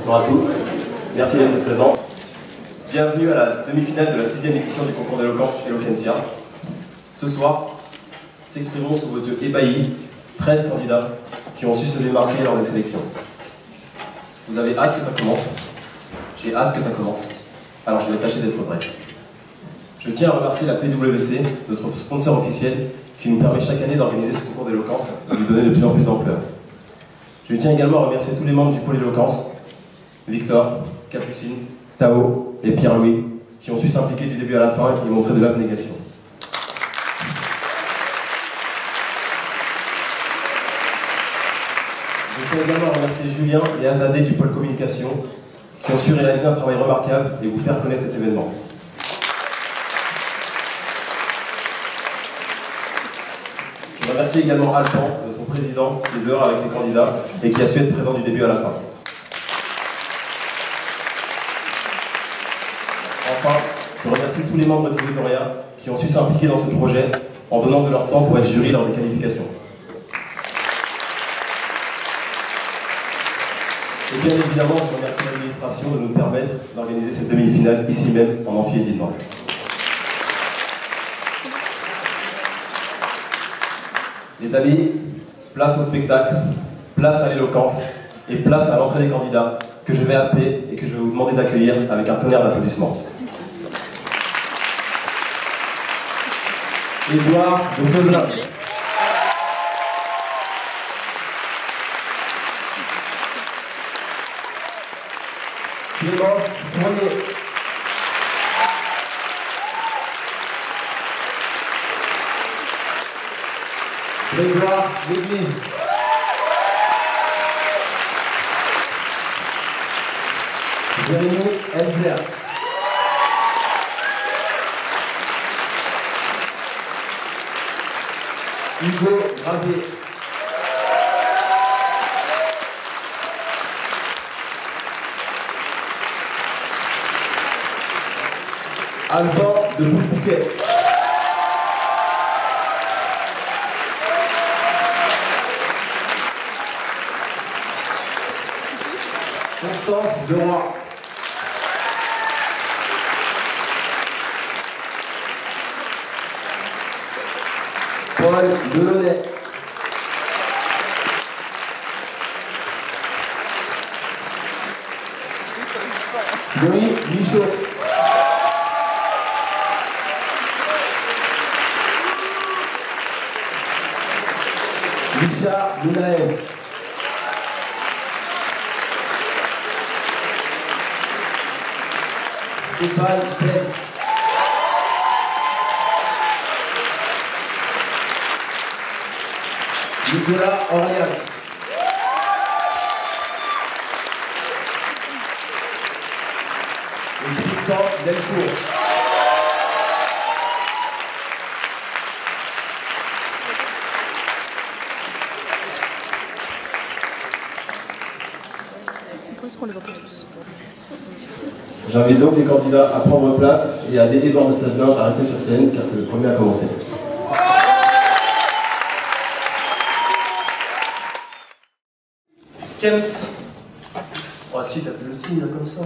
Bonsoir à tous, merci d'être présents. Bienvenue à la demi-finale de la 6e édition du concours d'éloquence Eloquentia. Ce soir, s'exprimeront sous vos yeux ébahis 13 candidats qui ont su se démarquer lors des sélections. Vous avez hâte que ça commence. J'ai hâte que ça commence. Alors je vais tâcher d'être bref. Je tiens à remercier la PWC, notre sponsor officiel, qui nous permet chaque année d'organiser ce concours d'éloquence et de lui donner de plus en plus d'ampleur. Je tiens également à remercier tous les membres du pôle éloquence, Victor, Capucine, Tao et Pierre-Louis, qui ont su s'impliquer du début à la fin et montrer de l'abnégation. Je tiens également à remercier Julien et Azadé du pôle communication, qui ont su réaliser un travail remarquable et vous faire connaître cet événement. Je remercie également Alban, notre président, qui est dehors avec les candidats et qui a su être présent du début à la fin. Enfin, je remercie tous les membres d'Isécoria qui ont su s'impliquer dans ce projet en donnant de leur temps pour être jury lors des qualifications. Et bien évidemment, je remercie l'administration de nous permettre d'organiser cette demi-finale ici même en Amphi Edith Nantes. Les amis, place au spectacle, place à l'éloquence et place à l'entrée des candidats que je vais appeler et que je vais vous demander d'accueillir avec un tonnerre d'applaudissements. Édouard de Saudelin. Clémence Fournier. Grégoire L'Église. Jérémy Elzer. Hugo Gravier. Alban de Bouche-Bouquet. Constance Leroy. Paul Delaunay. Louis Michaud. Richard Lounaev. Stéphane Fest. Nicolas Orliac. Et Tristan Delcourt. J'invite donc les candidats à prendre place et à aider Édouard de Saudelin à rester sur scène car c'est le premier à commencer. Kems. Oh si, t'as fait le signe comme ça.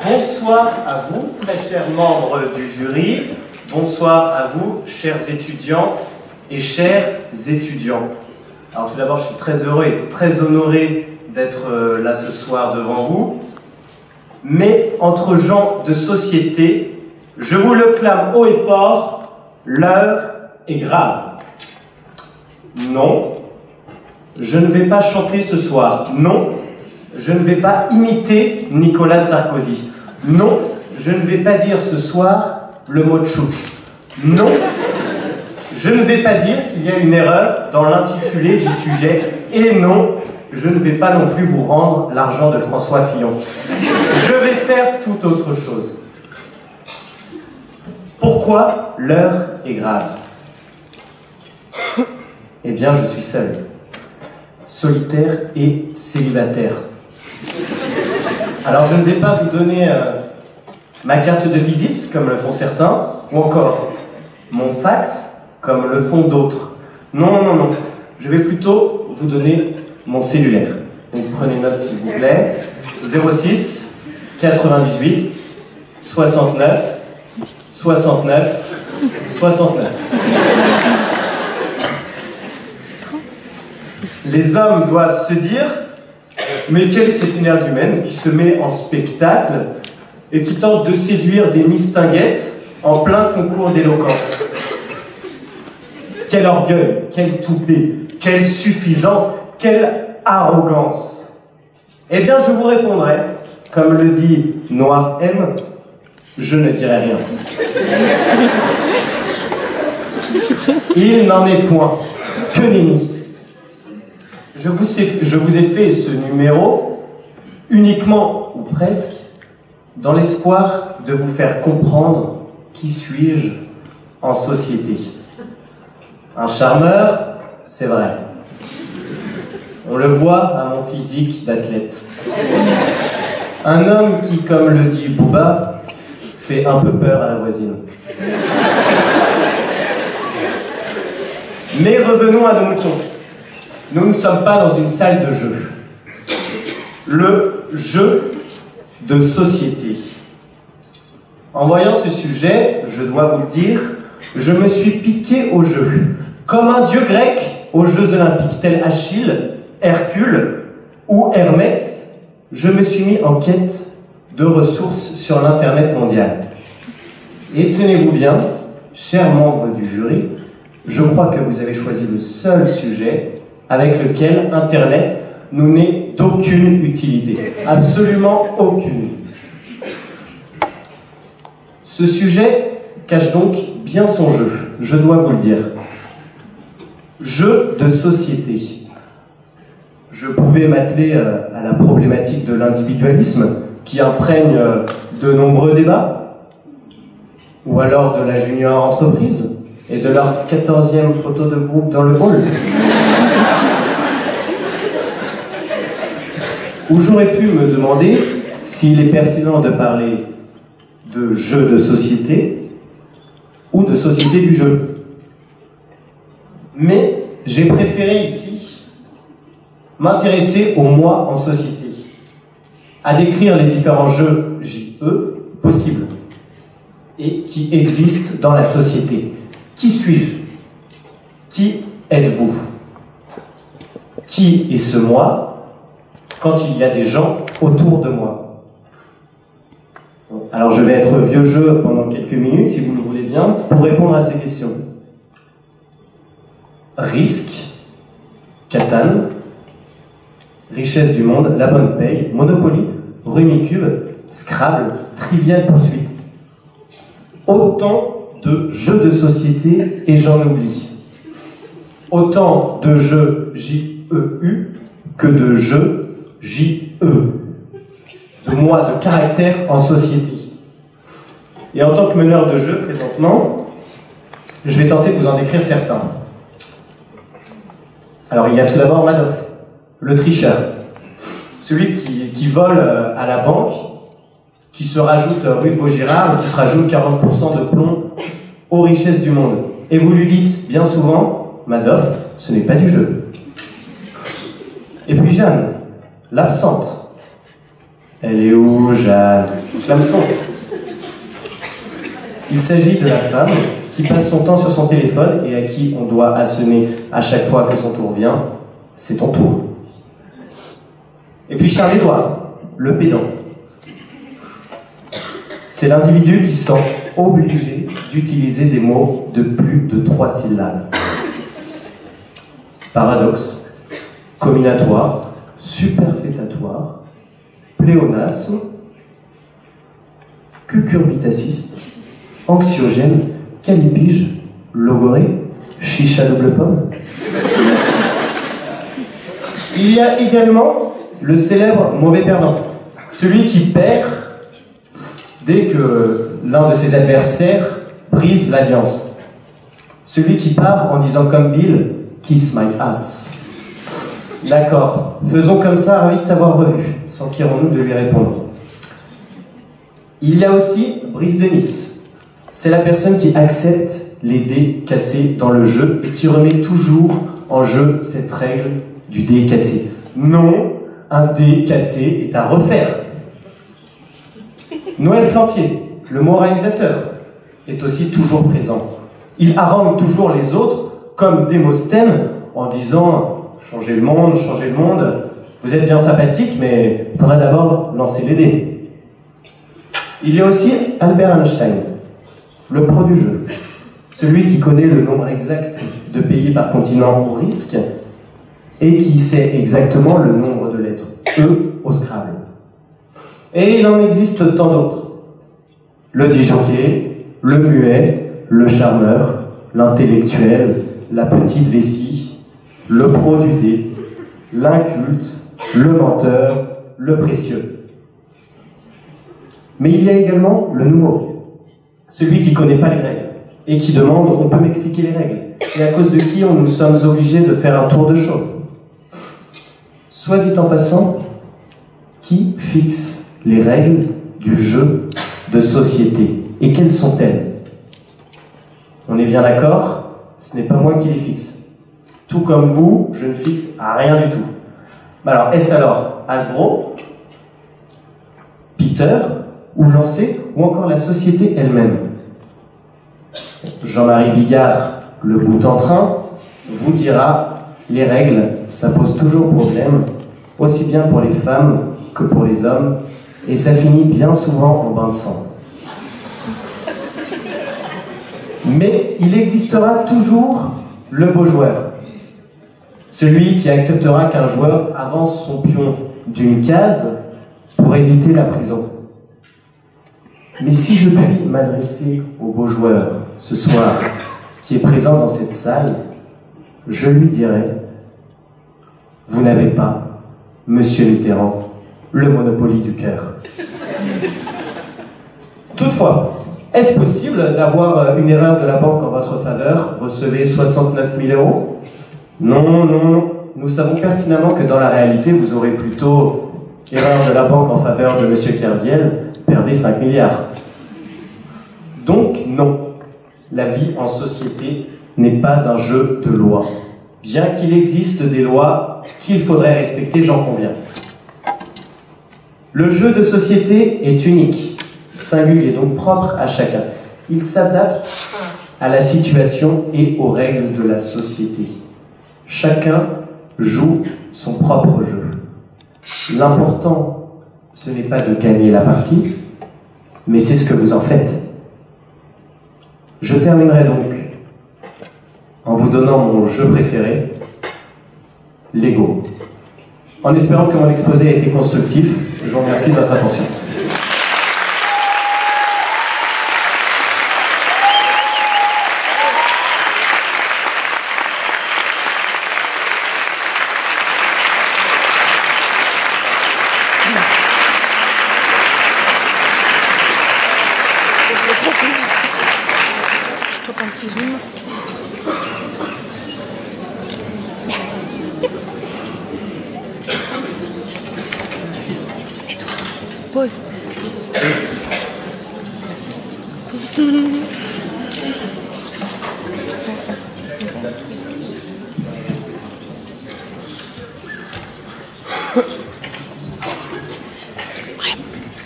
Bonsoir à vous, très chers membres du jury. Bonsoir à vous, chères étudiantes et chers étudiants. Alors tout d'abord, je suis très heureux et très honoré d'être là ce soir devant vous. Mais entre gens de société, je vous le clame haut et fort, l'heure est grave. Non, je ne vais pas chanter ce soir. Non, je ne vais pas imiter Nicolas Sarkozy. Non, je ne vais pas dire ce soir le mot tchouch. Non, je ne vais pas dire qu'il y a une erreur dans l'intitulé du sujet. Et non, je ne vais pas non plus vous rendre l'argent de François Fillon. Je vais faire tout autre chose. Pourquoi l'heure est grave? Eh bien, je suis seul, solitaire et célibataire. Alors, je ne vais pas vous donner ma carte de visite, comme le font certains, ou encore mon fax, comme le font d'autres. Non, non, non. Je vais plutôt vous donner mon cellulaire. Donc prenez note s'il vous plaît. 06 98 69 69 69. Les hommes doivent se dire: mais quelle est cette énergie humaine qui se met en spectacle et qui tente de séduire des mistinguettes en plein concours d'éloquence? Quel orgueil, quelle toupée, quelle suffisance, quelle arrogance! Eh bien, je vous répondrai, comme le dit Noir M, je ne dirai rien. Il n'en est point, que nenni. Je vous ai fait ce numéro uniquement, ou presque, dans l'espoir de vous faire comprendre qui suis-je en société. Un charmeur, c'est vrai. On le voit à mon physique d'athlète. Un homme qui, comme le dit Booba, fait un peu peur à la voisine. Mais revenons à nos moutons. Nous ne sommes pas dans une salle de jeu. Le jeu de société. En voyant ce sujet, je dois vous le dire, je me suis piqué au jeu. Comme un dieu grec aux Jeux Olympiques, tel Achille, Hercule ou Hermès, je me suis mis en quête de ressources sur l'Internet mondial. Et tenez-vous bien, chers membres du jury, je crois que vous avez choisi le seul sujet avec lequel Internet nous n'est d'aucune utilité. Absolument aucune. Ce sujet cache donc bien son jeu, je dois vous le dire. Jeu de société. Je pouvais m'atteler à la problématique de l'individualisme qui imprègne de nombreux débats, ou alors de la junior entreprise et de leur 14e photo de groupe dans le hall. Ou j'aurais pu me demander s'il est pertinent de parler de jeu de société ou de société du jeu. Mais j'ai préféré ici m'intéresser au moi en société, à décrire les différents jeux JE possibles et qui existent dans la société. Qui suis-je? Qui êtes-vous? Qui est ce moi quand il y a des gens autour de moi? Alors je vais être vieux jeu pendant quelques minutes, si vous le voulez bien, pour répondre à ces questions. Risque, Catan, Richesse du monde, La Bonne Paye, Monopoly, Rummikub, Scrabble, Trivial Poursuite. Autant de jeux de société et j'en oublie. Autant de jeux JEU que de jeux JE. De moi, de caractère en société. Et en tant que meneur de jeu, présentement, je vais tenter de vous en décrire certains. Alors il y a tout d'abord Madoff, le tricheur. Celui qui vole à la banque, qui se rajoute rue de Vaugirard, qui se rajoute 40% de plomb aux richesses du monde. Et vous lui dites bien souvent, Madoff, ce n'est pas du jeu. Et puis Jeanne, l'absente. Elle est où, Jeanne? Clame-t-on. Il s'agit de la femme qui passe son temps sur son téléphone et à qui on doit assonner à chaque fois que son tour vient. C'est ton tour. Et puis Charles-Édouard, le pédant. C'est l'individu qui se sent obligé d'utiliser des mots de plus de 3 syllabes. Paradoxe, combinatoire, superfétatoire, pléonasme, cucurbitaciste, anxiogène, calipige, logoré, chicha double pomme. Il y a également le célèbre mauvais perdant, celui qui perd dès que l'un de ses adversaires brise l'alliance. Celui qui part en disant comme Bill, « Kiss my ass ». D'accord, faisons comme ça, ravi de t'avoir revu, s'enquirons-nous de lui répondre. Il y a aussi Brice de Nice. C'est la personne qui accepte les dés cassés dans le jeu et qui remet toujours en jeu cette règle du dé cassé. Non, un dé cassé est à refaire. Noël Flantier, le moralisateur, est aussi toujours présent. Il harangue toujours les autres comme Démosthène en disant « Changez le monde, vous êtes bien sympathique, mais il faudra d'abord lancer les dés. » Il y a aussi Albert Einstein, le pro du jeu, celui qui connaît le nombre exact de pays par continent au risque et qui sait exactement le nombre de lettres E au Scrabble. Et il en existe tant d'autres. Le disjockey, le muet, le charmeur, l'intellectuel, la petite vessie, le pro du dé, l'inculte, le menteur, le précieux. Mais il y a également le nouveau, celui qui ne connaît pas les règles et qui demande « on peut m'expliquer les règles ?» et à cause de qui nous sommes obligés de faire un tour de chauffe. Soit dit en passant, qui fixe les règles du jeu de société? Et quelles sont-elles? On est bien d'accord, ce n'est pas moi qui les fixe. Tout comme vous, je ne fixe rien du tout. Alors, est-ce alors Hasbro, Peter, ou Lancé, ou encore la société elle-même? Jean-Marie Bigard, le bout en train, vous dira les règles, ça pose toujours problème, aussi bien pour les femmes que pour les hommes, et ça finit bien souvent en bain de sang. Mais il existera toujours le beau joueur, celui qui acceptera qu'un joueur avance son pion d'une case pour éviter la prison. Mais si je puis m'adresser au beau joueur ce soir, qui est présent dans cette salle, je lui dirai: vous n'avez pas, Monsieur Mitterrand, le Monopoly du cœur. Toutefois, est-ce possible d'avoir une erreur de la banque en votre faveur? Recevez 69 000 euros? Non, non, non. Nous savons pertinemment que dans la réalité, vous aurez plutôt erreur de la banque en faveur de Monsieur Kerviel, perdez 5 milliards. Donc, non. La vie en société n'est pas un jeu de loi. Bien qu'il existe des lois qu'il faudrait respecter, j'en conviens. Le jeu de société est unique, singulier, donc propre à chacun. Il s'adapte à la situation et aux règles de la société. Chacun joue son propre jeu. L'important, ce n'est pas de gagner la partie, mais c'est ce que vous en faites. Je terminerai donc en vous donnant mon jeu préféré, Lego. En espérant que mon exposé a été constructif, je vous remercie de votre attention. Je toque un petit zoom. Et toi, pause.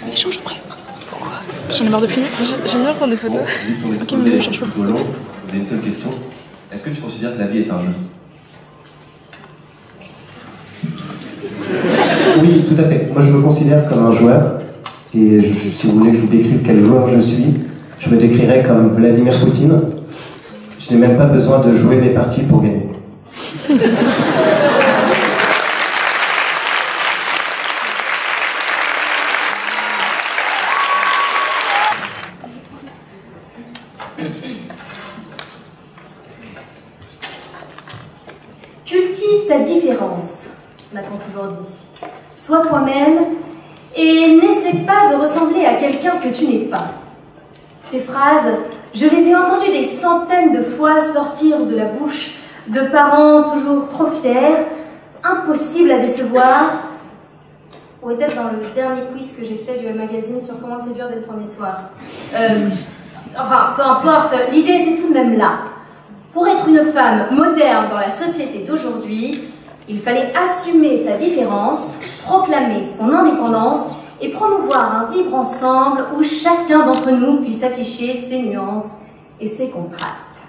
On échange après. Pourquoi? J'en ai marre de filmer. J'aime bien prendre des photos. Bon, vu que ton exposé est plutôt long, vous avez une seule question. Est-ce que tu considères que la vie est un jeu? Oui, tout à fait. Moi, je me considère comme un joueur. Et si vous voulez que je vous décrive quel joueur je suis, je me décrirais comme Vladimir Poutine. Je n'ai même pas besoin de jouer mes parties pour gagner. Cultive ta différence, m'a-t-on toujours dit. Sois toi-même et n'essaie pas de ressembler à quelqu'un que tu n'es pas. Ces phrases, je les ai entendues des centaines de fois sortir de la bouche de parents toujours trop fiers, impossibles à décevoir. Ou était-ce dans le dernier quiz que j'ai fait du Elle Magazine sur comment séduire dès le premier soir? Enfin, peu importe, l'idée était tout de même là. Pour être une femme moderne dans la société d'aujourd'hui, il fallait assumer sa différence, proclamer son indépendance et promouvoir un vivre ensemble où chacun d'entre nous puisse afficher ses nuances et ses contrastes.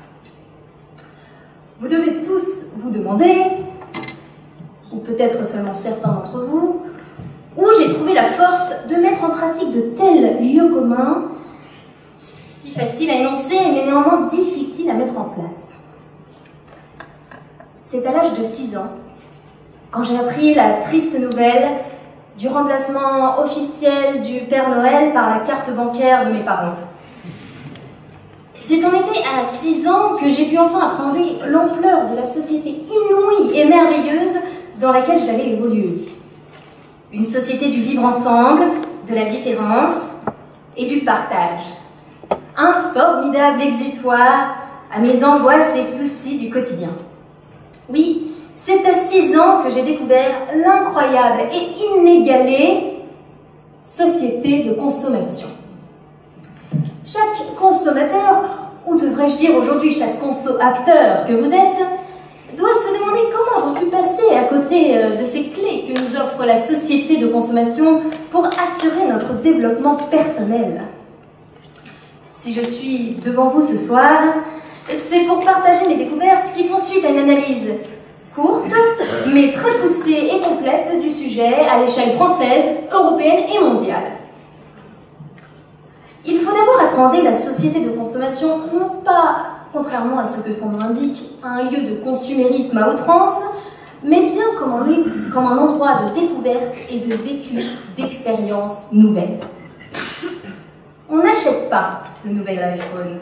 Vous devez tous vous demander, ou peut-être seulement certains d'entre vous, où j'ai trouvé la force de mettre en pratique de tels lieux communs, si faciles à énoncer, mais néanmoins difficiles à mettre en place. C'est à l'âge de 6 ans, quand j'ai appris la triste nouvelle du remplacement officiel du Père Noël par la carte bancaire de mes parents. C'est en effet à 6 ans que j'ai pu enfin appréhender l'ampleur de la société inouïe et merveilleuse dans laquelle j'allais évoluer. Une société du vivre ensemble, de la différence et du partage. Un formidable exutoire à mes angoisses et soucis du quotidien. Oui, c'est à 6 ans que j'ai découvert l'incroyable et inégalée société de consommation. Chaque consommateur, ou devrais-je dire aujourd'hui chaque conso-acteur que vous êtes, doit se demander comment avoir pu passer à côté de ces clés que nous offre la société de consommation pour assurer notre développement personnel. Si je suis devant vous ce soir, c'est pour partager mes découvertes qui font suite à une analyse courte, mais très poussée et complète du sujet à l'échelle française, européenne et mondiale. Il faut d'abord appréhender la société de consommation, non pas, contrairement à ce que son nom indique, un lieu de consumérisme à outrance, mais bien comme un endroit de découverte et de vécu d'expériences nouvelles. On n'achète pas le nouvel iPhone.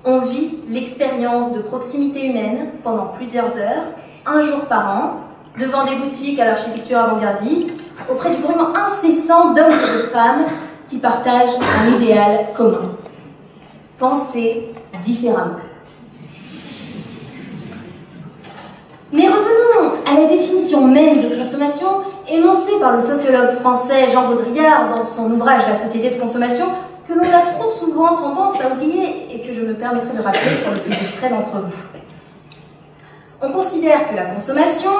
On vit l'expérience de proximité humaine pendant plusieurs heures, un jour par an, devant des boutiques à l'architecture avant-gardiste, auprès du grouillement incessant d'hommes et de femmes qui partagent un idéal commun. Penser différemment. Mais revenons à la définition même de consommation énoncée par le sociologue français Jean Baudrillard dans son ouvrage La société de consommation, que l'on a trop souvent tendance à oublier et que je me permettrai de rappeler pour le plus distrait d'entre vous. On considère que la consommation,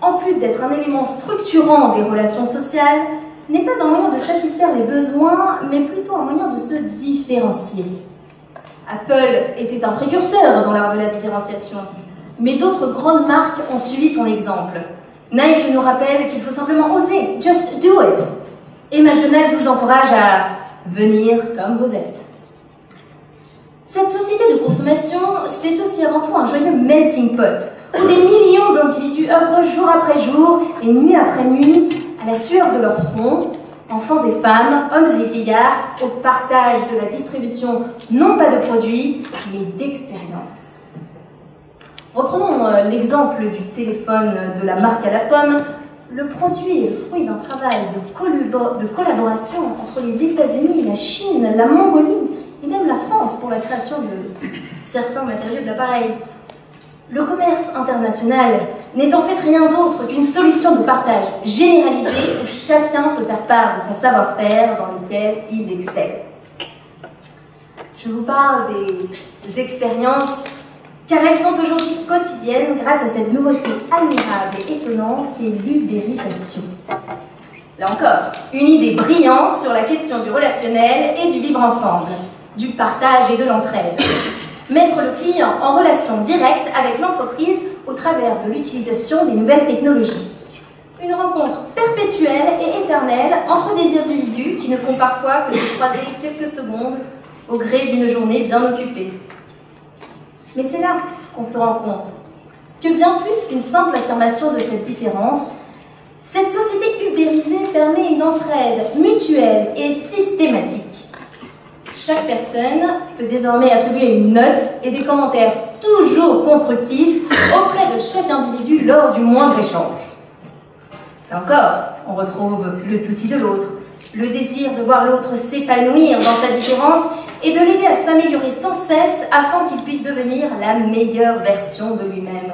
en plus d'être un élément structurant des relations sociales, n'est pas un moyen de satisfaire les besoins, mais plutôt un moyen de se différencier. Apple était un précurseur dans l'art de la différenciation, mais d'autres grandes marques ont suivi son exemple. Nike nous rappelle qu'il faut simplement oser, just do it. Et McDonald's vous encourage à venir comme vous êtes. Cette société de consommation, c'est aussi avant tout un joyeux melting pot, où des millions d'individus œuvrent jour après jour et nuit après nuit à la sueur de leur front, enfants et femmes, hommes et vieillards, au partage de la distribution non pas de produits, mais d'expériences. Reprenons l'exemple du téléphone de la marque à la pomme. Le produit est le fruit d'un travail de collaboration entre les États-Unis, la Chine, la Mongolie et même la France pour la création de certains matériaux de l'appareil. Le commerce international n'est en fait rien d'autre qu'une solution de partage généralisée où chacun peut faire part de son savoir-faire dans lequel il excelle. Je vous parle des expériences car elles sont aujourd'hui quotidiennes grâce à cette nouveauté admirable et étonnante qui est l'ubérisation. Là encore, une idée brillante sur la question du relationnel et du vivre ensemble, du partage et de l'entraide. Mettre le client en relation directe avec l'entreprise au travers de l'utilisation des nouvelles technologies. Une rencontre perpétuelle et éternelle entre des individus qui ne font parfois que se croiser quelques secondes au gré d'une journée bien occupée. Mais c'est là qu'on se rend compte que bien plus qu'une simple affirmation de cette différence, cette société ubérisée permet une entraide mutuelle et systématique. Chaque personne peut désormais attribuer une note et des commentaires toujours constructifs auprès de chaque individu lors du moindre échange. Là encore, on retrouve le souci de l'autre, le désir de voir l'autre s'épanouir dans sa différence et de l'aider à s'améliorer sans cesse afin qu'il puisse devenir la meilleure version de lui-même.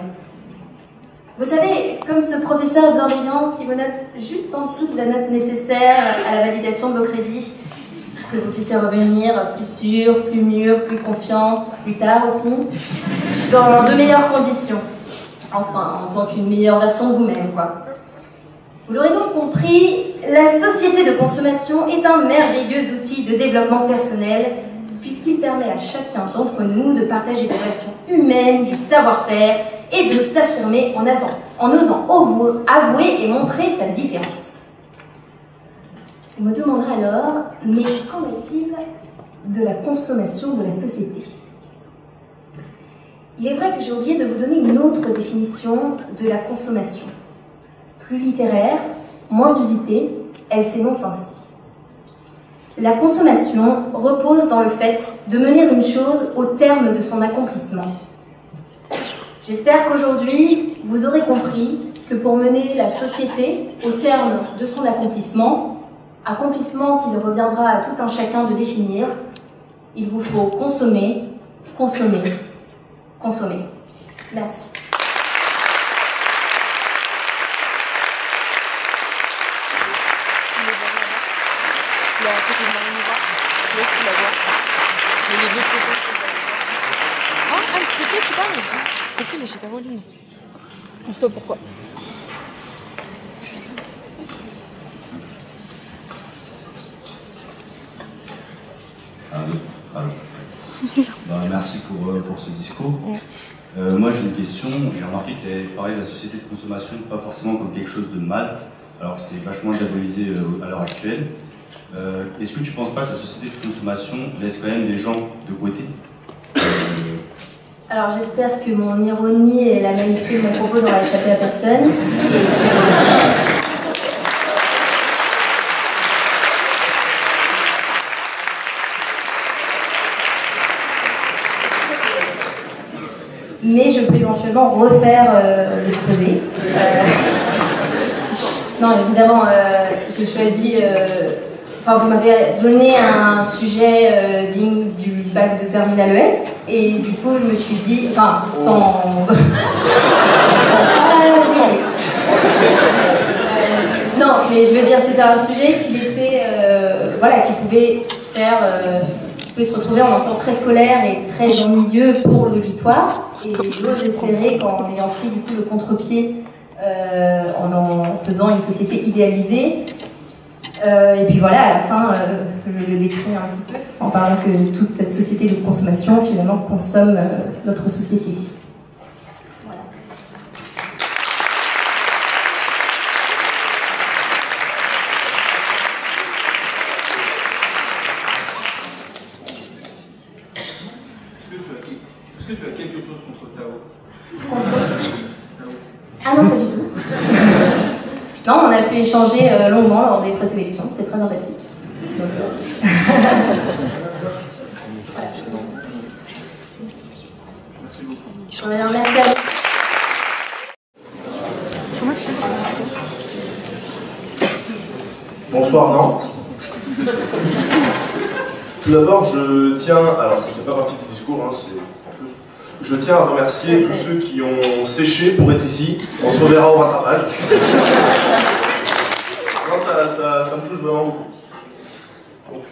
Vous savez, comme ce professeur bienveillant qui vous note juste en dessous de la note nécessaire à la validation de vos crédits, que vous puissiez revenir plus sûr, plus mûr, plus confiant, plus tard aussi, dans de meilleures conditions. Enfin, en tant qu'une meilleure version de vous-même, quoi. Vous l'aurez donc compris, compris, la société de consommation est un merveilleux outil de développement personnel puisqu'il permet à chacun d'entre nous de partager des relations humaines, du savoir-faire et de s'affirmer en osant avouer et montrer sa différence. On me demandera alors, mais qu'en est-il de la consommation de la société? Il est vrai que j'ai oublié de vous donner une autre définition de la consommation. Plus littéraire, moins usitée, elle s'énonce ainsi. La consommation repose dans le fait de mener une chose au terme de son accomplissement. J'espère qu'aujourd'hui, vous aurez compris que pour mener la société au terme de son accomplissement qu'il reviendra à tout un chacun de définir, il vous faut consommer, consommer, consommer. Merci. Ah, le strippé, c'est pas mal. Le strippé, il est chez Caroline. On sait pas pourquoi. Merci pour ce discours. Moi j'ai une question, j'ai remarqué que tu avais parlé de la société de consommation pas forcément comme quelque chose de mal, alors que c'est vachement diabolisé à l'heure actuelle. Est-ce que tu ne penses pas que la société de consommation laisse quand même des gens de côté? Alors j'espère que mon ironie et la naïveté de mon propos n'aura échappé à personne. Mais je peux éventuellement refaire l'exposé. Non, évidemment, j'ai choisi... Enfin, vous m'avez donné un sujet digne du bac de terminale ES, et du coup, je me suis dit... Enfin, sans... Non, mais je veux dire, c'était un sujet qui laissait... voilà, qui pouvait faire... se retrouver en un temps très scolaire et très ennuyeux pour l'auditoire. Et j'ose espérer qu'en ayant pris du coup le contre-pied en faisant une société idéalisée, et puis voilà, à la fin, je vais le décrire un petit peu, en parlant que toute cette société de consommation finalement consomme notre société. Voilà. Est-ce que tu as quelque chose contre Tao? Contre? Ah non, pas du tout. Non, on a pu échanger longuement lors des présélections, c'était très sympathique. Donc, voilà. Merci beaucoup. Merci à vous. Bonsoir Nantes. Tout d'abord, je tiens, alors ça ne fait pas partie du discours, hein, je tiens à remercier tous ceux qui ont séché pour être ici. On se reverra au rattrapage. Non, ça me touche vraiment beaucoup.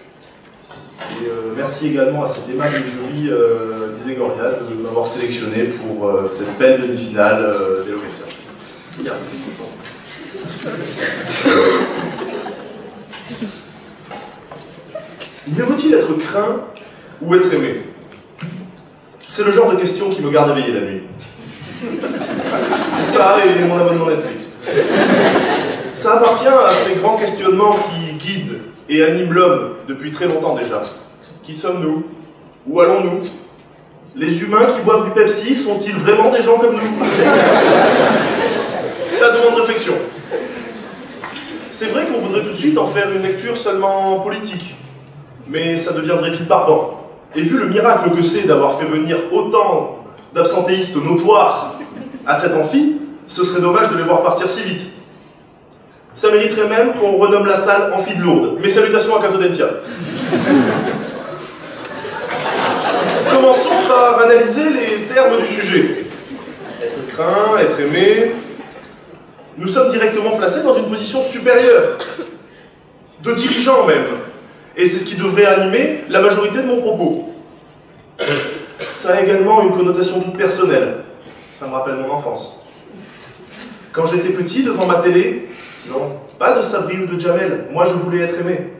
Et merci également à cette aimable et jolie Diségoria de m'avoir sélectionné pour cette belle demi-finale d'Eloquentia. Bien. Mieux vaut-il être craint ou être aimé? C'est le genre de question qui me garde éveillé la nuit. Ça et mon abonnement Netflix. Ça appartient à ces grands questionnements qui guident et animent l'homme depuis très longtemps déjà. Qui sommes-nous? Où allons-nous? Les humains qui boivent du Pepsi sont-ils vraiment des gens comme nous? Ça demande réflexion. C'est vrai qu'on voudrait tout de suite en faire une lecture seulement politique. Mais ça deviendrait vite barbant. Et vu le miracle que c'est d'avoir fait venir autant d'absentéistes notoires à cet amphi, ce serait dommage de les voir partir si vite. Ça mériterait même qu'on renomme la salle Amphi de Lourdes. Mes salutations à Catodentia. Commençons par analyser les termes du sujet. Être craint, être aimé... Nous sommes directement placés dans une position supérieure. De dirigeants même. Et c'est ce qui devrait animer la majorité de mon propos. Ça a également une connotation toute personnelle. Ça me rappelle mon enfance. Quand j'étais petit, devant ma télé, non, pas de Sabri ou de Jamel. Moi, je voulais être aimé.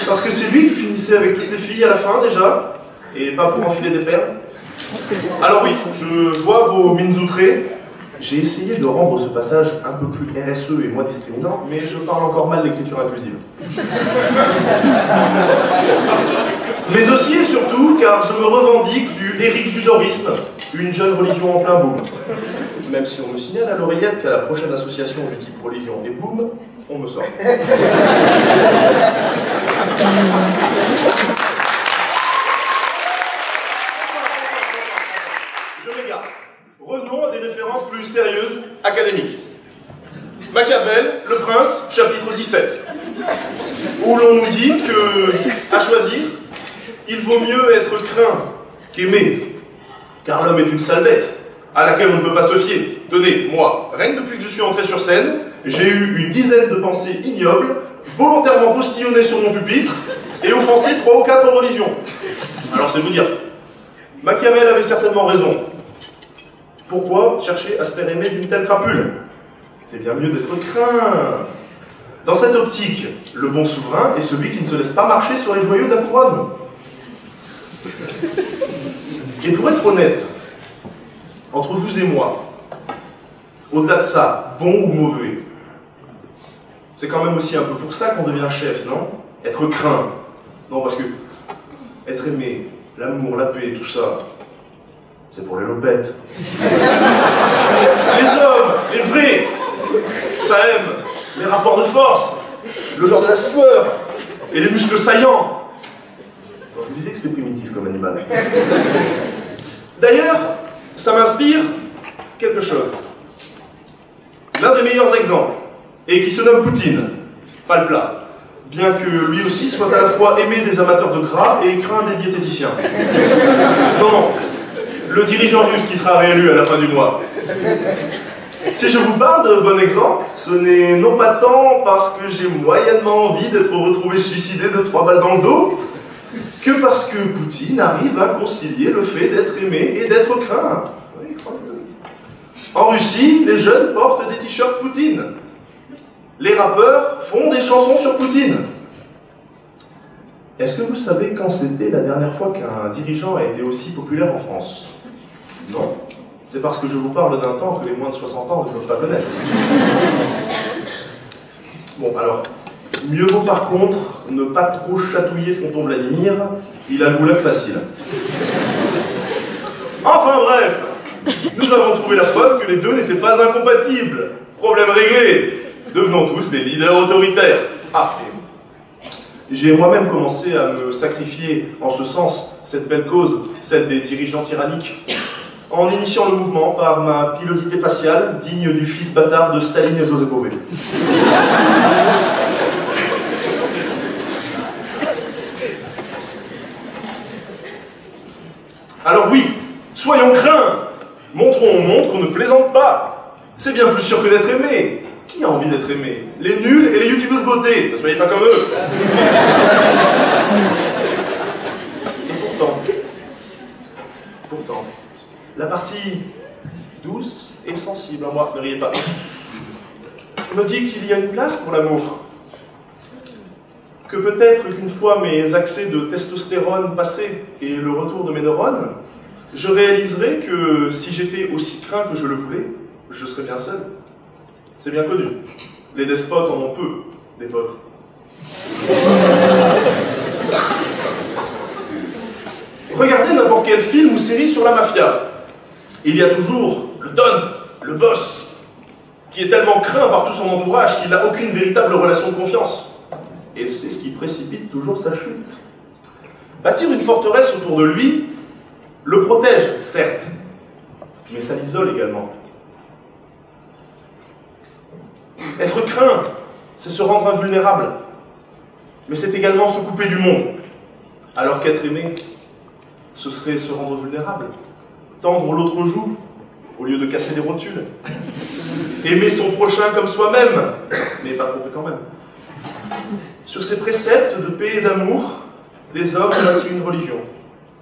Parce que c'est lui qui finissait avec toutes les filles à la fin, déjà, et pas pour enfiler des perles. Alors oui, je vois vos mines outrées. J'ai essayé de rendre ce passage un peu plus RSE et moins discriminant, mais je parle encore mal l'écriture inclusive. Mais aussi et surtout car je me revendique du Éric Judorisme, une jeune religion en plein boom. Même si on me signale à l'oreillette qu'à la prochaine association du type religion et boom, on me sort. Je m'égare. Revenons à des références plus sérieuses, académiques. Machiavel, Le Prince, chapitre 17, où l'on nous dit que, à choisir, il vaut mieux être craint qu'aimé, car l'homme est une sale bête, à laquelle on ne peut pas se fier. Tenez, moi, rien que depuis que je suis entré sur scène, j'ai eu une dizaine de pensées ignobles, volontairement postillonnées sur mon pupitre, et offensé 3 ou 4 religions. Alors c'est vous dire. Machiavel avait certainement raison. Pourquoi chercher à se faire aimer d'une telle crapule? C'est bien mieux d'être craint. Dans cette optique, le bon souverain est celui qui ne se laisse pas marcher sur les joyaux de la couronne. Et pour être honnête, entre vous et moi, au-delà de ça, bon ou mauvais, c'est quand même aussi un peu pour ça qu'on devient chef, non? Être craint. Non, parce que être aimé, l'amour, la paix, tout ça, c'est pour les lopettes. Les hommes, les vrais, ça aime les rapports de force, l'odeur de la sueur et les muscles saillants. Quand je vous disais que c'était primitif comme animal. D'ailleurs, ça m'inspire quelque chose. L'un des meilleurs exemples, et qui se nomme Poutine, pas le plat, bien que lui aussi soit à la fois aimé des amateurs de gras et craint des diététiciens. Non, le dirigeant russe qui sera réélu à la fin du mois. Si je vous parle de bon exemple, ce n'est non pas tant parce que j'ai moyennement envie d'être retrouvé suicidé de 3 balles dans le dos, que parce que Poutine arrive à concilier le fait d'être aimé et d'être craint. Oui, croyez-le. En Russie, les jeunes portent des t-shirts Poutine. Les rappeurs font des chansons sur Poutine. Est-ce que vous savez quand c'était la dernière fois qu'un dirigeant a été aussi populaire en France? Non. C'est parce que je vous parle d'un temps que les moins de 60 ans ne peuvent pas connaître. Bon, alors, mieux vaut par contre ne pas trop chatouiller tonton Vladimir, il a le goulag facile. Enfin bref, nous avons trouvé la preuve que les deux n'étaient pas incompatibles. Problème réglé. Devenons tous des leaders autoritaires. Ah, et j'ai moi-même commencé à me sacrifier en ce sens, cette belle cause, celle des dirigeants tyranniques, en initiant le mouvement par ma pilosité faciale, digne du fils bâtard de Staline et José Bové. Alors oui, soyons craints, montrons au monde qu'on ne plaisante pas. C'est bien plus sûr que d'être aimé. Qui a envie d'être aimé? Les nuls et les youtubeuses beauté, ne soyez pas comme eux. Et pourtant, la partie douce et sensible en moi, ne riez pas, me dit qu'il y a une place pour l'amour. Que peut-être qu'une fois mes accès de testostérone passés et le retour de mes neurones, je réaliserai que si j'étais aussi craint que je le voulais, je serais bien seul. C'est bien connu. Les despotes en ont peu, des potes. Regardez n'importe quel film ou série sur la mafia. Il y a toujours le don, le boss, qui est tellement craint par tout son entourage qu'il n'a aucune véritable relation de confiance. Et c'est ce qui précipite toujours sa chute. Bâtir une forteresse autour de lui le protège, certes, mais ça l'isole également. Être craint, c'est se rendre invulnérable, mais c'est également se couper du monde. Alors qu'être aimé, ce serait se rendre vulnérable, tendre l'autre joue, au lieu de casser des rotules. Aimer son prochain comme soi-même, mais pas trop quand même. Sur ces préceptes de paix et d'amour, des hommes ont bâti une religion.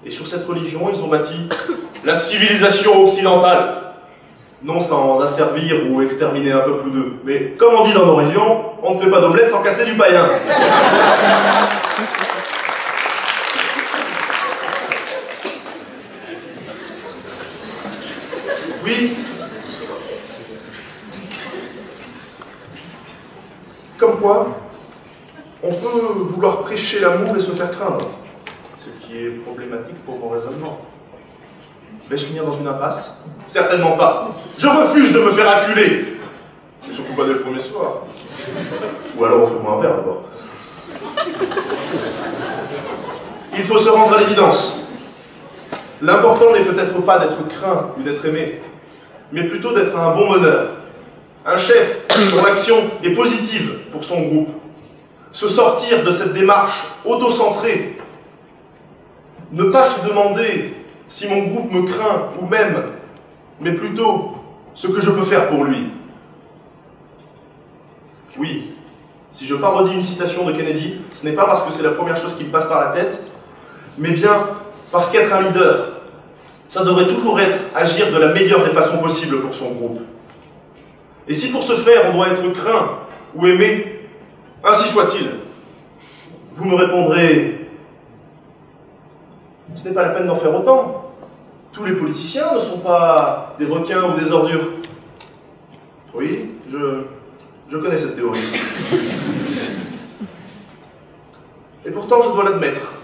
Et sur cette religion, ils ont bâti la civilisation occidentale. non sans asservir ou exterminer un peuple ou deux. Mais comme on dit dans nos régions, on ne fait pas d'omelette sans casser du païen. Oui. Comme quoi, on peut vouloir prêcher l'amour et se faire craindre, ce qui est problématique pour mon raisonnement. Vais-je finir dans une impasse? Certainement pas. Je refuse de me faire acculer. Mais surtout pas dès le premier soir. Ou alors offre-moi un verre d'abord. Il faut se rendre à l'évidence. L'important n'est peut-être pas d'être craint ou d'être aimé, mais plutôt d'être un bon meneur, un chef dont l'action est positive pour son groupe. Se sortir de cette démarche auto-centrée. Ne pas se demander si mon groupe me craint ou m'aime, mais plutôt ce que je peux faire pour lui. Oui, si je parodie une citation de Kennedy, ce n'est pas parce que c'est la première chose qui me passe par la tête, mais bien parce qu'être un leader, ça devrait toujours être agir de la meilleure des façons possibles pour son groupe. Et si pour ce faire, on doit être craint ou aimé, ainsi soit-il. Vous me répondrez, ce n'est pas la peine d'en faire autant. Tous les politiciens ne sont pas des requins ou des ordures. Oui, je connais cette théorie. Et pourtant, je dois l'admettre.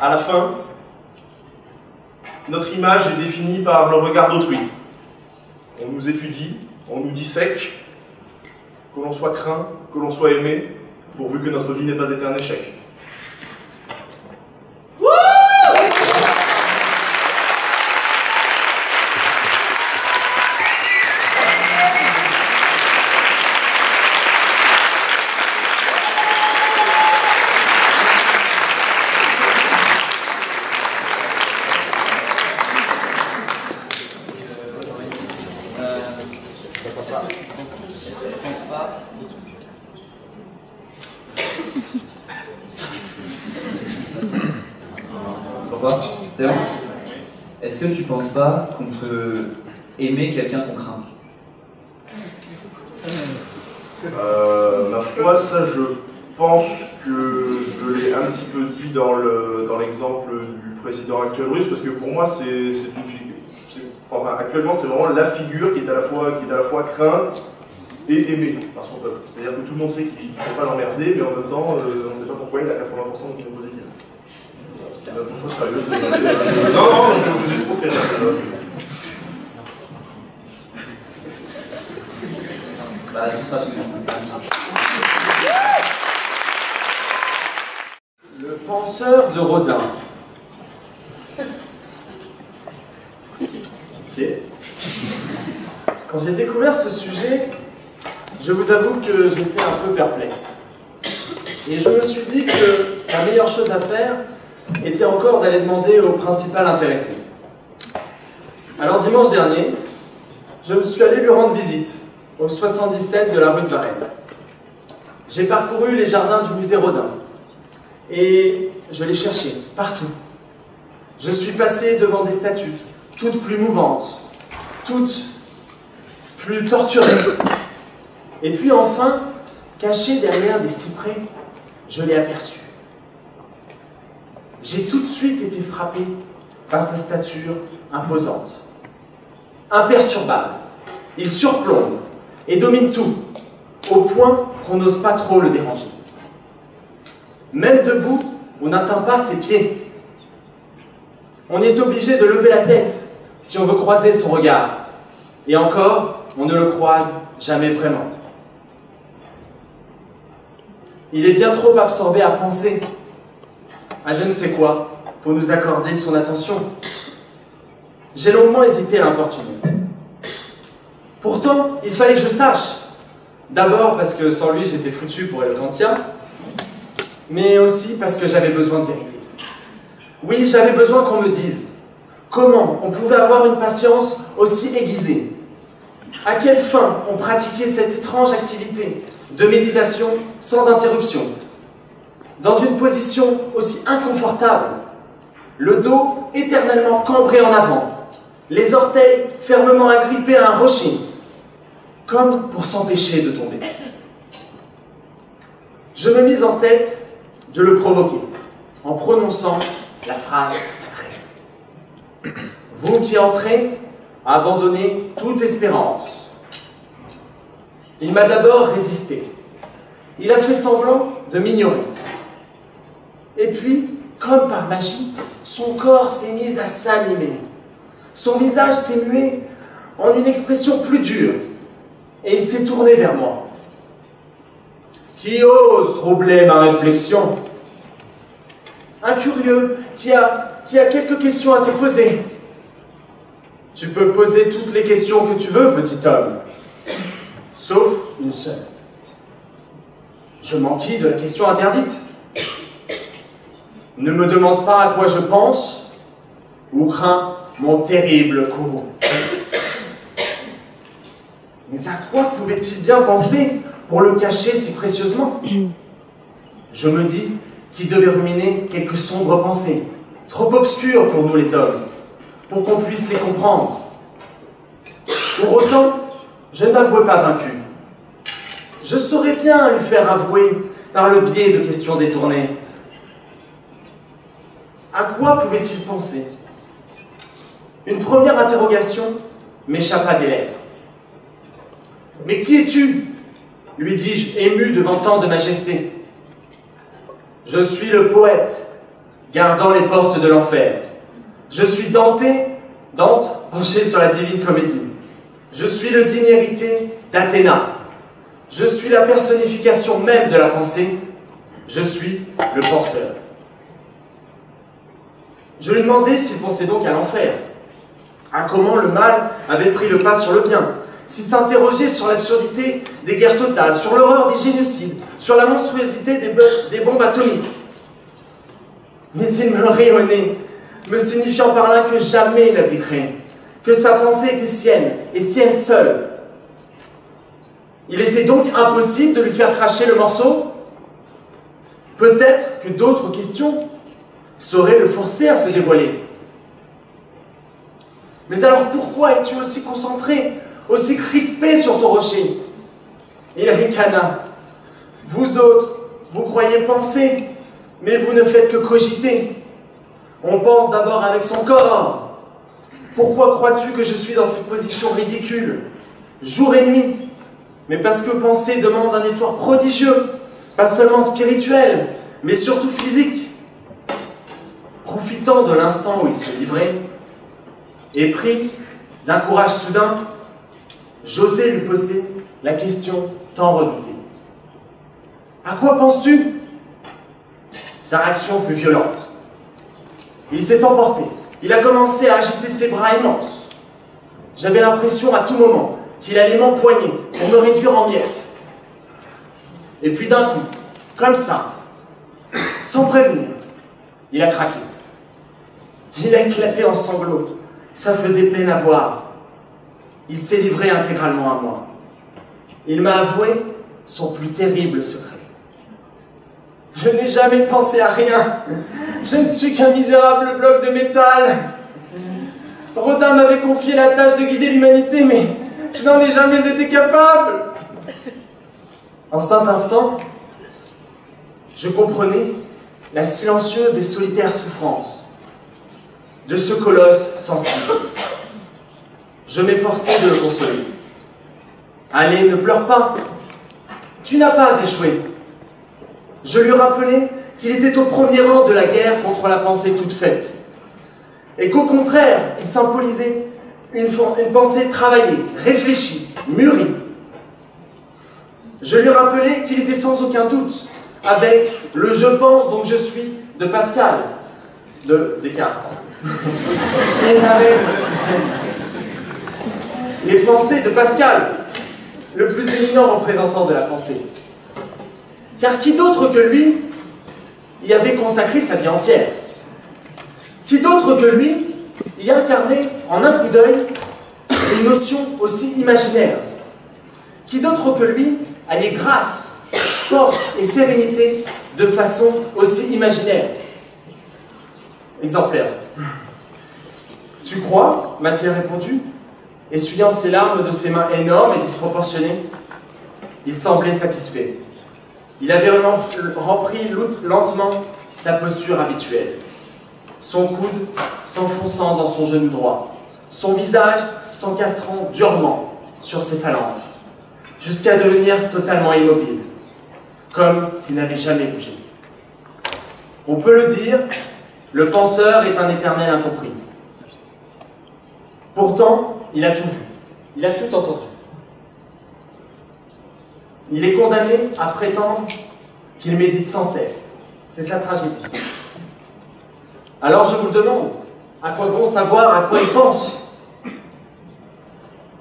À la fin, notre image est définie par le regard d'autrui. On nous étudie, on nous dissèque, que l'on soit craint, que l'on soit aimé, pourvu que notre vie n'ait pas été un échec. C'est bon. Est-ce que tu penses pas qu'on peut aimer quelqu'un qu'on craint? Ma foi, ça je pense que je l'ai un petit peu dit dans l'exemple du président actuel russe, parce que pour moi c'est une figure. Enfin, actuellement c'est vraiment la figure qui est à la fois crainte et aimée par son peuple. C'est-à-dire que tout le monde sait qu'il ne faut pas l'emmerder, mais en même temps on ne sait pas pourquoi il a 80% d'opinion positive. C'est un peu trop sérieux. Non, je vous ai trop fait rire. Bah, ce sera tout le monde. Merci. Le penseur de Rodin. Ok. Quand j'ai découvert ce sujet, je vous avoue que j'étais un peu perplexe. Et je me suis dit que la meilleure chose à faire était encore d'aller demander au principal intéressé. Alors dimanche dernier, je me suis allé lui rendre visite au 77 de la rue de Varennes. J'ai parcouru les jardins du musée Rodin et je l'ai cherché partout. Je suis passé devant des statues, toutes plus mouvantes, toutes plus torturées. Et puis enfin, caché derrière des cyprès, je l'ai aperçu. J'ai tout de suite été frappé par sa stature imposante. Imperturbable, il surplombe et domine tout, au point qu'on n'ose pas trop le déranger. Même debout, on n'atteint pas ses pieds. On est obligé de lever la tête si on veut croiser son regard. Et encore, on ne le croise jamais vraiment. Il est bien trop absorbé à penser à je ne sais quoi pour nous accorder son attention. J'ai longuement hésité à l'importuner. Pourtant, il fallait que je sache. D'abord parce que sans lui, j'étais foutu pour Eloquentia, mais aussi parce que j'avais besoin de vérité. Oui, j'avais besoin qu'on me dise comment on pouvait avoir une patience aussi aiguisée. À quelle fin on pratiquait cette étrange activité de méditation sans interruption, dans une position aussi inconfortable, le dos éternellement cambré en avant, les orteils fermement agrippés à un rocher, comme pour s'empêcher de tomber. Je me mis en tête de le provoquer, en prononçant la phrase sacrée. Vous qui entrez, abandonnez toute espérance. Il m'a d'abord résisté. Il a fait semblant de m'ignorer. Et puis, comme par magie, son corps s'est mis à s'animer. Son visage s'est mué en une expression plus dure, et il s'est tourné vers moi. Qui ose troubler ma réflexion? Un curieux qui a quelques questions à te poser. Tu peux poser toutes les questions que tu veux, petit homme, sauf une seule. Je m'enquille de la question interdite. Ne me demande pas à quoi je pense ou crains mon terrible coup. Mais à quoi pouvait-il bien penser pour le cacher si précieusement? Je me dis qu'il devait ruminer quelques sombres pensées, trop obscures pour nous les hommes, pour qu'on puisse les comprendre. Pour autant, je ne m'avouais pas vaincu. Je saurais bien lui faire avouer par le biais de questions détournées. À quoi pouvait-il penser? Une première interrogation m'échappa des lèvres. « Mais qui es-tu » lui dis-je, ému devant tant de majesté. « Je suis le poète, gardant les portes de l'enfer. Je suis Dante penché sur la divine comédie. Je suis le digne héritier d'Athéna. Je suis la personnification même de la pensée. Je suis le penseur. » Je lui demandai s'il pensait donc à l'enfer, à comment le mal avait pris le pas sur le bien, s'il s'interrogeait sur l'absurdité des guerres totales, sur l'horreur des génocides, sur la monstruosité des bombes atomiques. Mais il me rit au nez, me signifiant par là que jamais il n'avait créé, que sa pensée était sienne, et sienne seule. Il était donc impossible de lui faire cracher le morceau? Peut-être que d'autres questions sauraient le forcer à se dévoiler. Mais alors pourquoi es-tu aussi concentré, aussi crispé sur ton rocher? Il ricana. Vous autres, vous croyez penser, mais vous ne faites que cogiter. On pense d'abord avec son corps. Pourquoi crois-tu que je suis dans cette position ridicule, jour et nuit? Mais parce que penser demande un effort prodigieux, pas seulement spirituel, mais surtout physique. Profitant de l'instant où il se livrait, et pris d'un courage soudain, j'osai lui poser la question tant redoutée. « À quoi penses-tu » Sa réaction fut violente. Il s'est emporté. Il a commencé à agiter ses bras immenses. J'avais l'impression à tout moment qu'il allait m'empoigner pour me réduire en miettes. Et puis d'un coup, comme ça, sans prévenir, il a craqué. Il a éclaté en sanglots. Ça faisait peine à voir. Il s'est livré intégralement à moi. Il m'a avoué son plus terrible secret. Je n'ai jamais pensé à rien. Je ne suis qu'un misérable bloc de métal. Rodin m'avait confié la tâche de guider l'humanité, mais je n'en ai jamais été capable. En cet instant, je comprenais la silencieuse et solitaire souffrance de ce colosse sensible. Je m'efforçais de le consoler. Allez, ne pleure pas. Tu n'as pas échoué. Je lui rappelai qu'il était au premier rang de la guerre contre la pensée toute faite, et qu'au contraire, il symbolisait une pensée travaillée, réfléchie, mûrie. Je lui rappelai qu'il était sans aucun doute avec le « je pense donc je suis » de Pascal, de Descartes. Les pensées de Pascal, le plus éminent représentant de la pensée. Car qui d'autre que lui y avait consacré sa vie entière? Qui d'autre que lui y incarnait en un coup d'œil une notion aussi imaginaire? Qui d'autre que lui alliait grâce, force et sérénité de façon aussi imaginaire? Exemplaire. Tu crois, m'a-t-il répondu, essuyant ses larmes de ses mains énormes et disproportionnées. Il semblait satisfait. Il avait repris lentement sa posture habituelle, son coude s'enfonçant dans son genou droit, son visage s'encastrant durement sur ses phalanges, jusqu'à devenir totalement immobile, comme s'il n'avait jamais bougé. On peut le dire, le penseur est un éternel incompris. Pourtant, il a tout vu, il a tout entendu. Il est condamné à prétendre qu'il médite sans cesse. C'est sa tragédie. Alors je vous le demande, à quoi bon savoir à quoi il pense?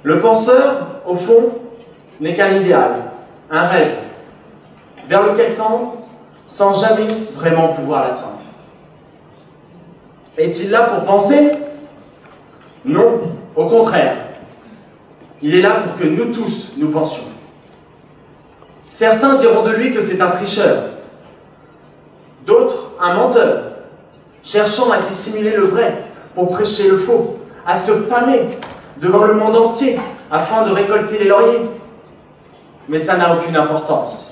Le penseur, au fond, n'est qu'un idéal, un rêve, vers lequel tendre sans jamais vraiment pouvoir l'atteindre. Est-il là pour penser? Non, au contraire. Il est là pour que nous tous, nous pensions. Certains diront de lui que c'est un tricheur, d'autres un menteur, cherchant à dissimuler le vrai pour prêcher le faux, à se pâmer devant le monde entier afin de récolter les lauriers. Mais ça n'a aucune importance.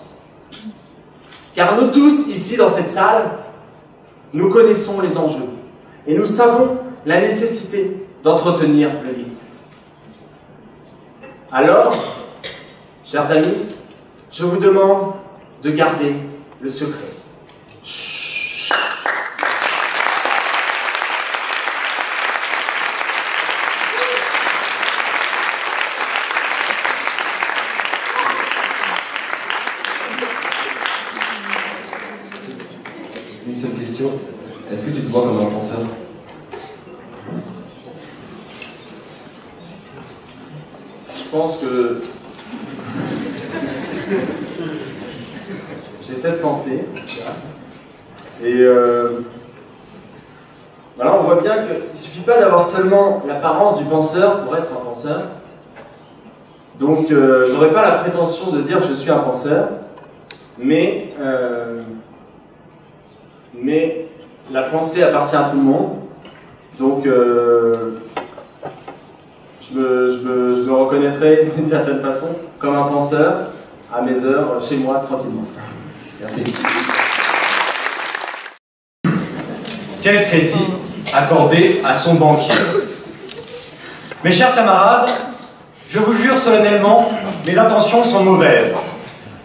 Car nous tous, ici dans cette salle, nous connaissons les enjeux et nous savons la nécessité d'entretenir le mythe. Alors, chers amis, je vous demande de garder le secret. Chut. Une seule question. Est-ce que tu te vois comme un penseur? Je pense que j'essaie de penser. Et voilà, on voit bien qu'il ne suffit pas d'avoir seulement l'apparence du penseur pour être un penseur. Donc, j'aurais pas la prétention de dire que je suis un penseur, mais la pensée appartient à tout le monde. Donc, je me reconnaîtrais d'une certaine façon comme un penseur à mes heures, chez moi, tranquillement. Merci. Quel crédit accordé à son banquier? Mes chers camarades, je vous jure solennellement, mes intentions sont mauvaises.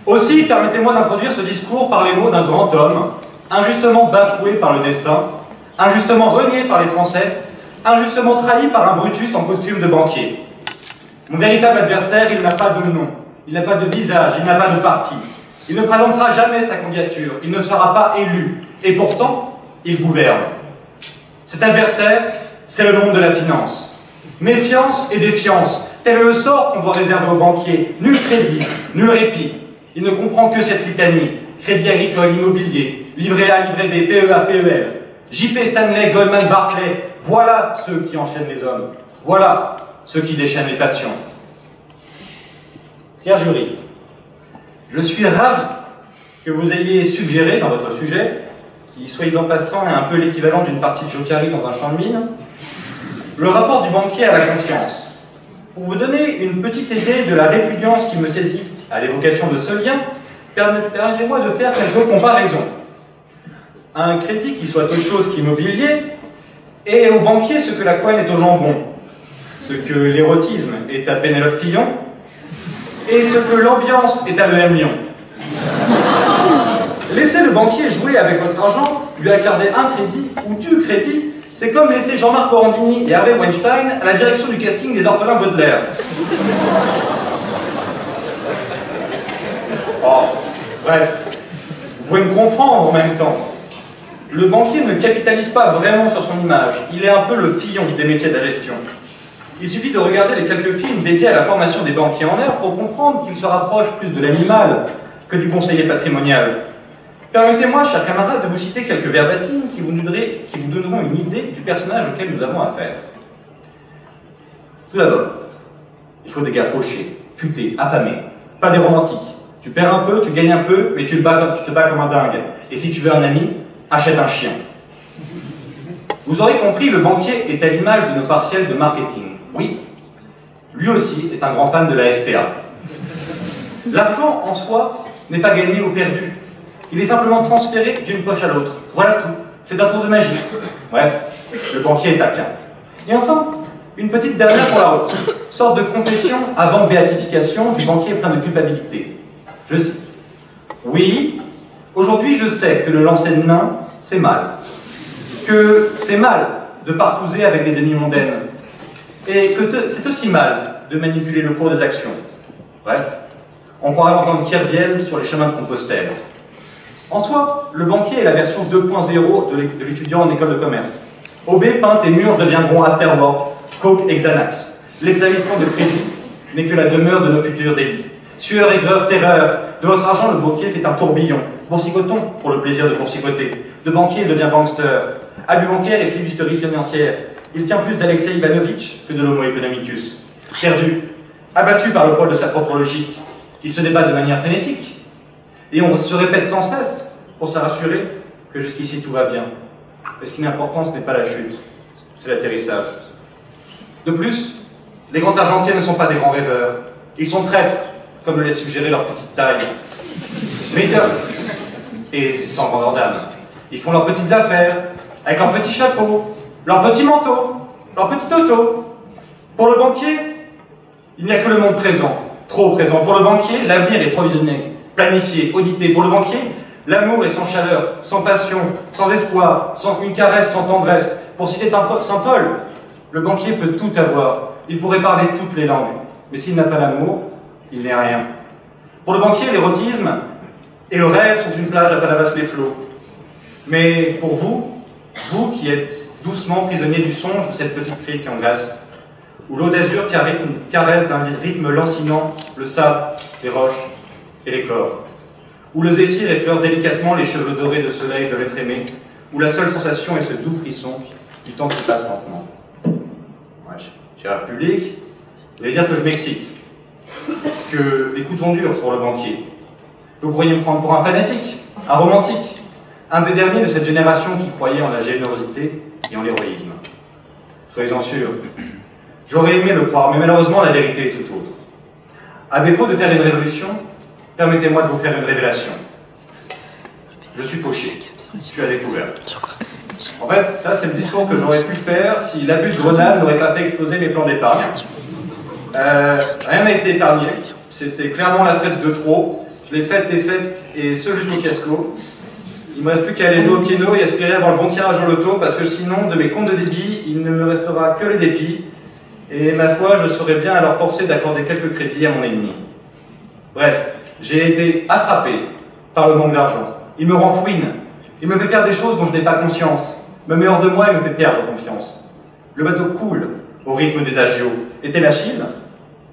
Aussi, permettez-moi d'introduire ce discours par les mots d'un grand homme, injustement bafoué par le destin, injustement renié par les Français, injustement trahi par un Brutus en costume de banquier. Mon véritable adversaire, il n'a pas de nom, il n'a pas de visage, il n'a pas de parti. Il ne présentera jamais sa candidature, il ne sera pas élu, et pourtant, il gouverne. Cet adversaire, c'est le monde de la finance. Méfiance et défiance, tel est le sort qu'on doit réserver aux banquiers. Nul crédit, nul répit. Il ne comprend que cette litanie. Crédit agricole, immobilier, livret A, livret B, PEA, PEL. JP, Stanley, Goldman, Barclay, voilà ceux qui enchaînent les hommes. Voilà ceux qui déchaînent les passions. Cher jury, je suis ravi que vous ayez suggéré dans votre sujet, qui soit dit en passant est un peu l'équivalent d'une partie de Jokari dans un champ de mine, le rapport du banquier à la confiance. Pour vous donner une petite idée de la répugnance qui me saisit à l'évocation de ce lien, permettez-moi de faire quelques comparaisons. Un crédit qui soit autre chose qu'immobilier est au banquier ce que la couenne est au jambon, ce que l'érotisme est à Pénélope Fillon, et ce que l'ambiance est à l'EM Lyon. Laissez le banquier jouer avec votre argent, lui accorder un crédit ou du crédit, c'est comme laisser Jean-Marc Morandini et Harvey Weinstein à la direction du casting des orphelins Baudelaire. Oh, bref, vous pouvez me comprendre en même temps. Le banquier ne capitalise pas vraiment sur son image, il est un peu le Fillon des métiers de la gestion. Il suffit de regarder les quelques films dédiés à la formation des banquiers en herbe pour comprendre qu'il se rapproche plus de l'animal que du conseiller patrimonial. Permettez-moi, chers camarades, de vous citer quelques verbatims qui vous donneront une idée du personnage auquel nous avons affaire. Tout d'abord, il faut des gars fauchés, futés, affamés, pas des romantiques. Tu perds un peu, tu gagnes un peu, mais tu te bats comme un dingue. Et si tu veux un ami, achète un chien. Vous aurez compris, le banquier est à l'image de nos partiels de marketing. Oui, lui aussi est un grand fan de la SPA. L'argent en soi n'est pas gagné ou perdu. Il est simplement transféré d'une poche à l'autre. Voilà tout. C'est un tour de magie. Bref, le banquier est taquin. Et enfin, une petite dernière pour la route. Sorte de confession avant béatification du banquier plein de culpabilité. Je cite. Oui, aujourd'hui je sais que le lancer de nain, c'est mal. Que c'est mal de partouzer avec des demi-mondaines. Et que c'est aussi mal de manipuler le cours des actions. Bref, on croirait entendre Kerviel sur les chemins de Compostelle. En soi, le banquier est la version 2.0 de l'étudiant en école de commerce. OB, peintes et murs deviendront afterwork, coke et Xanax. L'établissement de crédit n'est que la demeure de nos futurs délits. Sueur, aigreur, terreur, de votre argent, le banquier fait un tourbillon. Boursicotons pour le plaisir de boursicoter. De banquier, il devient gangster. Abus bancaire et flibusterie financière. Il tient plus d'Alexei Ivanovitch que de l'homo economicus. Perdu, abattu par le poids de sa propre logique, qui se débat de manière frénétique. Et on se répète sans cesse pour se rassurer que jusqu'ici tout va bien. Et ce qui est important, ce n'est pas la chute, c'est l'atterrissage. De plus, les grands argentiers ne sont pas des grands rêveurs. Ils sont traîtres, comme le laisse suggérer leur petite taille. Médiocres et sans grandeur d'âme. Ils font leurs petites affaires, avec leurs petits chapeaux, leurs petits manteaux, leurs petits autos. Pour le banquier, il n'y a que le monde présent, trop présent. Pour le banquier, l'avenir est provisionné, planifié, audité. Pour le banquier, l'amour est sans chaleur, sans passion, sans espoir, sans une caresse, sans tendresse. Pour citer Saint Paul, le banquier peut tout avoir. Il pourrait parler toutes les langues. Mais s'il n'a pas l'amour, il n'est rien. Pour le banquier, l'érotisme et le rêve sont une plage à Palavas-les-Flots. Mais pour vous, vous qui êtes doucement prisonnier du songe de cette petite crique en Grèce, où l'eau d'azur caresse d'un rythme lancinant le sable, les roches et les corps, où le zéphyr effleure délicatement les cheveux dorés de soleil de l'être aimé, où la seule sensation est ce doux frisson du temps qui passe lentement. Ouais, cher public, vous allez dire que je m'excite, que les coups sont durs pour le banquier. Vous pourriez me prendre pour un fanatique, un romantique, un des derniers de cette génération qui croyait en la générosité et en l'héroïsme. Soyez-en sûrs, j'aurais aimé le croire, mais malheureusement la vérité est tout autre. À défaut de faire une révolution, permettez-moi de vous faire une révélation. Je suis fauché, je suis à découvert. En fait, ça c'est le discours que j'aurais pu faire si l'abus de Grenade n'aurait pas fait exploser mes plans d'épargne. Rien n'a été épargné, c'était clairement la fête de trop. Je l'ai faite et ce jusqu'au fiasco. Il ne me reste plus qu'à aller jouer au piano et aspirer à avoir le bon tirage au loto, parce que sinon, de mes comptes de débit, il ne me restera que les dépits, et ma foi, je serais bien alors forcé d'accorder quelques crédits à mon ennemi. Bref, j'ai été attrapé par le manque d'argent. Il me rend fouine, il me fait faire des choses dont je n'ai pas conscience, me met hors de moi et me fait perdre confiance. Le bateau coule au rythme des agios. Et la Chine,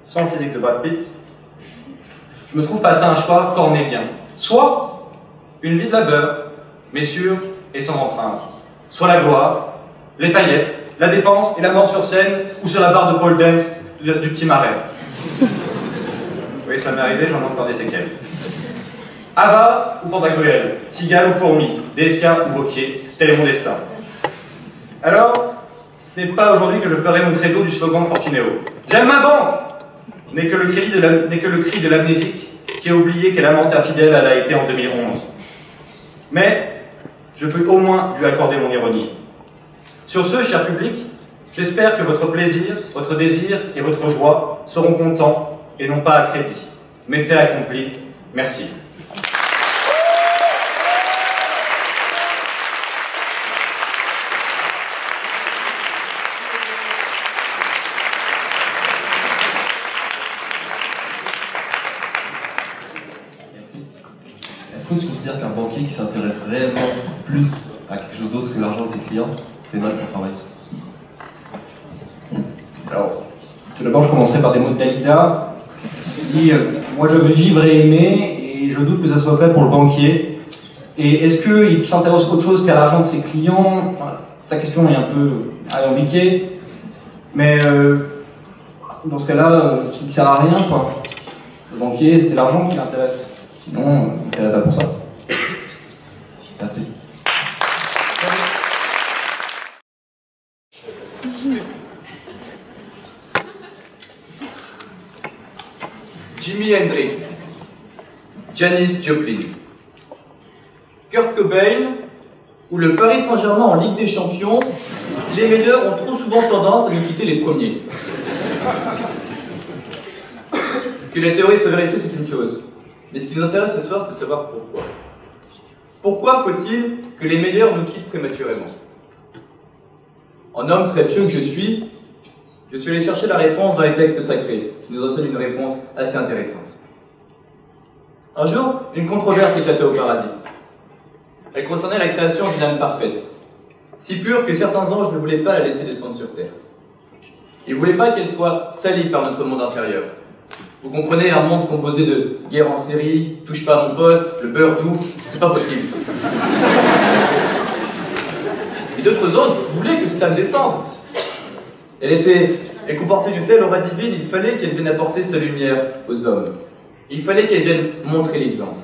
sans le physique de Brad Pitt, je me trouve face à un choix cornélien. Soit une vie de labeur, mais sûre et sans empreinte. Soit la gloire, les paillettes, la dépense et la mort sur scène ou sur la barre de pole dance du petit marais. Oui, ça m'est arrivé, j'en ai encore des séquelles. Ava ou Pantagruel, cigale ou fourmi, DSK ou Vauquier, tel est mon destin. Alors, ce n'est pas aujourd'hui que je ferai mon credo du slogan de Fortunéo. J'aime ma banque n'est que le cri de l'amnésique qui a oublié quelle amante infidèle elle a été en 2011. Mais je peux au moins lui accorder mon ironie. Sur ce, cher public, j'espère que votre plaisir, votre désir et votre joie seront contents et non pas à crédit. Mais fait accompli, merci. Est-ce que tu considères qu'un banquier qui s'intéresse réellement plus à quelque chose d'autre que l'argent de ses clients fait mal son travail? Alors, tout d'abord, je commencerai par des mots de Dalida. Il dit moi je veux vivre et aimer, et je doute que ça soit vrai pour le banquier. Et est-ce qu'il s'intéresse autre chose qu'à l'argent de ses clients? Enfin, ta question est un peu alambiquée, mais dans ce cas-là, il ne sert à rien, quoi. Le banquier, c'est l'argent qui l'intéresse. Sinon, il ne paierait pas pour ça. Merci. Jimi Hendrix, Janis Joplin, Kurt Cobain ou le Paris Saint-Germain en Ligue des Champions, les meilleurs ont trop souvent tendance à nous quitter les premiers. Que la théorie soit vérifiée, c'est une chose. Mais ce qui nous intéresse ce soir, c'est de savoir pourquoi. Pourquoi faut-il que les meilleurs nous quittent prématurément? En homme très pieux que je suis allé chercher la réponse dans les textes sacrés, qui nous enseignent une réponse assez intéressante. Un jour, une controverse éclata au paradis. Elle concernait la création d'une âme parfaite, si pure que certains anges ne voulaient pas la laisser descendre sur terre. Ils ne voulaient pas qu'elle soit salie par notre monde inférieur. Vous comprenez, un monde composé de guerre en série, touche pas à mon poste, le beurre doux, c'est pas possible. Et d'autres anges voulaient que cette âme descende. Elle comportait une telle aura divine, il fallait qu'elle vienne apporter sa lumière aux hommes. Il fallait qu'elle vienne montrer l'exemple.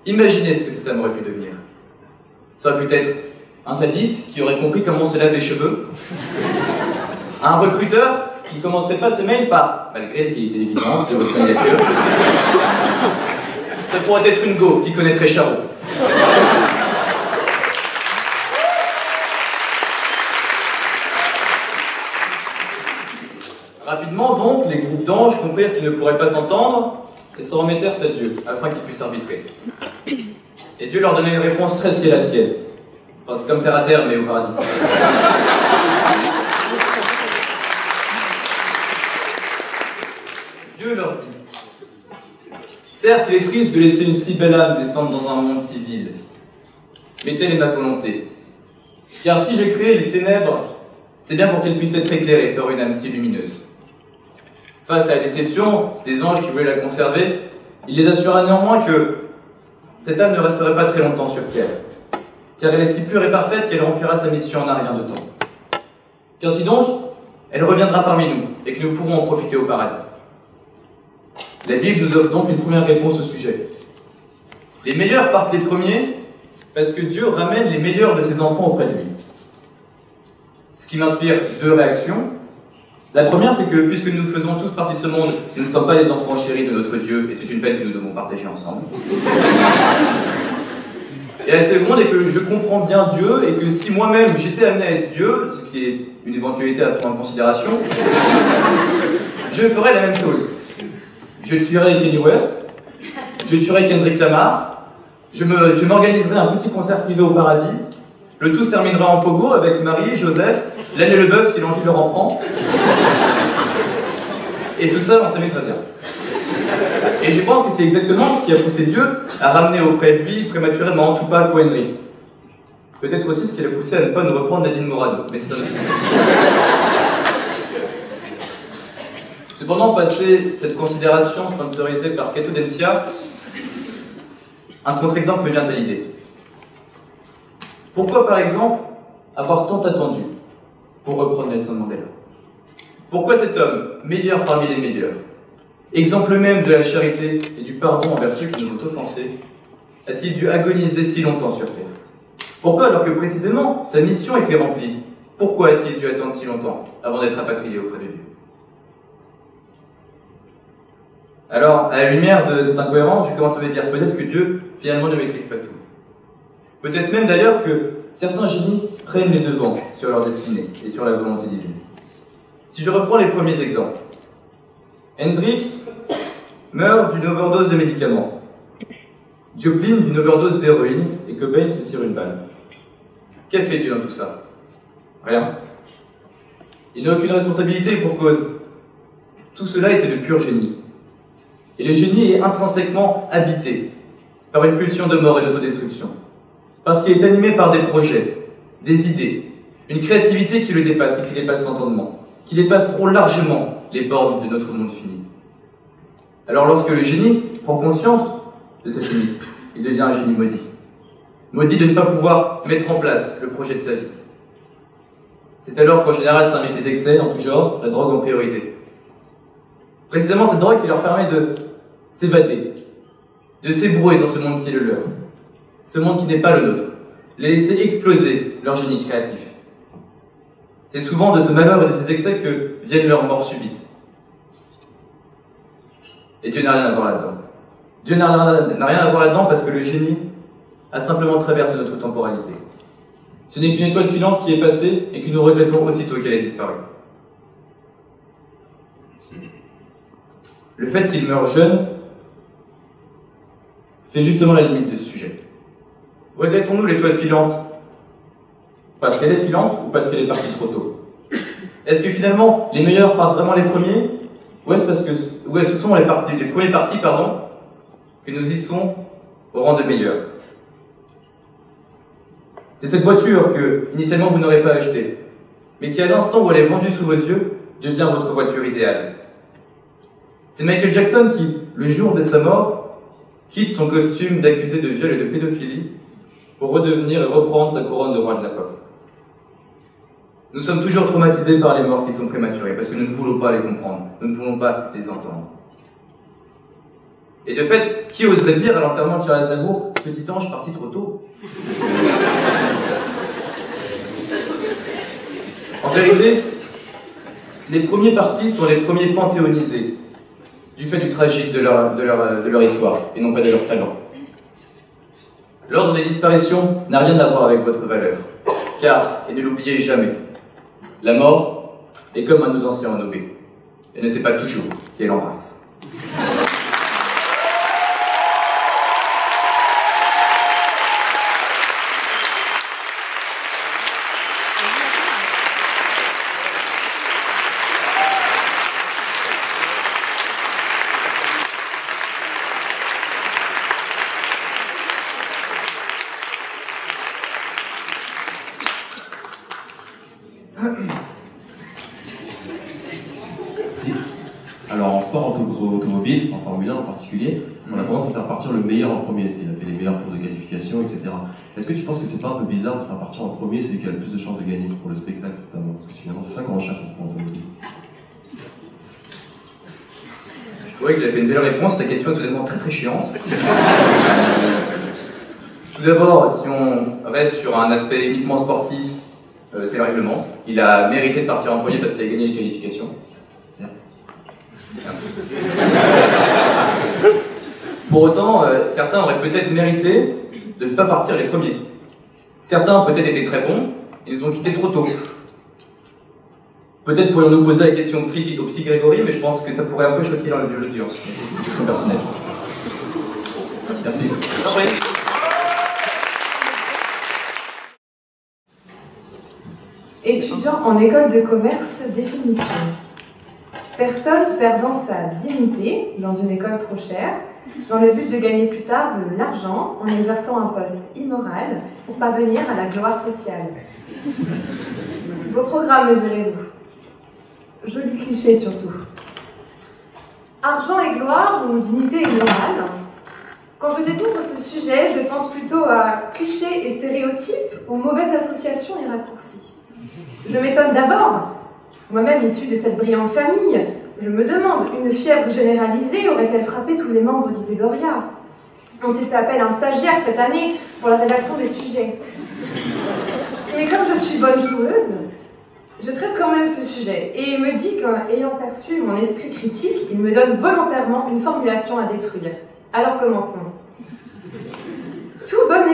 Imaginez ce que cette âme aurait pu devenir. Ça aurait pu être un sadiste qui aurait compris comment on se lave les cheveux, un recruteur qui ne commencerait pas ses mails par, malgré les qualités évidentes de votre candidature, ça pourrait être une go qui connaîtrait Charot. Rapidement donc, les groupes d'anges comprirent qu'ils ne pourraient pas s'entendre et s'en remettèrent à Dieu, afin qu'il puisse arbitrer. Et Dieu leur donnait une réponse très ciel à ciel. Enfin, c'est comme terre à terre, mais au paradis. Dieu leur dit: certes, il est triste de laisser une si belle âme descendre dans un monde si vide, mais telle est ma volonté. Car si j'ai créé les ténèbres, c'est bien pour qu'elles puissent être éclairées par une âme si lumineuse. Face à la déception des anges qui voulaient la conserver, il les assura néanmoins que cette âme ne resterait pas très longtemps sur terre, car elle est si pure et parfaite qu'elle remplira sa mission en un rien de temps. Qu'ainsi donc, elle reviendra parmi nous, et que nous pourrons en profiter au paradis. La Bible nous offre donc une première réponse au sujet. Les meilleurs partent les premiers, parce que Dieu ramène les meilleurs de ses enfants auprès de lui. Ce qui m'inspire deux réactions. La première, c'est que puisque nous faisons tous partie de ce monde, nous ne sommes pas les enfants chéris de notre Dieu, et c'est une peine que nous devons partager ensemble. Et la seconde est que je comprends bien Dieu, et que si moi-même j'étais amené à être Dieu, ce qui est une éventualité à prendre en considération, je ferais la même chose. Je tuerais Kanye West, je tuerais Kendrick Lamar, je m'organiserais un petit concert privé au paradis, le tout se terminera en pogo avec Marie, Joseph, Laine et le bœuf si l'envie leur en prend, et tout ça, on s'amuserait bien. Et je pense que c'est exactement ce qui a poussé Dieu à ramener auprès de lui prématurément Tupac ou Hendrix. Peut-être aussi ce qui l'a poussé à ne pas nous reprendre Nadine Morano, mais c'est un autre sujet. Cependant, passé cette considération sponsorisée par Cato Dencia, un contre-exemple me vient à l'idée. Pourquoi, par exemple, avoir tant attendu pour reprendre Nelson Mandela? Pourquoi cet homme, meilleur parmi les meilleurs, exemple même de la charité et du pardon envers ceux qui nous ont offensés, a-t-il dû agoniser si longtemps sur Terre? Pourquoi, alors que précisément sa mission était remplie, pourquoi a-t-il dû attendre si longtemps avant d'être rapatrié auprès de Dieu? Alors, à la lumière de cette incohérence, je commence à me dire peut-être que Dieu, finalement, ne maîtrise pas tout. Peut-être même d'ailleurs que certains génies prennent les devants sur leur destinée et sur la volonté divine. Si je reprends les premiers exemples, Hendrix meurt d'une overdose de médicaments, Joplin d'une overdose d'héroïne et Cobain se tire une balle. Qu'a fait Dieu dans tout ça? Rien. Il n'a aucune responsabilité pour cause. Tout cela était de pur génie. Et le génie est intrinsèquement habité par une pulsion de mort et d'autodestruction. Parce qu'il est animé par des projets, des idées, une créativité qui le dépasse et qui dépasse l'entendement, qui dépasse trop largement les bornes de notre monde fini. Alors lorsque le génie prend conscience de cette limite, il devient un génie maudit. Maudit de ne pas pouvoir mettre en place le projet de sa vie. C'est alors qu'en général s'invitent les excès en tout genre, la drogue en priorité. Précisément cette drogue qui leur permet de s'évader, de s'ébrouer dans ce monde qui est le leur, ce monde qui n'est pas le nôtre, les laisser exploser leur génie créatif. C'est souvent de ce malheur et de ces excès que viennent leurs morts subites. Et Dieu n'a rien à voir là-dedans. Dieu n'a rien à voir là-dedans parce que le génie a simplement traversé notre temporalité. Ce n'est qu'une étoile filante qui est passée et que nous regrettons aussitôt qu'elle ait disparu. Le fait qu'il meure jeune fait justement la limite de ce sujet. Regrettons-nous l'étoile filante parce qu'elle est filante ou parce qu'elle est partie trop tôt? Est-ce que finalement les meilleurs partent vraiment les premiers, ou est-ce que ce sont les premiers partis que nous y sont au rang de meilleurs? C'est cette voiture que, initialement, vous n'aurez pas achetée, mais qui, à l'instant où elle est vendue sous vos yeux, devient votre voiture idéale. C'est Michael Jackson qui, le jour de sa mort, quitte son costume d'accusé de viol et de pédophilie pour redevenir et reprendre sa couronne de roi de la pop. Nous sommes toujours traumatisés par les morts qui sont prématurées, parce que nous ne voulons pas les comprendre, nous ne voulons pas les entendre. Et de fait, qui oserait dire à l'enterrement de Charles Aznavour, petit ange parti trop tôt? En vérité, les premiers partis sont les premiers panthéonisés, du fait du tragique de leur histoire, et non pas de leur talent. L'ordre des disparitions n'a rien à voir avec votre valeur, car, et ne l'oubliez jamais, la mort est comme un eau d'ancien enobé. Elle ne sait pas toujours qui elle embrasse. Alors en sport automobile, en Formule 1 en particulier, on a tendance à faire partir le meilleur en premier, celui qui a fait les meilleurs tours de qualification, etc. Est-ce que tu penses que c'est pas un peu bizarre de faire partir en premier celui qui a le plus de chances de gagner pour le spectacle notamment? Parce que finalement c'est ça qu'on recherche en sport automobile. Je trouvais qu'il a fait une belle réponse, ta question est soudainement très chiante. Tout d'abord, si on reste sur un aspect uniquement sportif, c'est le règlement. Il a mérité de partir en premier parce qu'il a gagné les qualifications. Certes. Merci. Pour autant, certains auraient peut-être mérité de ne pas partir les premiers. Certains peut-être étaient très bons et nous ont quittés trop tôt. Peut-être pourrions-nous poser la question au petit Grégory, mais je pense que ça pourrait un peu choquer l'audience. C'est personnel. Merci. Étudiant en école de commerce, définition. Personne perdant sa dignité dans une école trop chère, dans le but de gagner plus tard de l'argent en exerçant un poste immoral pour parvenir à la gloire sociale. Vos programmes, me direz-vous. Joli cliché surtout. Argent et gloire ou dignité et morale. Quand je découvre ce sujet, je pense plutôt à clichés et stéréotypes ou mauvaises associations et raccourcis. Je m'étonne d'abord. Moi-même issue de cette brillante famille, je me demande, une fièvre généralisée aurait-elle frappé tous les membres d'Iségoria? Ont-ils fait appel à un stagiaire cette année pour la rédaction des sujets? Mais comme je suis bonne joueuse, je traite quand même ce sujet et me dis qu'ayant perçu mon esprit critique, il me donne volontairement une formulation à détruire. Alors commençons. Tout bon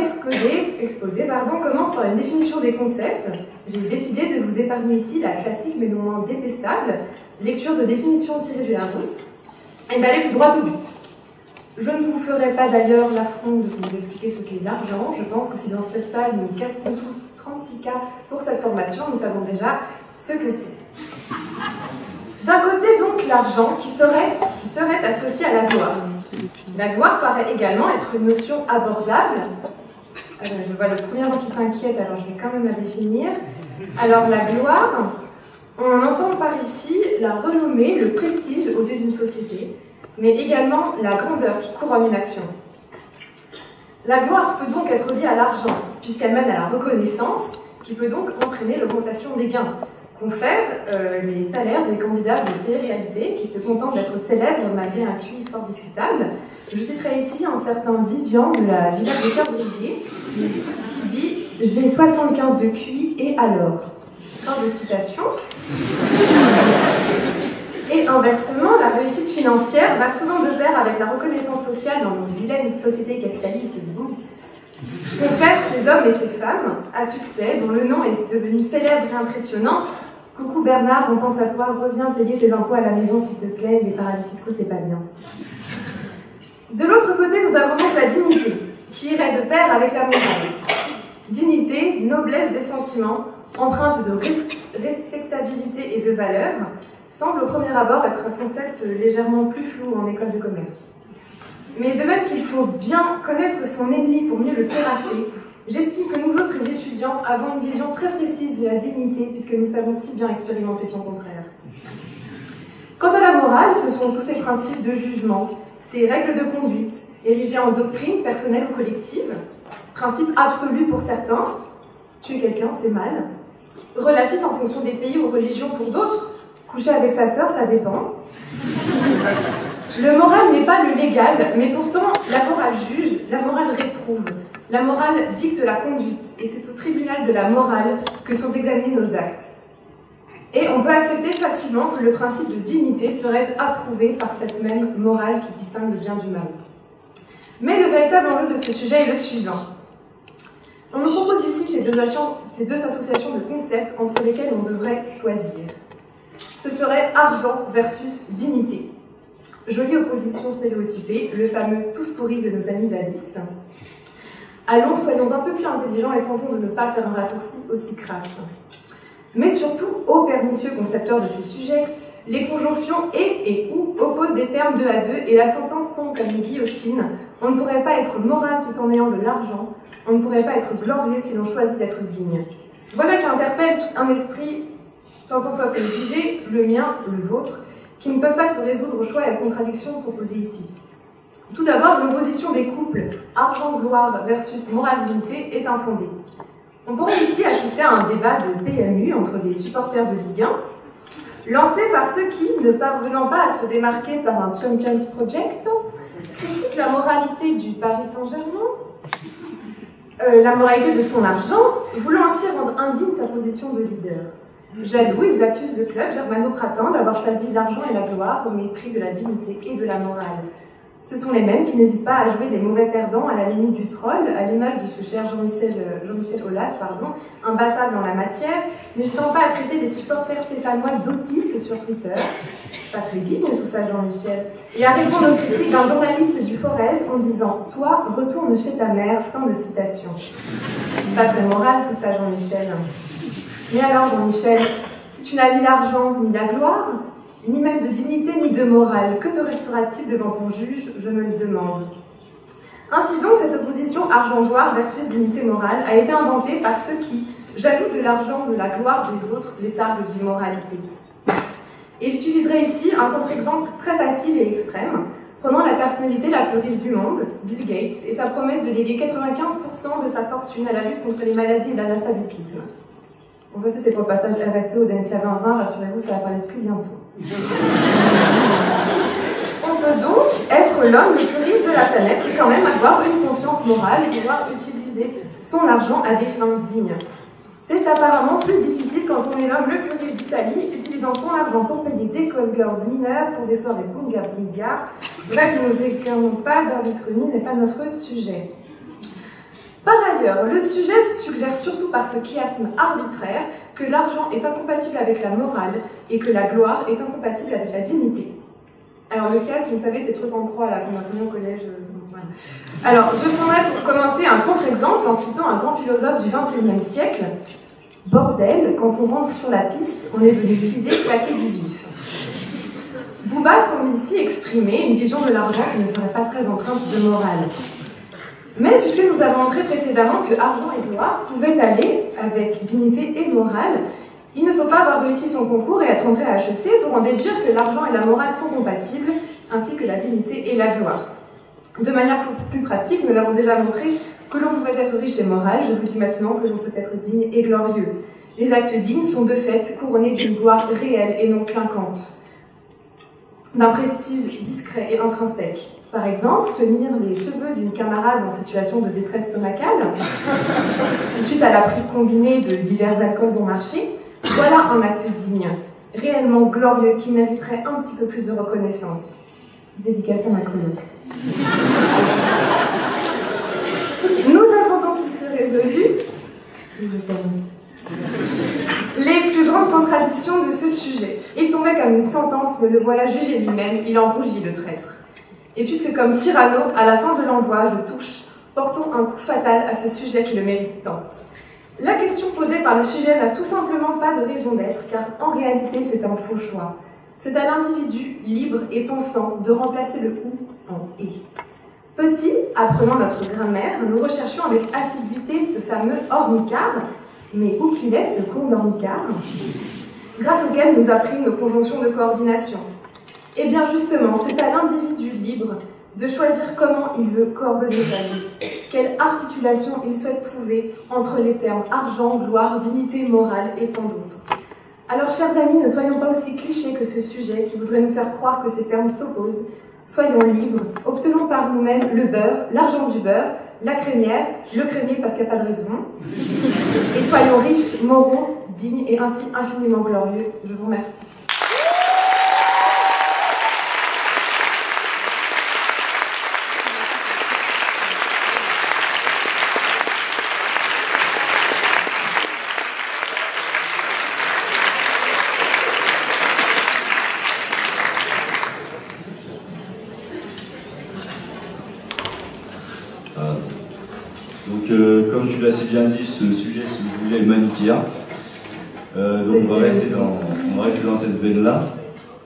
exposé commence par une définition des concepts. J'ai décidé de vous épargner ici la classique mais non moins détestable lecture de définition tirée du Larousse et d'aller plus droit au but. Je ne vous ferai pas d'ailleurs l'affront de vous expliquer ce qu'est l'argent. Je pense que si dans cette salle nous casquons tous 36K pour cette formation, nous savons déjà ce que c'est. D'un côté donc l'argent qui serait associé à la gloire. La gloire paraît également être une notion abordable. Alors, je vois le premier rang qui s'inquiète, alors je vais quand même la définir. Alors la gloire, on entend par ici la renommée, le prestige aux yeux d'une société, mais également la grandeur qui couronne une action. La gloire peut donc être liée à l'argent, puisqu'elle mène à la reconnaissance, qui peut donc entraîner l'augmentation des gains, confère les salaires des candidats de télé-réalité qui se contentent d'être célèbres malgré un QI fort discutable. Je citerai ici un certain Vivian de la Villa de Cœur-Brisé qui dit « J'ai 75 de QI et alors ?» Fin de citation. Et Et inversement, la réussite financière va souvent de pair avec la reconnaissance sociale dans nos vilaines sociétés capitalistes du bout. Confèrent ces hommes et ces femmes à succès, dont le nom est devenu célèbre et impressionnant. Coucou Bernard, on pense à toi, reviens payer tes impôts à la maison s'il te plaît, les paradis fiscaux c'est pas bien. De l'autre côté, nous avons donc la dignité, qui irait de pair avec la morale. Dignité, noblesse des sentiments, empreinte de respectabilité et de valeur, semble au premier abord être un concept légèrement plus flou en école de commerce. Mais de même qu'il faut bien connaître son ennemi pour mieux le terrasser, j'estime que nous autres étudiants avons une vision très précise de la dignité puisque nous savons si bien expérimenter son contraire. Quant à la morale, ce sont tous ces principes de jugement, ces règles de conduite, érigées en doctrine personnelle ou collective, principes absolus pour certains, tuer quelqu'un c'est mal, relatifs en fonction des pays ou religions pour d'autres, coucher avec sa sœur ça dépend. Le moral n'est pas le légal, mais pourtant la morale juge, la morale réprouve, la morale dicte la conduite, et c'est au tribunal de la morale que sont examinés nos actes. Et on peut accepter facilement que le principe de dignité serait approuvé par cette même morale qui distingue le bien du mal. Mais le véritable enjeu de ce sujet est le suivant. On nous propose ici ces deux associations de concepts entre lesquels on devrait choisir. Ce serait argent versus dignité. Jolie opposition stéréotypée, le fameux tous pourris de nos amis zadistes. Allons, soyons un peu plus intelligents et tentons de ne pas faire un raccourci aussi crasse. Mais surtout, ô pernicieux concepteurs de ce sujet, les conjonctions et ou opposent des termes deux à deux et la sentence tombe comme une guillotine. On ne pourrait pas être moral tout en ayant de l'argent, on ne pourrait pas être glorieux si l'on choisit d'être digne. Voilà qui interpelle un esprit tant en soit politisé, le mien, le vôtre, qui ne peuvent pas se résoudre aux choix et aux contradictions proposées ici. Tout d'abord, l'opposition des couples argent-gloire versus morale-dignité est infondée. On pourrait ici assister à un débat de PMU entre des supporters de Ligue 1, lancé par ceux qui, ne parvenant pas à se démarquer par un Champions Project, critiquent la moralité du Paris Saint-Germain, la moralité de son argent, voulant ainsi rendre indigne sa position de leader. Jaloux, ils accusent le club germano-pratin d'avoir choisi l'argent et la gloire au mépris de la dignité et de la morale. Ce sont les mêmes qui n'hésitent pas à jouer les mauvais perdants à la limite du troll, à l'image de ce cher Jean-Michel Aulas, imbattable en la matière, n'hésitant pas à traiter les supporters stéphanois d'autistes sur Twitter. Pas très digne tout ça, Jean-Michel. Et à répondre aux critiques d'un journaliste du Forez en disant « Toi, retourne chez ta mère », fin de citation. Pas très moral tout ça, Jean-Michel. Mais alors, Jean-Michel, si tu n'as ni l'argent ni la gloire, ni même de dignité ni de morale, que te restera-t-il devant ton juge, je me le demande. Ainsi donc, cette opposition argent-gloire versus dignité morale a été inventée par ceux qui, jaloux de l'argent, de la gloire des autres, les targuent d'immoralité. Et j'utiliserai ici un contre-exemple très facile et extrême, prenant la personnalité la plus riche du monde, Bill Gates, et sa promesse de léguer 95% de sa fortune à la lutte contre les maladies et l'analphabétisme. Bon, ça c'était pour le passage RSE au Dancia 2020, rassurez-vous, ça va parler de cul bientôt. On peut donc être l'homme le plus riche de la planète et quand même avoir une conscience morale et pouvoir utiliser son argent à des fins dignes. C'est apparemment plus difficile quand on est l'homme le plus riche d'Italie, utilisant son argent pour payer des call girls mineures pour des soirées bunga bunga. Bref, ne nous écartons pas, Berlusconi n'est pas notre sujet. Par ailleurs, le sujet suggère surtout par ce chiasme arbitraire que l'argent est incompatible avec la morale et que la gloire est incompatible avec la dignité. Alors le chiasme, vous savez, ces trucs en croix là qu'on a appris au collège. Voilà. Alors je prendrai pour commencer un contre-exemple en citant un grand philosophe du XXIe siècle. Bordel, quand on rentre sur la piste, on est venu teaser, claquer du vif. Booba semble ici exprimer une vision de l'argent qui ne serait pas très empreinte de morale. Mais puisque nous avons montré précédemment que argent et gloire pouvaient aller avec dignité et morale, il ne faut pas avoir réussi son concours et être entré à HEC pour en déduire que l'argent et la morale sont compatibles, ainsi que la dignité et la gloire. De manière plus pratique, nous l'avons déjà montré que l'on pouvait être riche et moral, je vous dis maintenant que l'on peut être digne et glorieux. Les actes dignes sont de fait couronnés d'une gloire réelle et non clinquante, d'un prestige discret et intrinsèque. Par exemple, tenir les cheveux d'une camarade en situation de détresse stomacale, suite à la prise combinée de divers alcools bon marché, voilà un acte digne. réellement glorieux qui mériterait un petit peu plus de reconnaissance. Dédicace à ma coloc. Nous avons donc ici résolu, et je t'aime aussi, les plus grandes contradictions de ce sujet. Il tombait comme une sentence, mais le voilà jugé lui-même, il en rougit le traître. Et puisque comme Cyrano, à la fin de l'envoi, je touche, portons un coup fatal à ce sujet qui le mérite tant. La question posée par le sujet n'a tout simplement pas de raison d'être, car en réalité c'est un faux choix. C'est à l'individu, libre et pensant, de remplacer le « ou » en « et ». Petit, apprenant notre grammaire, nous recherchions avec assiduité ce fameux ornicard, mais où qu'il est ce condornicard, grâce auquel nous apprîmes nos conjonctions de coordination. Eh bien justement, c'est à l'individu libre de choisir comment il veut coordonner sa vie, quelle articulation il souhaite trouver entre les termes argent, gloire, dignité, morale et tant d'autres. Alors chers amis, ne soyons pas aussi clichés que ce sujet qui voudrait nous faire croire que ces termes s'opposent. Soyons libres, obtenons par nous-mêmes le beurre, l'argent du beurre, la crémière, le crémier parce qu'il n'y a pas de raison, et soyons riches, moraux, dignes et ainsi infiniment glorieux. Je vous remercie. Comme tu l'as si bien dit, ce sujet se voulait manichéen. Donc on va rester dans cette veine-là.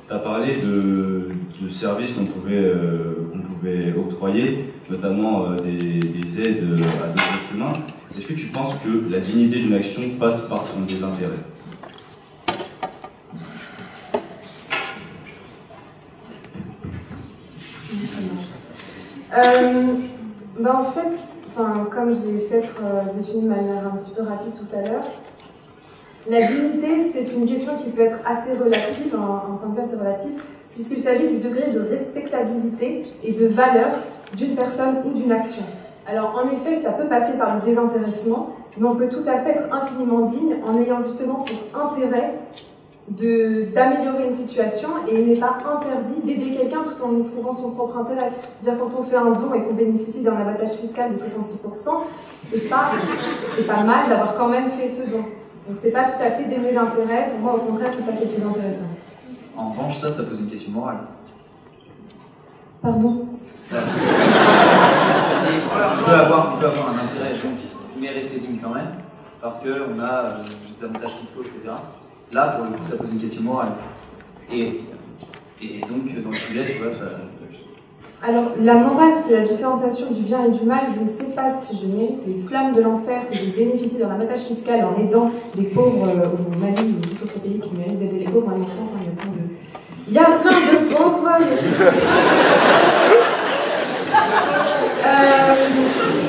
Tu as parlé de services qu'on pouvait octroyer, notamment des aides à d'autres êtres humains. Est-ce que tu penses que la dignité d'une action passe par son désintérêt? En fait, comme je l'ai peut-être défini de manière un petit peu rapide tout à l'heure, la dignité, c'est une question qui peut être assez relative, un point de vue assez relatif, puisqu'il s'agit du degré de respectabilité et de valeur d'une personne ou d'une action. Alors, en effet, ça peut passer par le désintéressement, mais on peut tout à fait être infiniment digne en ayant justement pour intérêt d'améliorer une situation, et il n'est pas interdit d'aider quelqu'un tout en y trouvant son propre intérêt. C'est-à-dire quand on fait un don et qu'on bénéficie d'un abattage fiscal de 66%, c'est pas mal d'avoir quand même fait ce don. Donc c'est pas tout à fait dénué d'intérêt. Pour moi, au contraire, c'est ça qui est plus intéressant. En revanche, ça pose une question morale. Pardon? Parce que, on peut avoir un intérêt, donc, mais rester digne quand même, parce qu'on a des avantages fiscaux, etc. Là, pour le coup, ça pose une question morale. Et donc, dans le sujet, tu vois, ça... Alors, la morale, c'est la différenciation du bien et du mal. Je ne sais pas si je mérite les flammes de l'enfer, si je bénéficie d'un abattage fiscal en aidant les pauvres au Mali ou tout autre pays qui mérite d'aider les pauvres. En France, il y a plein de pauvres.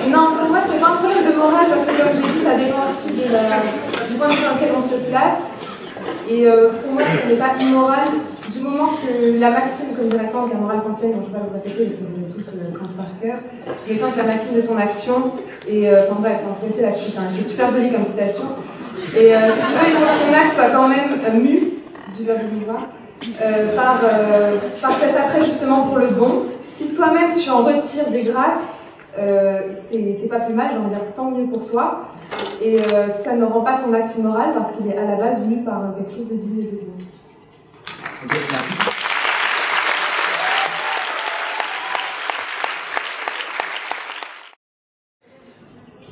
Non, pour moi, c'est pas un problème de morale, parce que comme j'ai dit, ça dépend aussi du point de vue dans lequel on se place. Et pour moi, ce n'est pas immoral du moment que la maxime, comme dirait Kant, la morale kantienne, dont je ne vais pas vous répéter parce que vous avez tous Kant par cœur, mais tant que la maxime de ton action, et enfin bref, vous connaissez la suite, hein, c'est super joli comme citation. Et si tu veux, il faut que ton acte soit quand même mu, du verbe mouvoir, par cet attrait justement pour le bon. Si toi-même tu en retires des grâces, c'est pas plus mal, j'ai envie de dire tant mieux pour toi. Et ça ne rend pas ton acte immoral parce qu'il est à la base venu par quelque chose de digne et de bon. Ok, merci.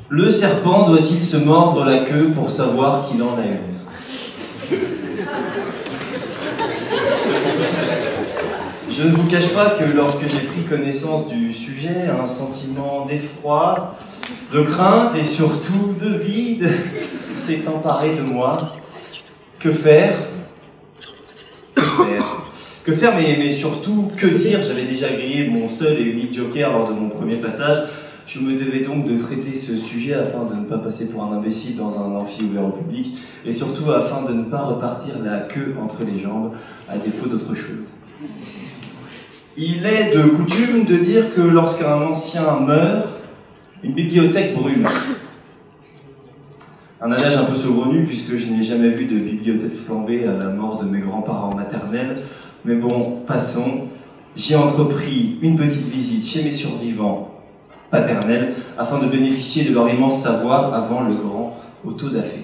Le serpent doit-il se mordre la queue pour savoir qu'il en a une? Je ne vous cache pas que lorsque j'ai pris connaissance du sujet, un sentiment d'effroi, de crainte et surtout de vide s'est emparé de moi. Que faire? Que faire, mais surtout, que dire? J'avais déjà grillé mon seul et unique joker lors de mon premier passage. Je me devais donc de traiter ce sujet afin de ne pas passer pour un imbécile dans un amphi ouvert au public, et surtout afin de ne pas repartir la queue entre les jambes, à défaut d'autre chose. Il est de coutume de dire que lorsqu'un ancien meurt, une bibliothèque brûle. Un adage un peu saugrenu puisque je n'ai jamais vu de bibliothèque flambée à la mort de mes grands-parents maternels. Mais bon, passons. J'ai entrepris une petite visite chez mes survivants paternels afin de bénéficier de leur immense savoir avant le grand autodafé.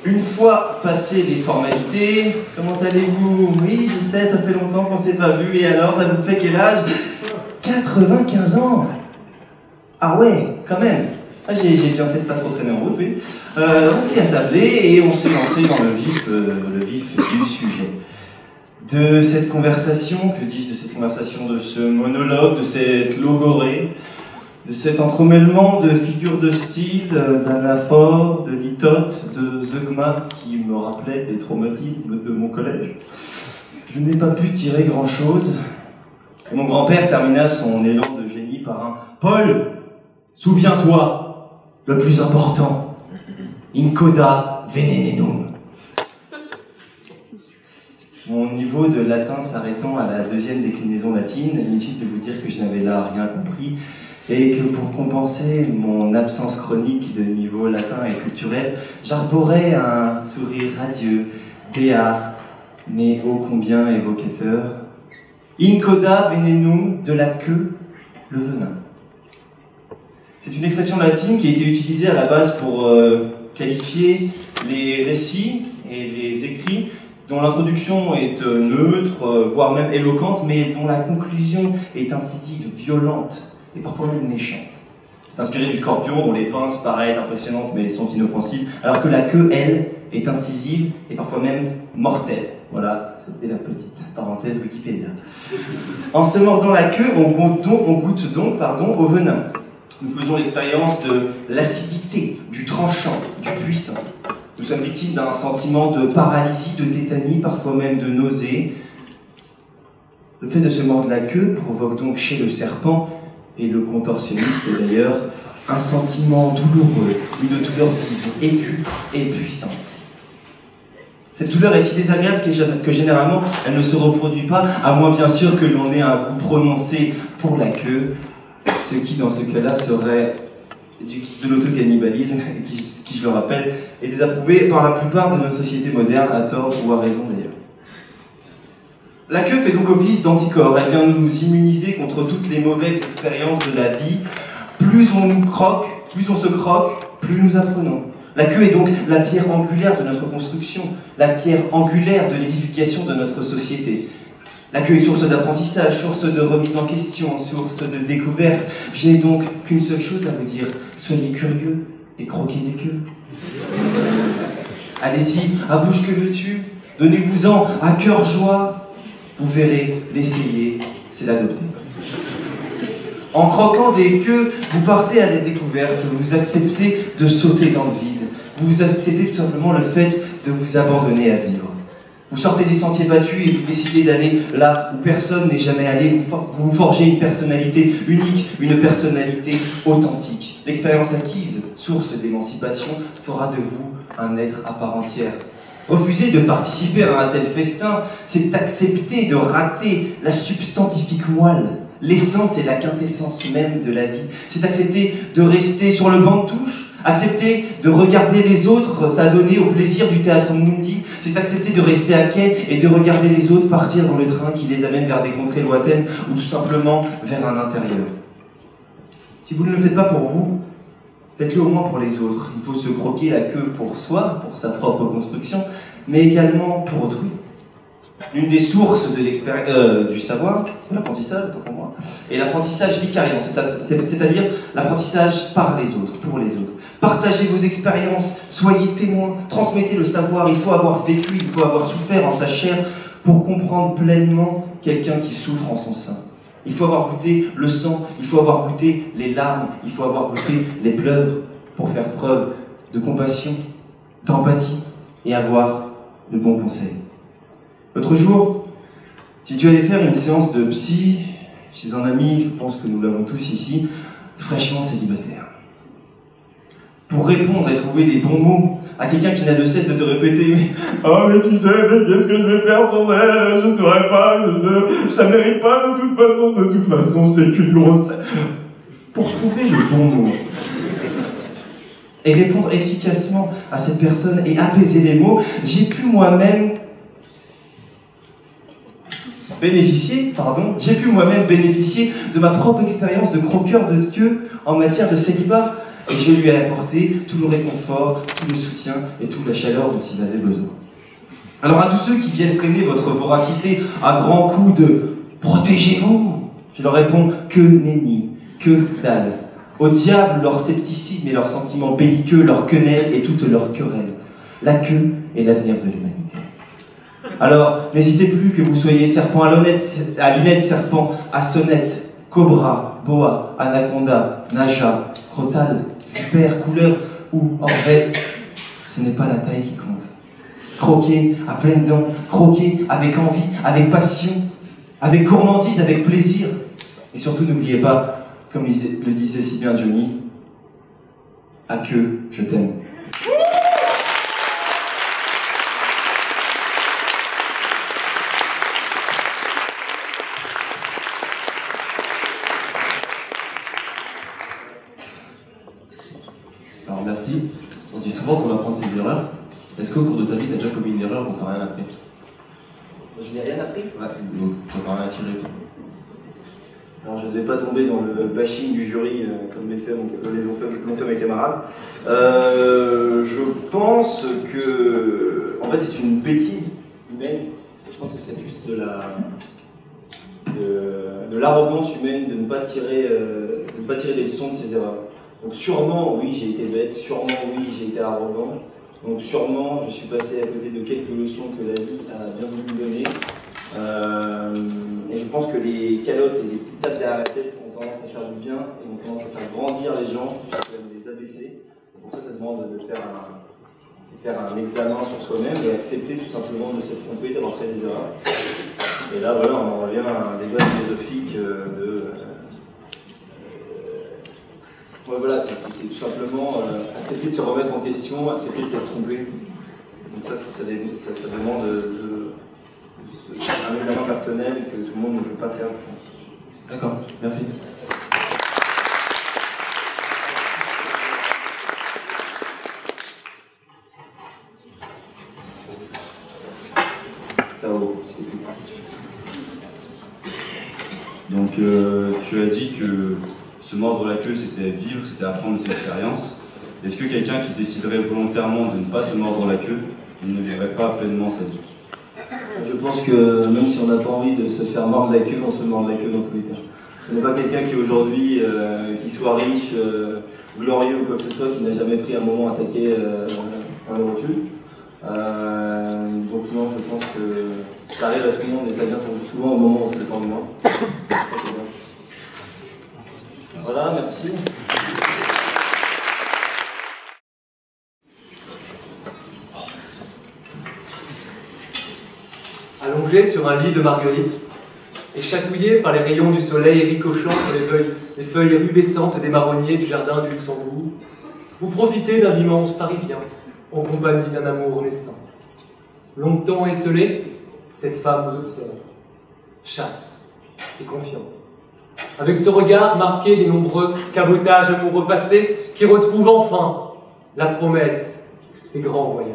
Une fois passées les formalités, comment allez-vous? Oui, je sais, ça fait longtemps qu'on s'est pas vu, et alors, ça vous fait quel âge? 95 ans! Ah ouais, quand même. Ah, j'ai bien fait de pas trop traîner en route, oui. On s'est attablé et on s'est lancé dans le vif du sujet. De cette conversation, que dis-je de cette conversation, de ce monologue, de cette logorée, de cet entremêlement de figures de style, d'anaphores, de litotes, de zeugma qui me rappelaient des traumatismes de mon collège. Je n'ai pas pu tirer grand-chose. Et mon grand-père termina son élan de génie par un « Paul, souviens-toi, le plus important, in coda venenenum ». Mon niveau de latin s'arrêtant à la deuxième déclinaison latine, inutile de vous dire que je n'avais là rien compris, et que pour compenser mon absence chronique de niveau latin et culturel, j'arborais un sourire radieux, béat, mais ô combien évocateur. In coda venenum, de la queue, le venin. C'est une expression latine qui a été utilisée à la base pour qualifier les récits et les écrits dont l'introduction est neutre, voire même éloquente, mais dont la conclusion est incisive, violente, et parfois même méchante. C'est inspiré du scorpion, dont les pinces paraissent impressionnantes mais sont inoffensives, alors que la queue, elle, est incisive et parfois même mortelle. Voilà, c'était la petite parenthèse Wikipédia. En se mordant la queue, on goûte donc au venin. Nous faisons l'expérience de l'acidité, du tranchant, du puissant. Nous sommes victimes d'un sentiment de paralysie, de tétanie, parfois même de nausée. Le fait de se mordre la queue provoque donc chez le serpent, et le contorsionniste d'ailleurs, un sentiment douloureux, une douleur vive, aiguë et puissante. Cette douleur est si désagréable que généralement elle ne se reproduit pas, à moins bien sûr que l'on ait un goût prononcé pour la queue, ce qui dans ce cas-là serait de l'autocannibalisme, qui je le rappelle, est désapprouvé par la plupart de nos sociétés modernes, à tort ou à raison d'ailleurs. La queue fait donc office d'anticorps, elle vient nous immuniser contre toutes les mauvaises expériences de la vie. Plus on se croque, plus nous apprenons. La queue est donc la pierre angulaire de notre construction, la pierre angulaire de l'édification de notre société. La queue est source d'apprentissage, source de remise en question, source de découverte. Je n'ai donc qu'une seule chose à vous dire, soyez curieux et croquez des queues. Allez-y, à bouche que veux-tu, donnez-vous-en à cœur joie. Vous verrez, l'essayer, c'est l'adopter. En croquant des queues, vous partez à la découverte, vous acceptez de sauter dans le vide, vous acceptez tout simplement le fait de vous abandonner à vivre. Vous sortez des sentiers battus et vous décidez d'aller là où personne n'est jamais allé, vous forgez une personnalité unique, une personnalité authentique. L'expérience acquise, source d'émancipation, fera de vous un être à part entière. Refuser de participer à un tel festin, c'est accepter de rater la substantifique moelle, l'essence et la quintessence même de la vie. C'est accepter de rester sur le banc de touche, accepter de regarder les autres s'adonner au plaisir du théâtre mundi. C'est accepter de rester à quai et de regarder les autres partir dans le train qui les amène vers des contrées lointaines ou tout simplement vers un intérieur. Si vous ne le faites pas pour vous, faites-le au moins pour les autres. Il faut se croquer la queue pour soi, pour sa propre construction, mais également pour autrui. L'une des sources de du savoir, c'est l'apprentissage, autant pour moi, et l'apprentissage vicariant, c'est-à-dire l'apprentissage par les autres, pour les autres. Partagez vos expériences, soyez témoins, transmettez le savoir. Il faut avoir vécu, il faut avoir souffert en sa chair pour comprendre pleinement quelqu'un qui souffre en son sein. Il faut avoir goûté le sang, il faut avoir goûté les larmes, il faut avoir goûté les pleurs pour faire preuve de compassion, d'empathie et avoir de bons conseils. L'autre jour, j'ai dû aller faire une séance de psy chez un ami, je pense que nous l'avons tous ici, fraîchement célibataire. Pour répondre et trouver les bons mots à quelqu'un qui n'a de cesse de te répéter « Oh mais tu sais, mais qu'est-ce que je vais faire sans elle? Je ne saurais pas, je la mérite pas de toute façon, c'est qu'une grosse... » Pour trouver le bon mot, et répondre efficacement à cette personne et apaiser les mots, j'ai pu moi-même bénéficier de ma propre expérience de croqueur de queue en matière de célibat. Et je lui ai apporté tout le réconfort, tout le soutien et toute la chaleur dont il avait besoin. Alors à tous ceux qui viennent freiner votre voracité à grands coups de « protégez-vous », je leur réponds que nenni, que dalle. Au diable leur scepticisme et leurs sentiments belliqueux, leurs quenelles et toutes leurs querelles. La queue est l'avenir de l'humanité. Alors, n'hésitez plus que vous soyez serpent à lunettes, serpent à sonnette, cobra, boa, anaconda, naja, crotal, vipère, couleur ou orvet, ce n'est pas la taille qui compte. Croquez à pleines dents, croquez avec envie, avec passion, avec gourmandise, avec plaisir. Et surtout, n'oubliez pas, comme le disait si bien Johnny, à queue, je t'aime. Alors merci. On dit souvent qu'on va apprendre ses erreurs. Est-ce qu'au cours de ta vie, tu as déjà commis une erreur dont tu n'as rien appris? Je n'ai rien appris. Ouais, donc tu n'as rien tiré. Alors je ne vais pas tomber dans le bashing du jury comme l'ont fait mes camarades. Je pense que, en fait, c'est une bêtise humaine. Je pense que c'est plus de l'arrogance humaine de ne pas tirer des leçons de ses erreurs. Donc sûrement, oui, j'ai été bête, sûrement, oui, j'ai été arrogant, donc sûrement, je suis passé à côté de quelques leçons que la vie a bien voulu me donner. Et je pense que les calottes et les petites tapes derrière la tête ont tendance à faire du bien et ont tendance à faire grandir les gens, plutôt que de les abaisser. Et pour ça, ça demande de faire un examen sur soi-même et accepter tout simplement de s'être trompé, d'avoir fait des erreurs. Et là, voilà, on en revient à un débat philosophique ouais, voilà, c'est tout simplement accepter de se remettre en question, accepter de s'être trompé. Donc ça demande un examen personnel que tout le monde ne peut pas faire. D'accord, merci. Tao, je t'écoute. Donc tu as dit que se mordre la queue, c'était vivre, c'était apprendre des expériences. Est-ce que quelqu'un qui déciderait volontairement de ne pas se mordre la queue, il ne vivrait pas pleinement sa vie? Je pense que même si on n'a pas envie de se faire mordre la queue, on se mord la queue dans tous les cas. Ce n'est pas quelqu'un qui aujourd'hui, qui soit riche, glorieux ou quoi que ce soit, qui n'a jamais pris un moment attaqué par le recul. Donc non, je pense que ça arrive à tout le monde et ça vient souvent au moment où on se détend de moi. C'est ça qui est bien. Voilà, merci. Allongé sur un lit de marguerite et chatouillé par les rayons du soleil ricochant sur les feuilles rubescentes des marronniers du jardin du Luxembourg, vous profitez d'un dimanche parisien en compagnie d'un amour naissant. Longtemps esselée, cette femme vous observe, chaste et confiante, avec ce regard marqué des nombreux cabotages amoureux passés qui retrouvent enfin la promesse des grands voyages.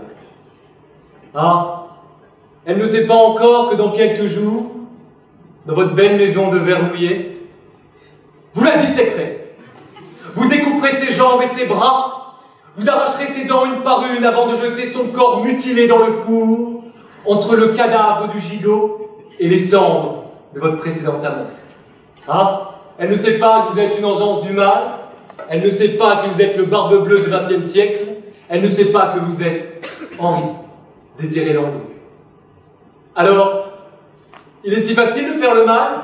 Ah, elle ne sait pas encore que dans quelques jours, dans votre belle maison de Vernouillet, vous la disséquerez. Vous découperez ses jambes et ses bras, vous arracherez ses dents une par une avant de jeter son corps mutilé dans le four, entre le cadavre du gigot et les cendres de votre précédente amante. Ah, elle ne sait pas que vous êtes une engeance du mal, elle ne sait pas que vous êtes le barbe bleue du XXe siècle, elle ne sait pas que vous êtes Henri, Désiré Landry. Alors, il est si facile de faire le mal?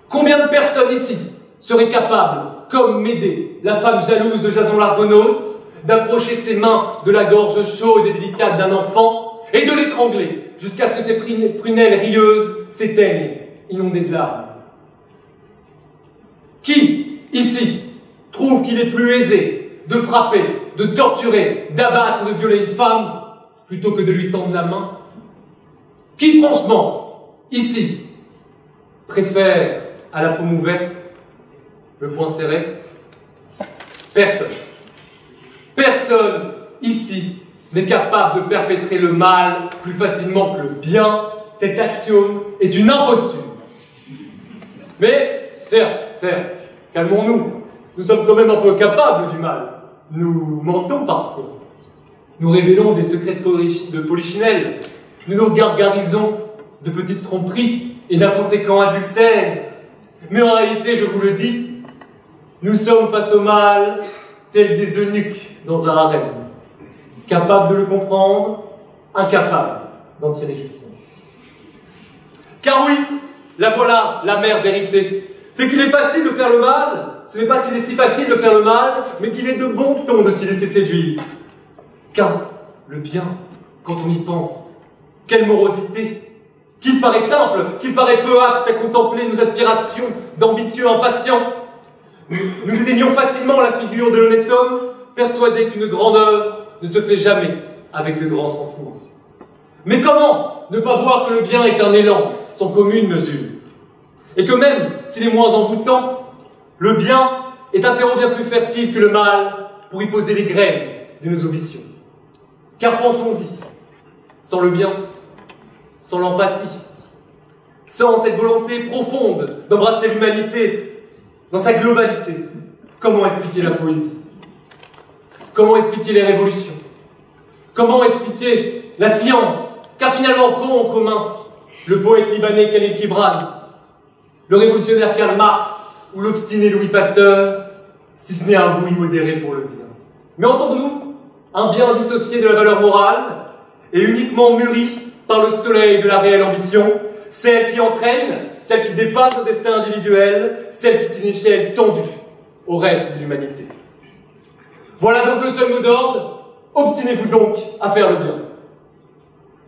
Combien de personnes ici seraient capables, comme Médée, la femme jalouse de Jason l'Argonaute, d'approcher ses mains de la gorge chaude et délicate d'un enfant et de l'étrangler jusqu'à ce que ses prunelles rieuses s'éteignent, inondées de larmes? Qui, ici, trouve qu'il est plus aisé de frapper, de torturer, d'abattre, de violer une femme, plutôt que de lui tendre la main? Qui, franchement, ici, préfère à la paume ouverte le poing serré? Personne. Personne ici n'est capable de perpétrer le mal plus facilement que le bien. Cet axiome est une imposture. Mais, certes, calmons-nous. Nous sommes quand même un peu capables du mal. Nous mentons parfois. Nous révélons des secrets de polichinelle. Nous nous gargarisons de petites tromperies et d'inconséquents adultères. Mais en réalité, je vous le dis, nous sommes face au mal tels des eunuques dans un harem. Capables de le comprendre, incapables d'en tirer jouissance. Car oui, la voilà, la mère vérité. C'est qu'il est facile de faire le mal. Ce n'est pas qu'il est si facile de faire le mal, mais qu'il est de bon ton de s'y laisser séduire. Car le bien, quand on y pense, quelle morosité! Qu'il paraît simple, qu'il paraît peu apte à contempler nos aspirations d'ambitieux impatients. Nous dédaignons facilement la figure de l'honnête homme, persuadés qu'une grande œuvre ne se fait jamais avec de grands sentiments. Mais comment ne pas voir que le bien est un élan sans commune mesure, et que même s'il est moins envoûtant, le bien est un terreau bien plus fertile que le mal pour y poser les graines de nos ambitions. Car pensons-y, sans le bien, sans l'empathie, sans cette volonté profonde d'embrasser l'humanité dans sa globalité, comment expliquer la poésie? Comment expliquer les révolutions? Comment expliquer la science? Car finalement, qu'ont en commun le poète libanais Khalil Gibran, le révolutionnaire Karl Marx ou l'obstiné Louis Pasteur, si ce n'est un goût immodéré pour le bien? Mais entendons-nous un bien dissocié de la valeur morale et uniquement mûri par le soleil de la réelle ambition, celle qui entraîne, celle qui dépasse le destin individuel, celle qui est une échelle tendue au reste de l'humanité. Voilà donc le seul mot d'ordre, obstinez-vous donc à faire le bien.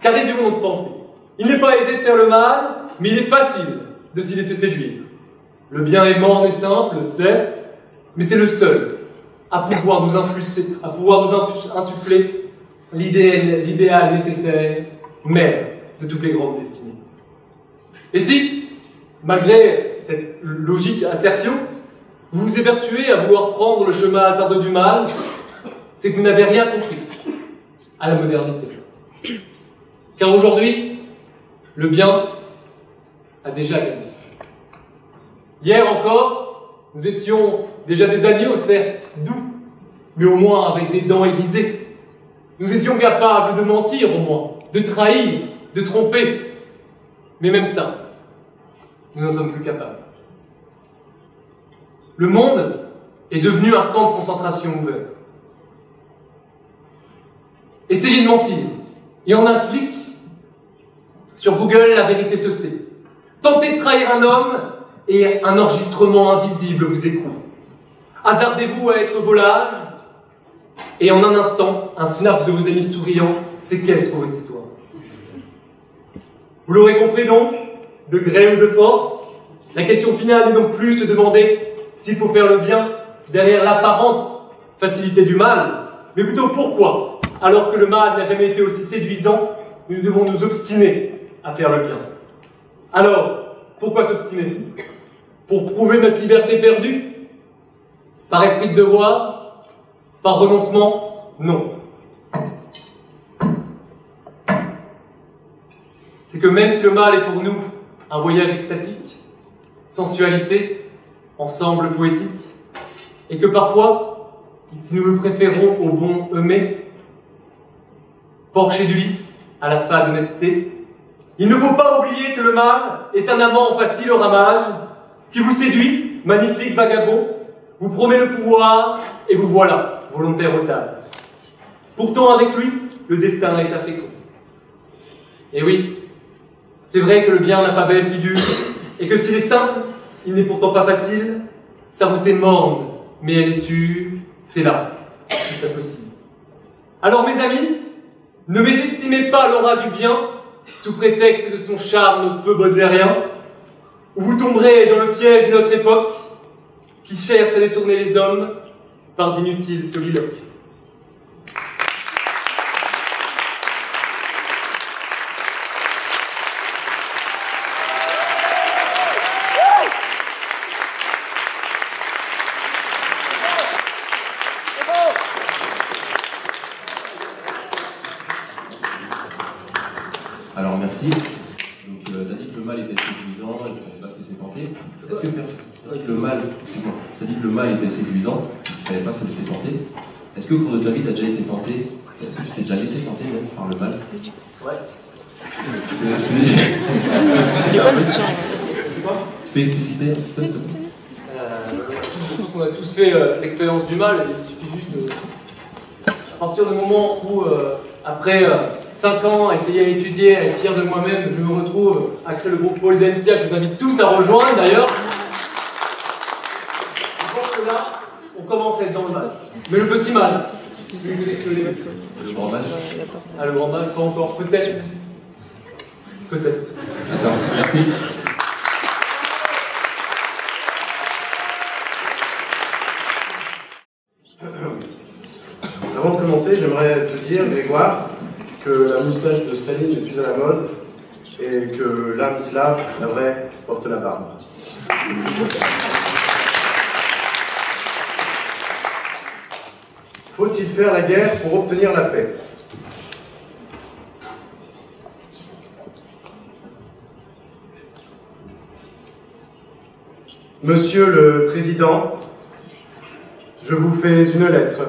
Car résumons notre pensée. Il n'est pas aisé de faire le mal, mais il est facile de s'y laisser séduire. Le bien est morne et simple, certes, mais c'est le seul à pouvoir nous insuffler l'idéal nécessaire, mère de toutes les grandes destinées. Et si, malgré cette logique assertion, vous vous évertuez à vouloir prendre le chemin hasardeux du mal, c'est que vous n'avez rien compris à la modernité. Car aujourd'hui, le bien a déjà gagné. Hier encore, nous étions déjà des agneaux, certes, doux, mais au moins avec des dents aiguisées. Nous étions capables de mentir au moins, de trahir, de tromper. Mais même ça, nous n'en sommes plus capables. Le monde est devenu un camp de concentration ouvert. Essayez de mentir, et en un clic, sur Google, la vérité se sait. Tentez de trahir un homme, et un enregistrement invisible vous écoute. Hasardez-vous à être volage, et en un instant, un snap de vos amis souriants séquestre vos histoires. Vous l'aurez compris donc, de gré ou de force, la question finale n'est donc plus se demander s'il faut faire le bien derrière l'apparente facilité du mal, mais plutôt pourquoi, alors que le mal n'a jamais été aussi séduisant, nous devons nous obstiner à faire le bien. Alors, pourquoi s'obstiner? Pour prouver notre liberté perdue? Par esprit de devoir? Par renoncement? Non. C'est que même si le mal est pour nous un voyage extatique, sensualité, ensemble poétique, et que parfois, si nous le préférons au bon Eumée, Porche d'Ulysse à la fade honnêteté, il ne faut pas oublier que le mal est un amant facile au ramage, qui vous séduit, magnifique vagabond, vous promet le pouvoir, et vous voilà, volontaire otage. Pourtant, avec lui, le destin est affécond. Et oui, c'est vrai que le bien n'a pas belle figure, et que s'il est simple, il n'est pourtant pas facile. Sa route est morne, mais elle est sûre, c'est là, c'est sa fossile. Alors mes amis, ne mésestimez pas l'aura du bien, sous prétexte de son charme peu baudelairien, ou vous tomberez dans le piège de notre époque, qui cherche à détourner les hommes par d'inutiles soliloques. merci. Donc, tu as dit que le mal était séduisant et qu'il ne fallait pas se laisser tenter. Est-ce que personne. Tu as dit que le mal, excuse-moi, tu as dit que le mal était séduisant et qu'il ne fallait pas se laisser tenter. Est-ce qu'au cours de ta vie, tu as déjà été tenté? Est-ce que tu t'es déjà laissé tenter même par le mal? Ouais. Tu peux expliciter un petit peu, s'il te plaît? Je pense qu'on a tous fait l'expérience du mal, et il suffit juste de... À partir du moment où, après 5 ans, essayer à étudier, à être fier de moi-même, je me retrouve à créer le groupe Pole Dancia, que je vous invite tous à rejoindre d'ailleurs. Je pense que là, on commence à être dans le mal. Mais le petit mal. Le grand mal? Ah, le grand mal, pas encore. Peut-être. Peut-être. D'accord, merci. Avant de commencer, j'aimerais te dire, Grégoire, que la moustache de Staline n'est plus à la mode et que l'âme slave, la vraie, porte la barbe. Faut-il faire la guerre pour obtenir la paix? Monsieur le Président, je vous fais une lettre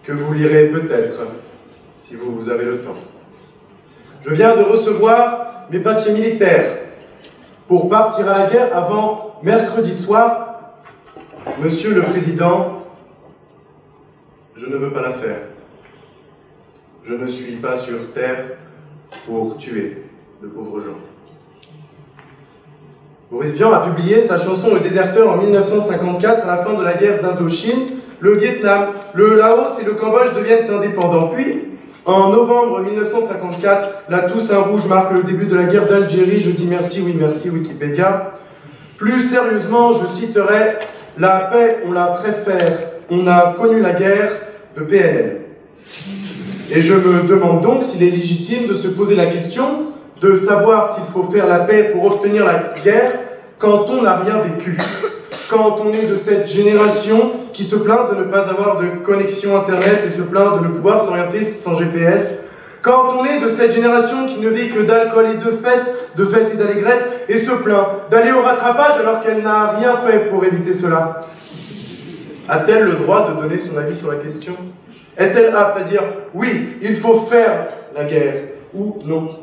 que vous lirez peut-être, si vous avez le temps. Je viens de recevoir mes papiers militaires pour partir à la guerre avant mercredi soir. Monsieur le Président, je ne veux pas la faire. Je ne suis pas sur terre pour tuer de pauvres gens. Boris Vian a publié sa chanson Le Déserteur en 1954, à la fin de la guerre d'Indochine. Le Vietnam, le Laos et le Cambodge deviennent indépendants. Puis, en novembre 1954, la Toussaint Rouge marque le début de la guerre d'Algérie. Je dis merci, oui, merci Wikipédia. Plus sérieusement, je citerai « La paix, on la préfère. On a connu la guerre de PNL. » Et je me demande donc s'il est légitime de se poser la question de savoir s'il faut faire la paix pour obtenir la guerre quand on n'a rien vécu. Quand on est de cette génération qui se plaint de ne pas avoir de connexion Internet et se plaint de ne pouvoir s'orienter sans GPS. Quand on est de cette génération qui ne vit que d'alcool et de fesses, de fêtes et d'allégresse, et se plaint d'aller au rattrapage alors qu'elle n'a rien fait pour éviter cela. A-t-elle le droit de donner son avis sur la question? Est-elle apte à dire « Oui, il faut faire la guerre » ou « Non,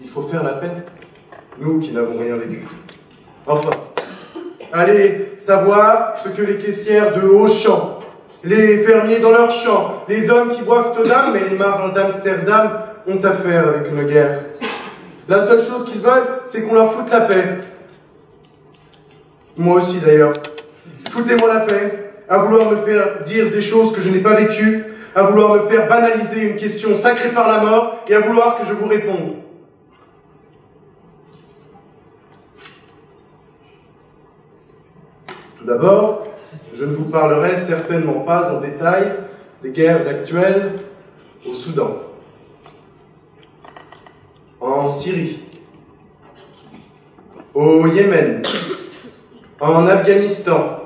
il faut faire la paix » nous qui n'avons rien vécu. Enfin, allez savoir ce que les caissières de Auchan, les fermiers dans leurs champs, les hommes qui boivent aux dames, mais les marins d'Amsterdam ont à faire avec une guerre. La seule chose qu'ils veulent, c'est qu'on leur foute la paix. Moi aussi d'ailleurs. Foutez-moi la paix, à vouloir me faire dire des choses que je n'ai pas vécues, à vouloir me faire banaliser une question sacrée par la mort, et à vouloir que je vous réponde. Tout d'abord, je ne vous parlerai certainement pas en détail des guerres actuelles au Soudan, en Syrie, au Yémen, en Afghanistan,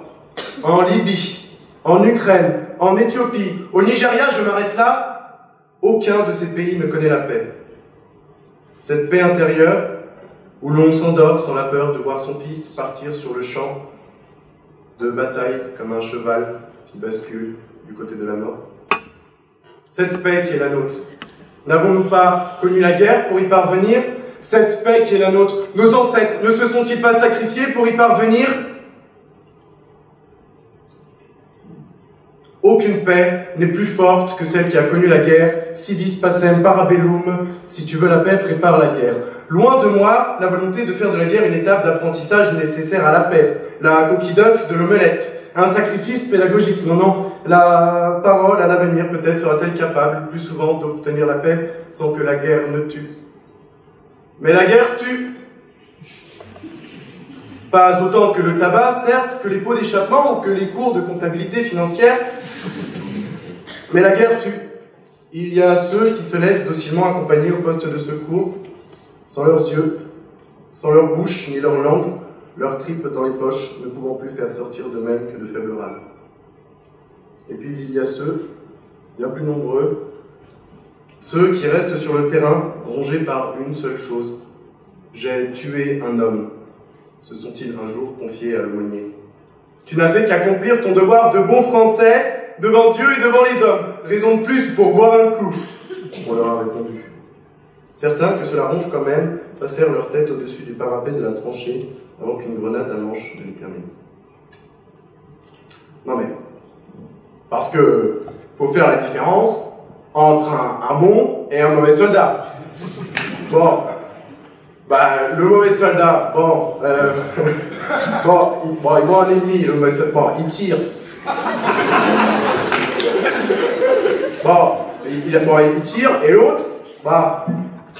en Libye, en Ukraine, en Éthiopie, au Nigeria, je m'arrête là. Aucun de ces pays ne connaît la paix. Cette paix intérieure où l'on s'endort sans la peur de voir son fils partir sur le champ de bataille comme un cheval qui bascule du côté de la mort. Cette paix qui est la nôtre. N'avons-nous pas connu la guerre pour y parvenir? Cette paix qui est la nôtre, nos ancêtres ne se sont-ils pas sacrifiés pour y parvenir? Aucune paix n'est plus forte que celle qui a connu la guerre. Si vis pacem parabellum, si tu veux la paix, prépare la guerre. Loin de moi, la volonté de faire de la guerre une étape d'apprentissage nécessaire à la paix. La coquille d'œuf de l'omelette. Un sacrifice pédagogique. Non, non, la parole à l'avenir peut-être sera-t-elle capable, plus souvent, d'obtenir la paix sans que la guerre ne tue. Mais la guerre tue. Pas autant que le tabac, certes, que les pots d'échappement ou que les cours de comptabilité financière. Mais la guerre tue. Il y a ceux qui se laissent docilement accompagner au poste de secours, sans leurs yeux, sans leur bouche ni leur langue, leurs tripes dans les poches, ne pouvant plus faire sortir d'eux-mêmes que de faibles râles. Et puis il y a ceux, bien plus nombreux, Ceux qui restent sur le terrain, rongés par une seule chose. J'ai tué un homme. Se sont-ils un jour confiés à l'aumônier? Tu n'as fait qu'accomplir ton devoir de bon français devant Dieu et devant les hommes. Raison de plus pour boire un coup. On leur a répondu. Certains, que cela ronge quand même, passèrent leur tête au-dessus du parapet de la tranchée avant qu'une grenade à manche ne les termine. Non mais, parce que faut faire la différence entre un bon et un mauvais soldat. Bon, bah le mauvais soldat, bon, il voit un ennemi, le mauvais soldat, bon, il tire. Bon, il tire et l'autre, bah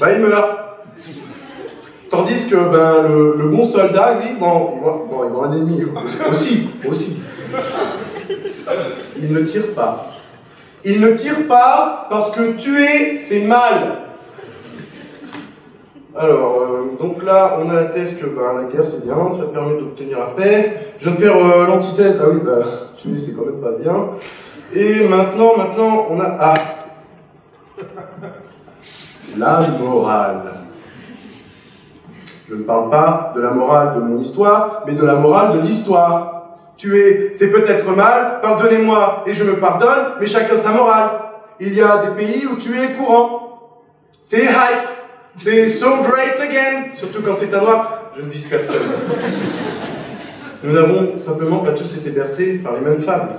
il meurt. Tandis que le bon soldat, lui, il voit un ennemi aussi. Il ne tire pas. Il ne tire pas parce que tuer, c'est mal. Alors, donc là, on a la thèse que la guerre, c'est bien, ça permet d'obtenir la paix. Je viens de faire l'antithèse. Ah oui, tuer, c'est quand même pas bien. Et maintenant, on a... Ah, la morale. Je ne parle pas de la morale de mon histoire, mais de la morale de l'histoire. Tuer, c'est peut-être mal, pardonnez-moi et je me pardonne, mais chacun sa morale. Il y a des pays où tuer est courant. C'est hype, c'est so great again, surtout quand c'est un noir, je ne vise personne. Nous n'avons simplement pas tous été bercés par les mêmes fables.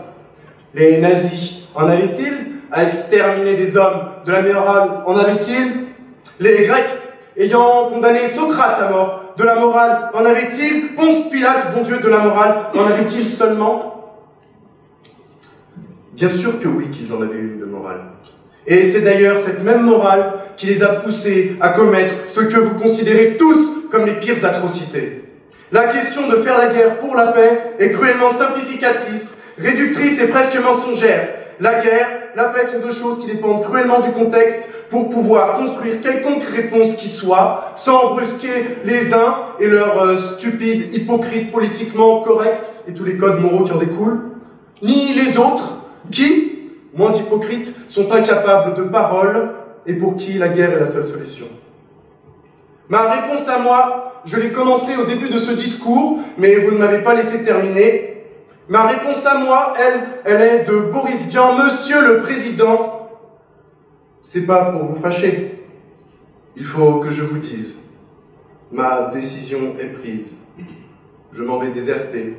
Les nazis, en avaient-ils à exterminer des hommes de la morale? En avaient-ils? Les Grecs, ayant condamné Socrate à mort, de la morale, en avait-il? Ponce Pilate, bon Dieu, de la morale, en avait-il seulement? Bien sûr que oui, qu'ils en avaient une de morale. Et c'est d'ailleurs cette même morale qui les a poussés à commettre ce que vous considérez tous comme les pires atrocités. La question de faire la guerre pour la paix est cruellement simplificatrice, réductrice et presque mensongère. La guerre, la paix sont deux choses qui dépendent cruellement du contexte pour pouvoir construire quelconque réponse qui soit, sans brusquer les uns et leurs stupides, hypocrites, politiquement corrects et tous les codes moraux qui en découlent, ni les autres qui, moins hypocrites, sont incapables de parole et pour qui la guerre est la seule solution. Ma réponse à moi, je l'ai commencée au début de ce discours, mais vous ne m'avez pas laissé terminer. Ma réponse à moi, elle est de Boris Vian, Monsieur le Président. C'est pas pour vous fâcher. Il faut que je vous dise. Ma décision est prise. Je m'en vais déserter.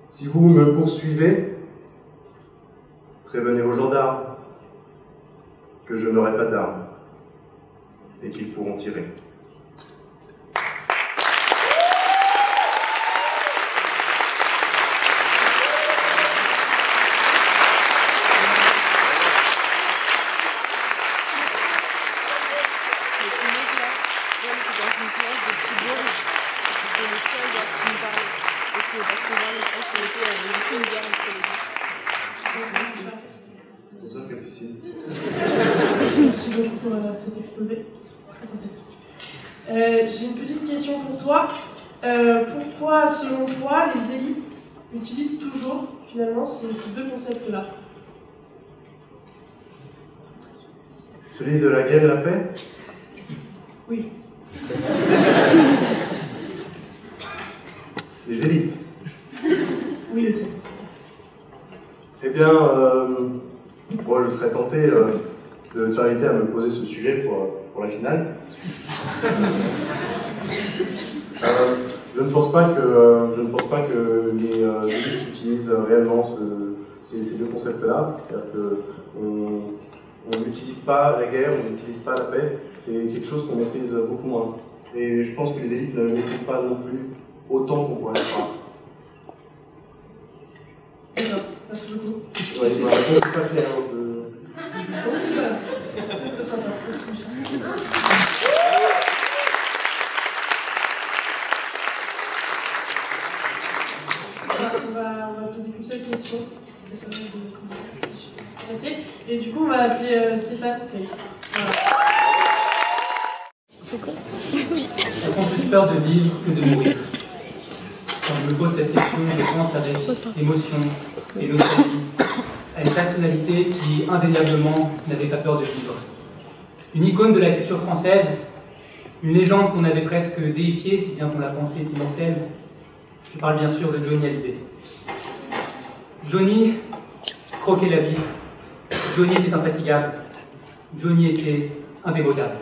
Si vous me poursuivez, prévenez vos gendarmes que je n'aurai pas d'armes et qu'ils pourront tirer. Merci beaucoup pour cet exposé. Très sympathique. J'ai une petite question pour toi. Pourquoi, selon toi, les élites utilisent toujours, finalement, ces deux concepts-là? Celui de la guerre et la paix? Oui. Les élites? Oui, je sais. Eh bien, moi je serais tenté de t'inviter à me poser ce sujet pour la finale. Je ne pense pas que les élites utilisent réellement ces deux concepts-là. C'est-à-dire qu'on n'utilise pas la guerre, on n'utilise pas la paix. C'est quelque chose qu'on maîtrise beaucoup moins. Et je pense que les élites ne le maîtrisent pas non plus autant qu'on pourrait le croire. D'accord, merci beaucoup. Ouais, ma réponse n'est pas claire. Non, c'est pas très sympa. Merci, Michel. On va poser une seule question. Et du coup, on va appeler Stéphane Face. Voilà. Oui. Ça prend plus peur de vivre que de mourir. Quand je me pose cette question, je pense avec émotion et nostalgie à une personnalité qui, indéniablement, n'avait pas peur de vivre. une icône de la culture française, une légende qu'on avait presque déifiée, si bien qu'on l'a pensée si mortelle. Je parle bien sûr de Johnny Hallyday. Johnny croquait la vie. Johnny était infatigable. Johnny était indémodable.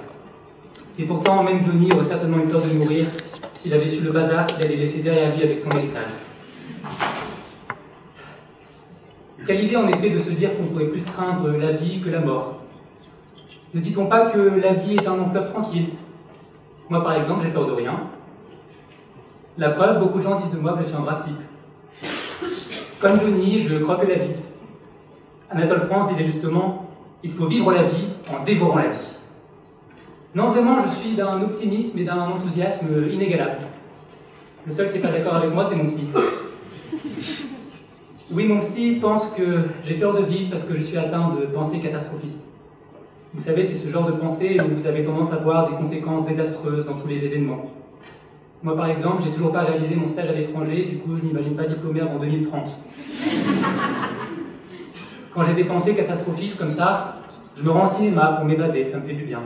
Et pourtant, même Johnny aurait certainement eu peur de mourir s'il avait su le bazar qu'il allait laisser derrière lui avec son héritage. Quelle idée en effet de se dire qu'on pourrait plus craindre la vie que la mort. Ne dit-on pas que la vie est un long fleuve tranquille? Moi par exemple, j'ai peur de rien. La preuve, beaucoup de gens disent de moi que je suis un brave type. Comme Johnny, je croque la vie. Anatole France disait justement, il faut vivre la vie en dévorant la vie. Non, vraiment, je suis d'un optimisme et d'un enthousiasme inégalable. Le seul qui n'est pas d'accord avec moi, c'est mon psy. Oui, mon psy pense que j'ai peur de vivre parce que je suis atteint de pensées catastrophistes. Vous savez, c'est ce genre de pensée où vous avez tendance à voir des conséquences désastreuses dans tous les événements. Moi, par exemple, j'ai toujours pas réalisé mon stage à l'étranger, du coup, je n'imagine pas diplômé avant 2030. Quand j'ai des pensées catastrophistes comme ça, je me rends au cinéma pour m'évader, ça me fait du bien.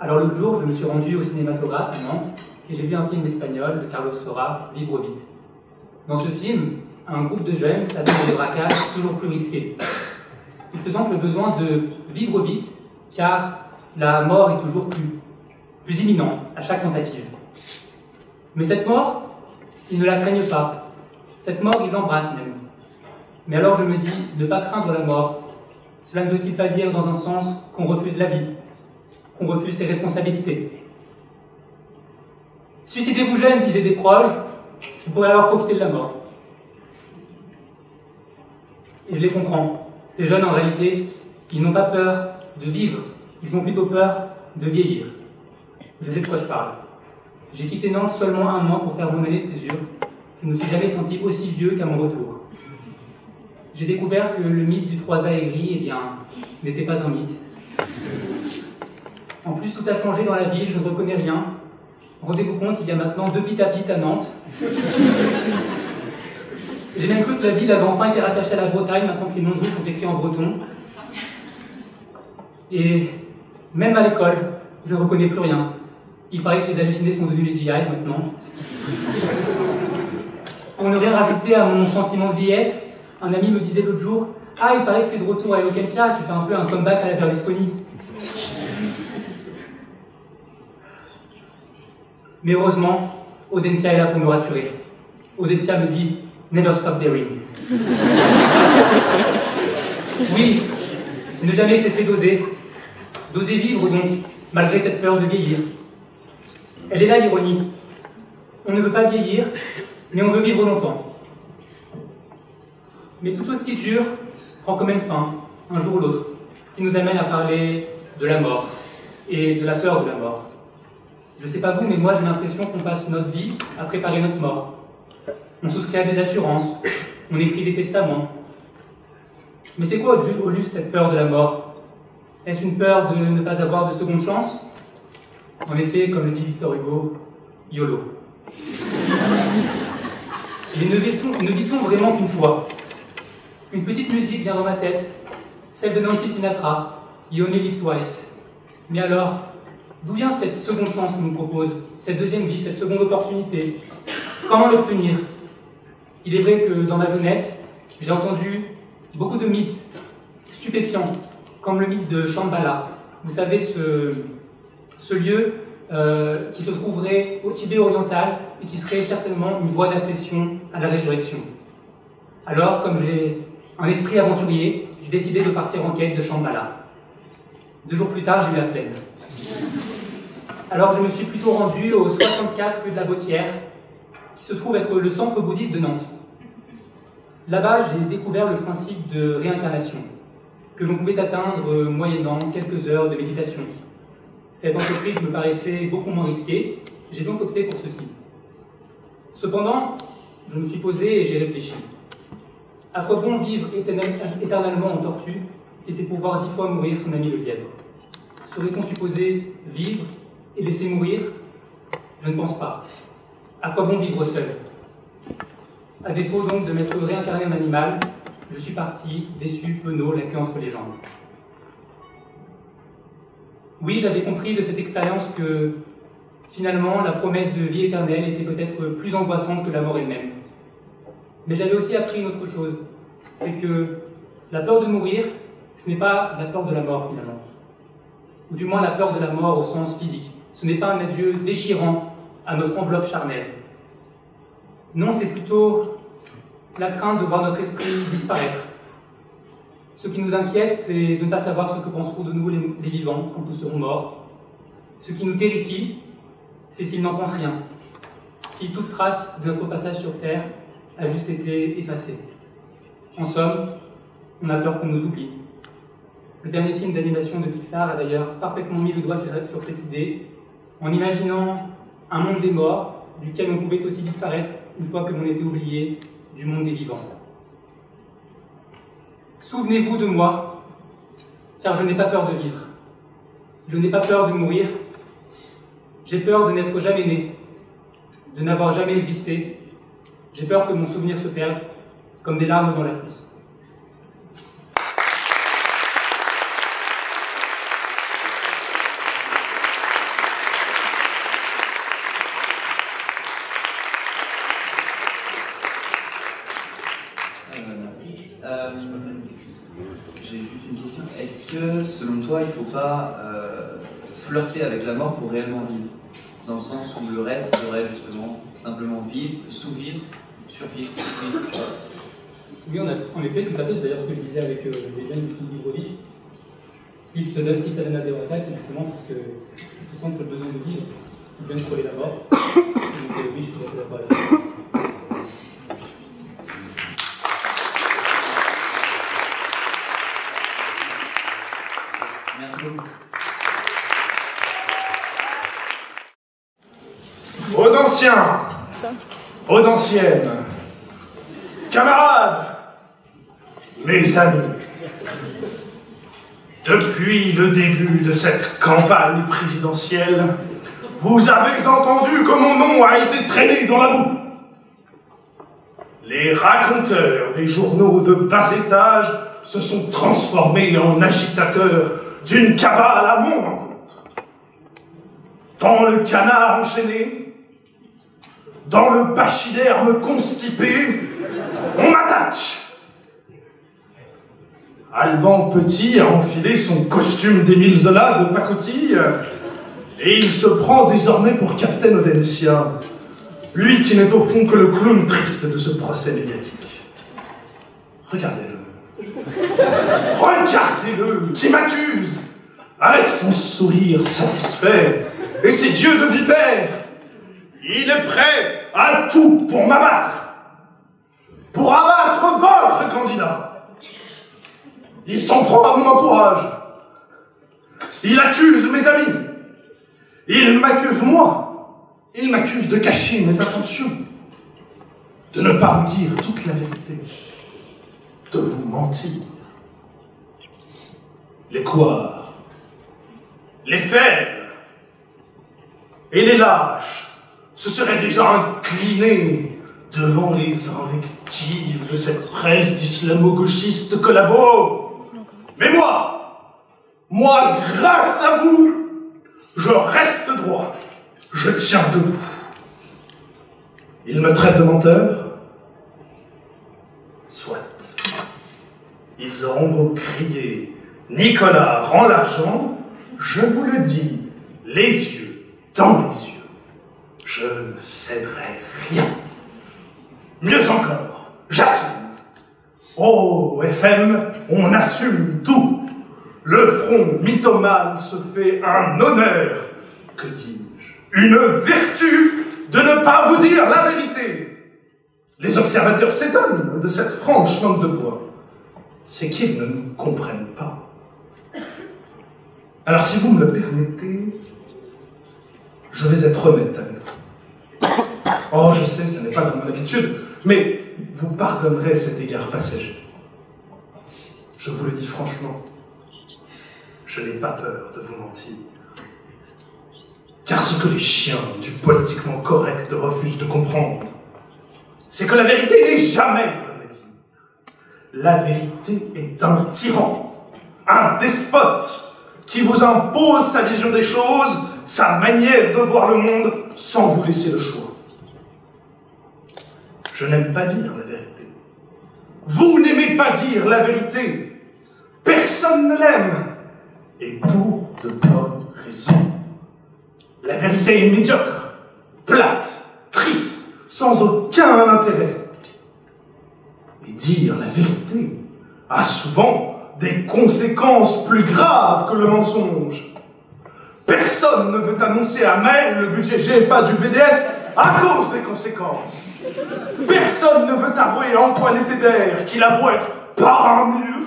Alors l'autre jour, je me suis rendu au cinématographe à Nantes et j'ai vu un film espagnol de Carlos Saura, Vivre vite. Dans ce film, un groupe de jeunes s'attendent des braquages toujours plus risqués. Ils se sentent le besoin de vivre vite car la mort est toujours plus imminente à chaque tentative. Mais cette mort, ils ne la craignent pas. Cette mort, ils l'embrassent même. Mais alors je me dis, ne pas craindre la mort, cela ne veut-il pas dire dans un sens qu'on refuse la vie, qu'on refuse ses responsabilités? Suicidez-vous jeune, disaient des proches, vous pourrez alors profiter de la mort. Et je les comprends. Ces jeunes, en réalité, ils n'ont pas peur de vivre, ils ont plutôt peur de vieillir. Je sais de quoi je parle. J'ai quitté Nantes seulement 1 an pour faire mon année de césure. Je ne me suis jamais senti aussi vieux qu'à mon retour. J'ai découvert que le mythe du 3A aigri, eh bien, n'était pas un mythe. En plus, tout a changé dans la ville, je ne reconnais rien. Rendez-vous compte, il y a maintenant 2 pit-à-pit à Nantes. J'ai même cru que la ville avait enfin été rattachée à la Bretagne, maintenant que les noms de rues sont écrits en breton. Et même à l'école, je ne reconnais plus rien. Il paraît que les hallucinés sont devenus les GIs maintenant. Pour ne rien rajouter à mon sentiment de vieillesse, un ami me disait l'autre jour « Ah, il paraît que tu es de retour à Eloquentia, tu fais un peu un comeback à la Berlusconi. » Mais heureusement, Audencia est là pour me rassurer. Audencia me dit « Never stop daring. » Oui, ne jamais cesser d'oser. D'oser vivre donc, malgré cette peur de vieillir. Elle est là l'ironie. On ne veut pas vieillir, mais on veut vivre longtemps. Mais toute chose qui dure prend quand même fin, un jour ou l'autre. Ce qui nous amène à parler de la mort et de la peur de la mort. Je ne sais pas vous, mais moi j'ai l'impression qu'on passe notre vie à préparer notre mort. On souscrit à des assurances, on écrit des testaments. Mais c'est quoi au juste cette peur de la mort? Est-ce une peur de ne pas avoir de seconde chance? En effet, comme le dit Victor Hugo, YOLO. Mais ne vit-on vraiment qu'une fois? Une petite musique vient dans ma tête, celle de Nancy Sinatra, You Only Live Twice. Mais alors, d'où vient cette seconde chance qu'on nous propose, cette deuxième vie, cette seconde opportunité? Comment l'obtenir? Il est vrai que dans ma jeunesse, j'ai entendu beaucoup de mythes stupéfiants, comme le mythe de Shambhala. Vous savez, ce lieu qui se trouverait au Tibet oriental et qui serait certainement une voie d'accession à la résurrection. Alors, comme j'ai un esprit aventurier, j'ai décidé de partir en quête de Shambhala. 2 jours plus tard, j'ai eu la flemme. Alors je me suis plutôt rendu au 64 rue de la Bottière, qui se trouve être le centre bouddhiste de Nantes. Là-bas, j'ai découvert le principe de réincarnation, que l'on pouvait atteindre moyennant quelques heures de méditation. Cette entreprise me paraissait beaucoup moins risquée, j'ai donc opté pour ceci. Cependant, je me suis posé et j'ai réfléchi. À quoi bon vivre éternellement en tortue si c'est pour voir 10 fois mourir son ami le lièvre? Serait-on supposé vivre et laisser mourir? Je ne pense pas. À quoi bon vivre seul? À défaut donc de m'être réincarné en animal, je suis parti, déçu, penaud, la queue entre les jambes. Oui, j'avais compris de cette expérience que, finalement, la promesse de vie éternelle était peut-être plus angoissante que la mort elle-même. Mais j'avais aussi appris une autre chose, c'est que la peur de mourir, ce n'est pas la peur de la mort, finalement. Ou du moins la peur de la mort au sens physique. Ce n'est pas un adieu déchirant à notre enveloppe charnelle. Non, c'est plutôt la crainte de voir notre esprit disparaître. Ce qui nous inquiète, c'est de ne pas savoir ce que penseront de nous les vivants quand nous serons morts. Ce qui nous terrifie, c'est s'ils n'en pensent rien, si toute trace de notre passage sur Terre a juste été effacée. En somme, on a peur qu'on nous oublie. Le dernier film d'animation de Pixar a d'ailleurs parfaitement mis le doigt sur cette idée, en imaginant un monde des morts, duquel on pouvait aussi disparaître une fois que l'on était oublié du monde des vivants. Souvenez-vous de moi, car je n'ai pas peur de vivre. Je n'ai pas peur de mourir. J'ai peur de n'être jamais né, de n'avoir jamais existé. J'ai peur que mon souvenir se perde, comme des larmes dans la pluie. Merci. J'ai juste une question. Est-ce que, selon toi, il ne faut pas flirter avec la mort pour réellement vivre? Dans le sens où le reste serait justement simplement vivre, sous-vivre, survivre, survivre. Oui, en effet, tout à fait. C'est d'ailleurs ce que je disais avec les jeunes qui vivent vite. S'ils ça donne à des retraites, c'est justement parce qu'ils se sentent le besoin de vivre. Ils viennent frôler la mort. Donc oui, je suis tout à fait d'accord avec ça. Merci beaucoup. Audenciens, audenciennes, camarades, mes amis, depuis le début de cette campagne présidentielle, vous avez entendu que mon nom a été traîné dans la boue. Les raconteurs des journaux de bas étage se sont transformés en agitateurs d'une cabale à mon encontre. Dans le canard enchaîné, dans le pachyderme constipé, on m'attaque. Alban Petit a enfilé son costume d'Émile Zola de pacotille et il se prend désormais pour Captain Audencia, lui qui n'est au fond que le clown triste de ce procès médiatique. Regardez-le. Regardez-le, qui m'accuse, avec son sourire satisfait et ses yeux de vipère. Il est prêt à tout pour m'abattre, pour abattre votre candidat. Il s'en prend à mon entourage. Il accuse mes amis. Il m'accuse moi. Il m'accuse de cacher mes intentions, de ne pas vous dire toute la vérité, de vous mentir. Les couards, les faibles et les lâches se seraient déjà inclinés devant les invectives de cette presse d'islamo-gauchiste collabo. Mais moi, grâce à vous, je reste droit, je tiens debout. Ils me traitent de menteur? Soit. Ils auront beau crier « Nicolas, rends l'argent », je vous le dis, les yeux dans les yeux, je ne céderai rien. Mieux encore, j'assume. Oh, FM, on assume tout. Le front mythomane se fait un honneur, que dis-je, une vertu de ne pas vous dire la vérité. Les observateurs s'étonnent de cette franche langue de bois. C'est qu'ils ne nous comprennent pas. Alors si vous me le permettez, je vais être honnête avec vous. Oh, je sais, ce n'est pas dans mon habitude, mais vous pardonnerez cet égard passager. Je vous le dis franchement, je n'ai pas peur de vous mentir. Car ce que les chiens du politiquement correct refusent de comprendre, c'est que la vérité n'est jamais honnête. La vérité est un tyran, un despote, qui vous impose sa vision des choses, sa manière de voir le monde, sans vous laisser le choix. Je n'aime pas dire la vérité. Vous n'aimez pas dire la vérité. Personne ne l'aime. Et pour de bonnes raisons. La vérité est médiocre, plate, triste, sans aucun intérêt. Et dire la vérité a souvent des conséquences plus graves que le mensonge. Personne ne veut annoncer à Maël le budget GFA du BDS à cause des conséquences. Personne ne veut avouer à Antoine Etébert qu'il a beau être paramilf,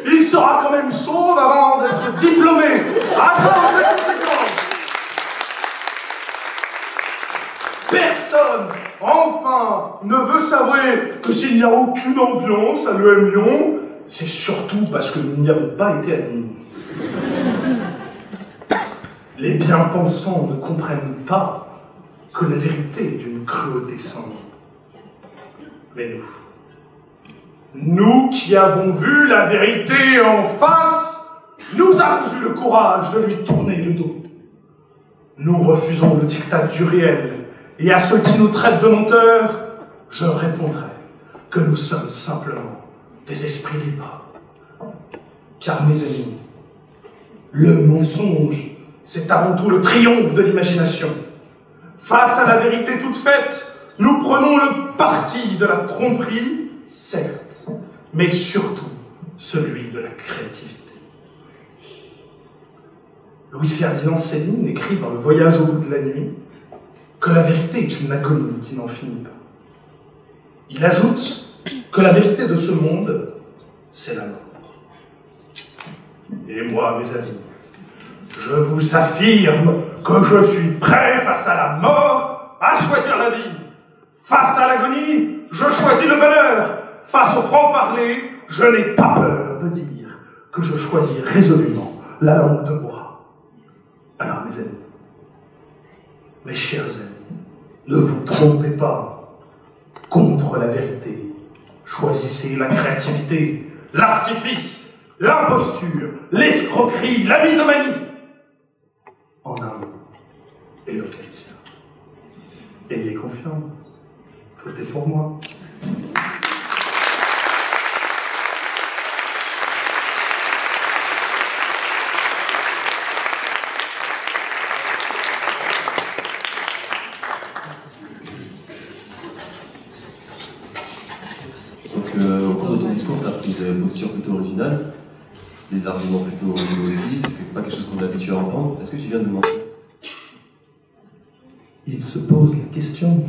il sera quand même chauve avant d'être diplômé à cause des conséquences. Personne, enfin, ne veut savoir que s'il n'y a aucune ambiance à l'EM Lyon, c'est surtout parce que nous n'y avons pas été admis. Les bien-pensants ne comprennent pas que la vérité est d'une cruauté sans nom. Mais nous qui avons vu la vérité en face, nous avons eu le courage de lui tourner le dos. Nous refusons le diktat du réel, et à ceux qui nous traitent de menteurs, je répondrai que nous sommes simplement des esprits libres. Car mes amis, le mensonge, c'est avant tout le triomphe de l'imagination. Face à la vérité toute faite, nous prenons le parti de la tromperie, certes, mais surtout celui de la créativité. Louis-Ferdinand Céline écrit dans Le Voyage au bout de la nuit que la vérité est une agonie qui n'en finit pas. Il ajoute que la vérité de ce monde, c'est la mort. Et moi, mes amis, je vous affirme que je suis prêt face à la mort à choisir la vie. Face à l'agonie, je choisis le bonheur. Face au franc-parler, je n'ai pas peur de dire que je choisis résolument la langue de bois. Alors, mes amis, mes chers amis, ne vous trompez pas. Contre la vérité, choisissez la créativité, l'artifice, l'imposture, l'escroquerie, la mythomanie. En un mot, Eloquentia. Ayez confiance, votez pour moi. Au cours de ton discours, tu as pris des postures plutôt originales, des arguments plutôt originaux aussi, c'est pas quelque chose qu'on est habitué à entendre. Est-ce que tu viens de mentir? Il se pose la question.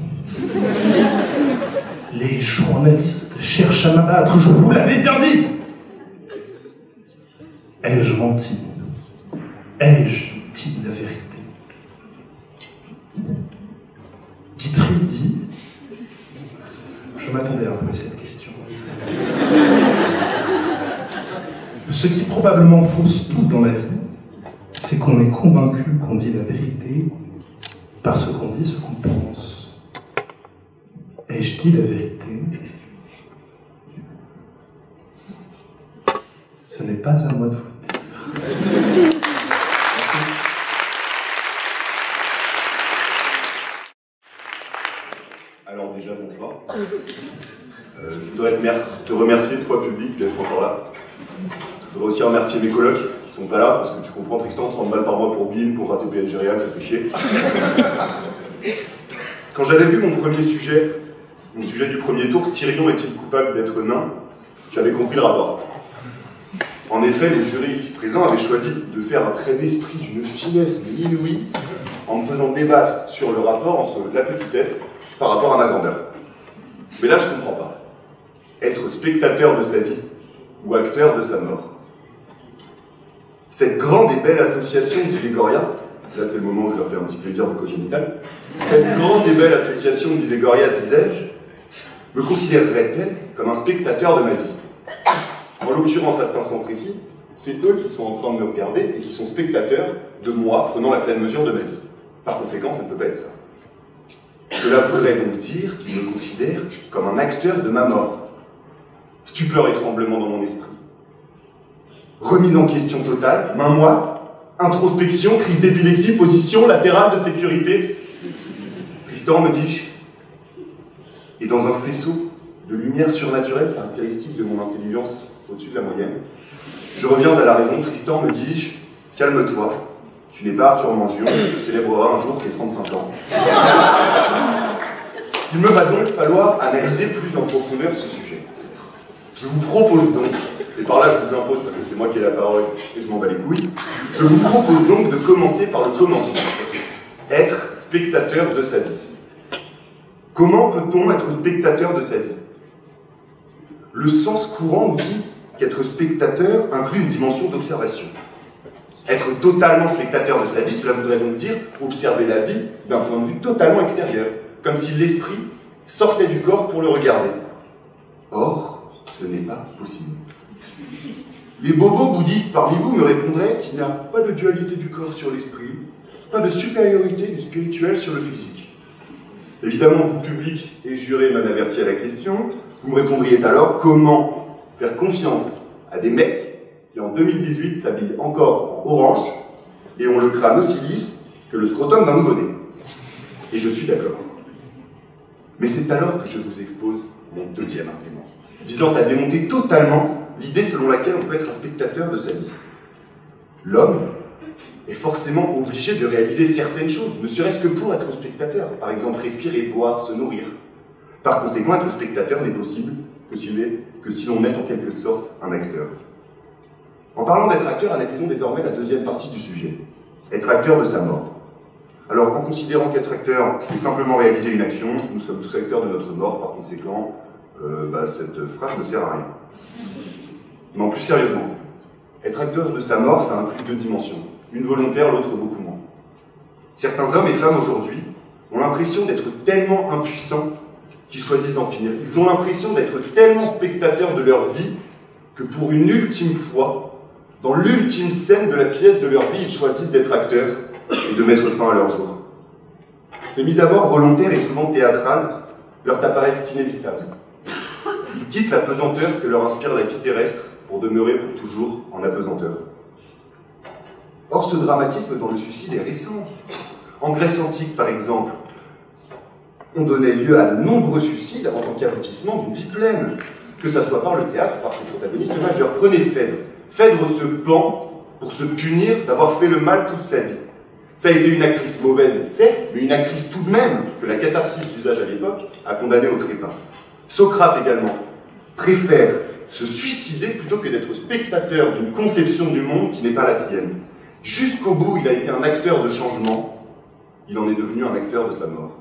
Les journalistes cherchent à m'abattre, je vous l'avais bien dit. Ai-je menti? Ai-je dit la vérité? Guitry dit... Je m'attendais un peu à cette question. Ce qui probablement fausse tout dans la vie, c'est qu'on est convaincu qu'on dit la vérité parce qu'on dit ce qu'on pense. Ai-je dit la vérité? Ce n'est pas à moi de vous le dire. Alors déjà, bonsoir. Je voudrais te remercier de fois public d'être encore là. Je voudrais aussi remercier mes colocs qui sont pas là, parce que tu comprends, Tristan, 30 balles par mois pour BIM, pour rater PSG Réal, ça fait chier. Quand j'avais vu mon sujet du premier tour, Tyrion est-il coupable d'être nain, j'avais compris le rapport. En effet, les jurys ici présents avaient choisi de faire un trait d'esprit d'une finesse mais inouïe en me faisant débattre sur le rapport entre la petitesse par rapport à ma grandeur. Mais là, je comprends pas. Être spectateur de sa vie ou acteur de sa mort. Cette grande et belle association, disait Goria, là c'est le moment où je leur fais un petit plaisir de cogénital, cette grande et belle association, disait Goria, disais-je, me considérerait-elle comme un spectateur de ma vie? En l'occurrence, à cet instant précis, c'est eux qui sont en train de me regarder et qui sont spectateurs de moi prenant la pleine mesure de ma vie. Par conséquent, ça ne peut pas être ça. Cela voudrait donc dire qu'ils me considèrent comme un acteur de ma mort. Stupeur et tremblement dans mon esprit. Remise en question totale, main moite, Introspection, crise d'épilepsie, position latérale de sécurité. Tristan, me dis-je, et dans un faisceau de lumière surnaturelle caractéristique de mon intelligence au-dessus de la moyenne, je reviens à la raison. Tristan, me dis-je, calme-toi, tu n'es pas Arthur Mangion, tu célébreras un jour tes 35 ans. Il me va donc falloir analyser plus en profondeur ce sujet. Je vous propose donc, et par là je vous impose parce que c'est moi qui ai la parole et je m'en bats les couilles, je vous propose donc de commencer par le commencement. Être spectateur de sa vie. Comment peut-on être spectateur de sa vie? Le sens courant nous dit qu'être spectateur inclut une dimension d'observation. Être totalement spectateur de sa vie, cela voudrait donc dire observer la vie d'un point de vue totalement extérieur, comme si l'esprit sortait du corps pour le regarder. Or, ce n'est pas possible. Les bobos bouddhistes parmi vous me répondraient qu'il n'y a pas de dualité du corps sur l'esprit, pas de supériorité du spirituel sur le physique. Évidemment, vous, public et juré, m'en avertis à la question, vous me répondriez alors comment faire confiance à des mecs qui en 2018 s'habillent encore en orange et ont le crâne aussi lisse que le scrotum d'un nouveau-né. Et je suis d'accord. Mais c'est alors que je vous expose mon deuxième argument, visant à démonter totalement l'idée selon laquelle on peut être un spectateur de sa vie. L'homme est forcément obligé de réaliser certaines choses, ne serait-ce que pour être spectateur, par exemple respirer, boire, se nourrir. Par conséquent, être spectateur n'est possible que si l'on est en quelque sorte un acteur. En parlant d'être acteur, analysons désormais la deuxième partie du sujet, être acteur de sa mort. Alors, en considérant qu'être acteur, c'est simplement réaliser une action, nous sommes tous acteurs de notre mort, par conséquent, cette phrase ne sert à rien. Non, plus sérieusement, être acteur de sa mort, ça inclut deux dimensions. Une volontaire, l'autre beaucoup moins. Certains hommes et femmes aujourd'hui ont l'impression d'être tellement impuissants qu'ils choisissent d'en finir. Ils ont l'impression d'être tellement spectateurs de leur vie que pour une ultime fois, dans l'ultime scène de la pièce de leur vie, ils choisissent d'être acteurs et de mettre fin à leur jour. Ces mises à mort volontaires et souvent théâtrales leur apparaissent inévitables. Ils quittent la pesanteur que leur inspire la vie terrestre pour demeurer pour toujours en apesanteur. Or, ce dramatisme dans le suicide est récent. En Grèce antique, par exemple, on donnait lieu à de nombreux suicides en tant qu'aboutissement d'une vie pleine, que ce soit par le théâtre, par ses protagonistes majeurs. Prenez Phèdre. Phèdre se pend pour se punir d'avoir fait le mal toute sa vie. Ça a été une actrice mauvaise, certes, mais une actrice tout de même, que la catharsis d'usage à l'époque a condamnée au trépas. Socrate également préfère se suicider plutôt que d'être spectateur d'une conception du monde qui n'est pas la sienne. Jusqu'au bout, il a été un acteur de changement, il en est devenu un acteur de sa mort.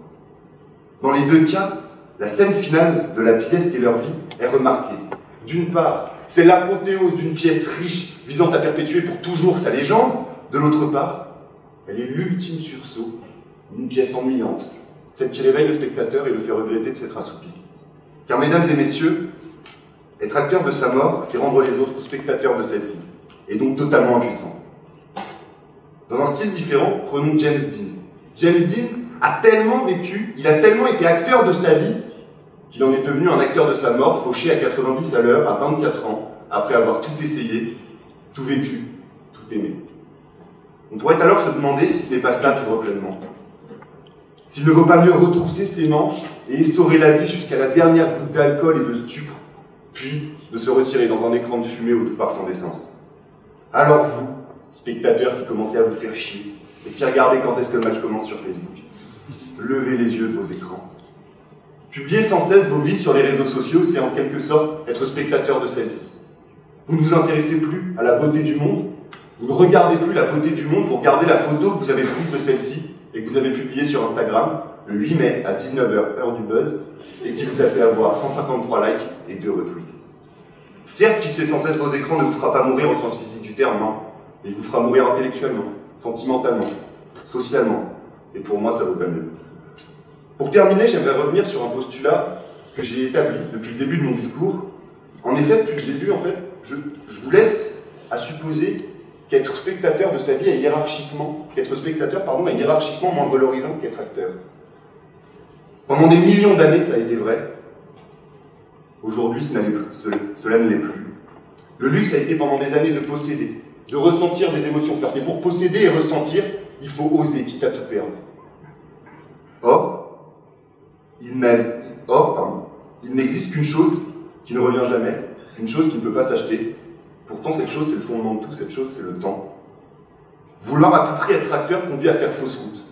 Dans les deux cas, la scène finale de la pièce qui est leur vie est remarquée. D'une part, c'est l'apothéose d'une pièce riche visant à perpétuer pour toujours sa légende. De l'autre part, elle est l'ultime sursaut d'une pièce ennuyante, celle qui réveille le spectateur et le fait regretter de s'être assoupi. Car, mesdames et messieurs, être acteur de sa mort, c'est rendre les autres spectateurs de celle-ci, et donc totalement impuissants. Dans un style différent, prenons James Dean. James Dean a tellement vécu, il a tellement été acteur de sa vie, qu'il en est devenu un acteur de sa mort, fauché à 90 à l'heure, à 24 ans, après avoir tout essayé, tout vécu, tout aimé. On pourrait alors se demander si ce n'est pas ça vivre pleinement. S'il ne vaut pas mieux retrousser ses manches et essorer la vie jusqu'à la dernière goutte d'alcool et de stupre, puis de se retirer dans un écran de fumée au tout parfum d'essence. Alors vous, spectateurs qui commencez à vous faire chier et qui regardez quand est-ce que le match commence sur Facebook, levez les yeux de vos écrans. Publier sans cesse vos vies sur les réseaux sociaux, c'est en quelque sorte être spectateur de celle-ci. Vous ne vous intéressez plus à la beauté du monde, vous ne regardez plus la beauté du monde, vous regardez la photo que vous avez prise de celle-ci et que vous avez publiée sur Instagram le 8 mai à 19h, heure du buzz, et qui vous a fait avoir 153 likes et 2 retweets. Certes, fixer sans cesse vos écrans ne vous fera pas mourir au sens physique du terme, non. Il vous fera mourir intellectuellement, sentimentalement, socialement. Et pour moi, ça vaut pas mieux. Pour terminer, j'aimerais revenir sur un postulat que j'ai établi depuis le début de mon discours. En effet, depuis le début, je vous laisse à supposer qu'être spectateur de sa vie est hiérarchiquement moins valorisant qu'être acteur. Pendant des millions d'années, ça a été vrai. Aujourd'hui, cela ne l'est plus. Le luxe a été pendant des années de posséder, de ressentir des émotions fortes. Et pour posséder et ressentir, il faut oser, quitte à tout perdre. Or, il n'existe qu'une chose qui ne revient jamais, qu'une chose qui ne peut pas s'acheter. Pourtant, cette chose, c'est le fondement de tout, cette chose, c'est le temps. Vouloir à tout prix être acteur conduit à faire fausse route.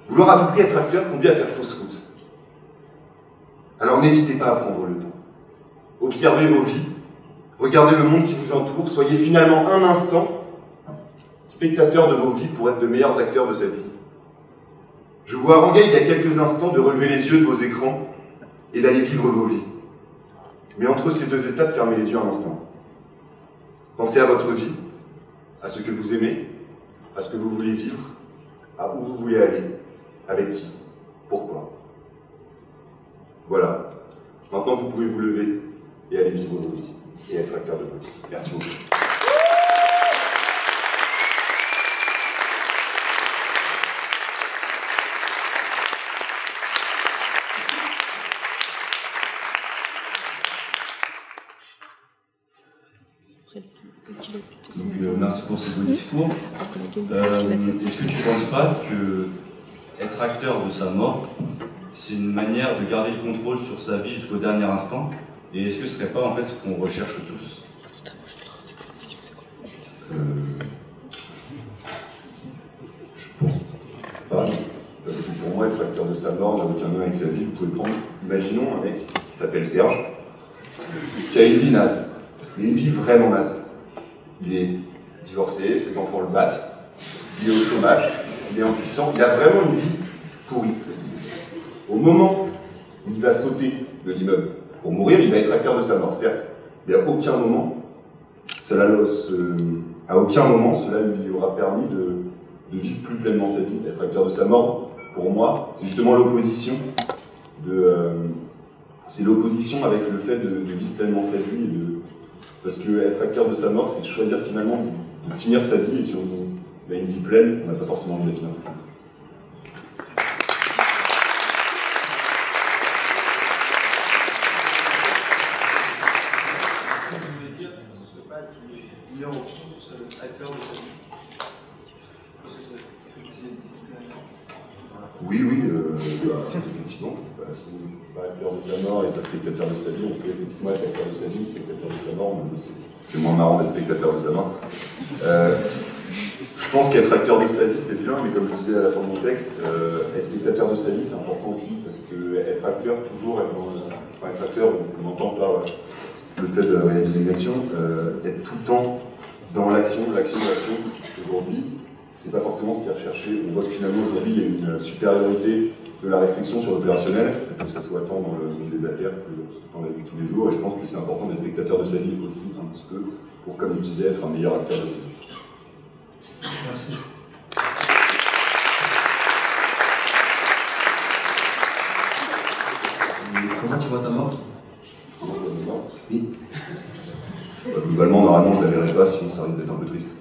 Vouloir à tout prix être acteur conduit à faire fausse route. Alors n'hésitez pas à prendre le temps. Observez vos vies, regardez le monde qui vous entoure, soyez finalement un instant spectateurs de vos vies pour être de meilleurs acteurs de celle-ci. Je vous haranguais il y a quelques instants de relever les yeux de vos écrans et d'aller vivre vos vies. Mais entre ces deux étapes, fermez les yeux un instant. Pensez à votre vie, à ce que vous aimez, à ce que vous voulez vivre, à où vous voulez aller, avec qui, pourquoi. Voilà. Maintenant, vous pouvez vous lever et aller vivre vos vies et être acteur de vos vies. Merci beaucoup. Donc, merci pour ce beau discours. Est-ce que tu ne penses pas que être acteur de sa mort, c'est une manière de garder le contrôle sur sa vie jusqu'au dernier instant? Et est-ce que ce ne serait pas en fait ce qu'on recherche tous? Je pense pas. Parce que pour moi, être acteur de sa mort n'a aucun lien avec sa vie. Vous pouvez prendre, imaginons un mec qui s'appelle Serge, qui a une vie naze, mais une vie vraiment naze. Il est divorcé, ses enfants le battent, il est au chômage, il est impuissant, il a vraiment une vie pourrie. Au moment où il va sauter de l'immeuble pour mourir, il va être acteur de sa mort, certes, mais à aucun moment, cela lui aura permis de vivre plus pleinement sa vie. Être acteur de sa mort, pour moi, c'est justement l'opposition c'est l'opposition avec le fait de vivre pleinement sa vie. Parce que être acteur de sa mort, c'est de choisir finalement de finir sa vie, et si on a une vie pleine, on n'a pas forcément envie de la finir tout le temps. Oui, effectivement. Pas acteur de sa mort et pas spectateur de sa vie. On peut effectivement être acteur de sa vie, spectateur de sa mort, mais c'est moins marrant d'être spectateur de sa mort. Je pense qu'être acteur de sa vie, c'est bien, mais comme je disais à la fin de mon texte, être spectateur de sa vie, c'est important aussi, parce que être acteur, toujours, être acteur, on entend par le fait de réaliser une action, être tout le temps dans l'action, aujourd'hui, c'est pas forcément ce qui est recherché. On voit que finalement, aujourd'hui, il y a une supériorité de la réflexion sur l'opérationnel, que ce soit tant dans le monde des affaires que dans la vie de tous les jours, et je pense que c'est important d'être spectateur de sa vie aussi, un petit peu, pour, comme je disais, être un meilleur acteur de sa vie. Merci. Comment tu vois ta mort? Oui. Globalement, normalement, je la verrai pas, sinon ça risque d'être un peu triste.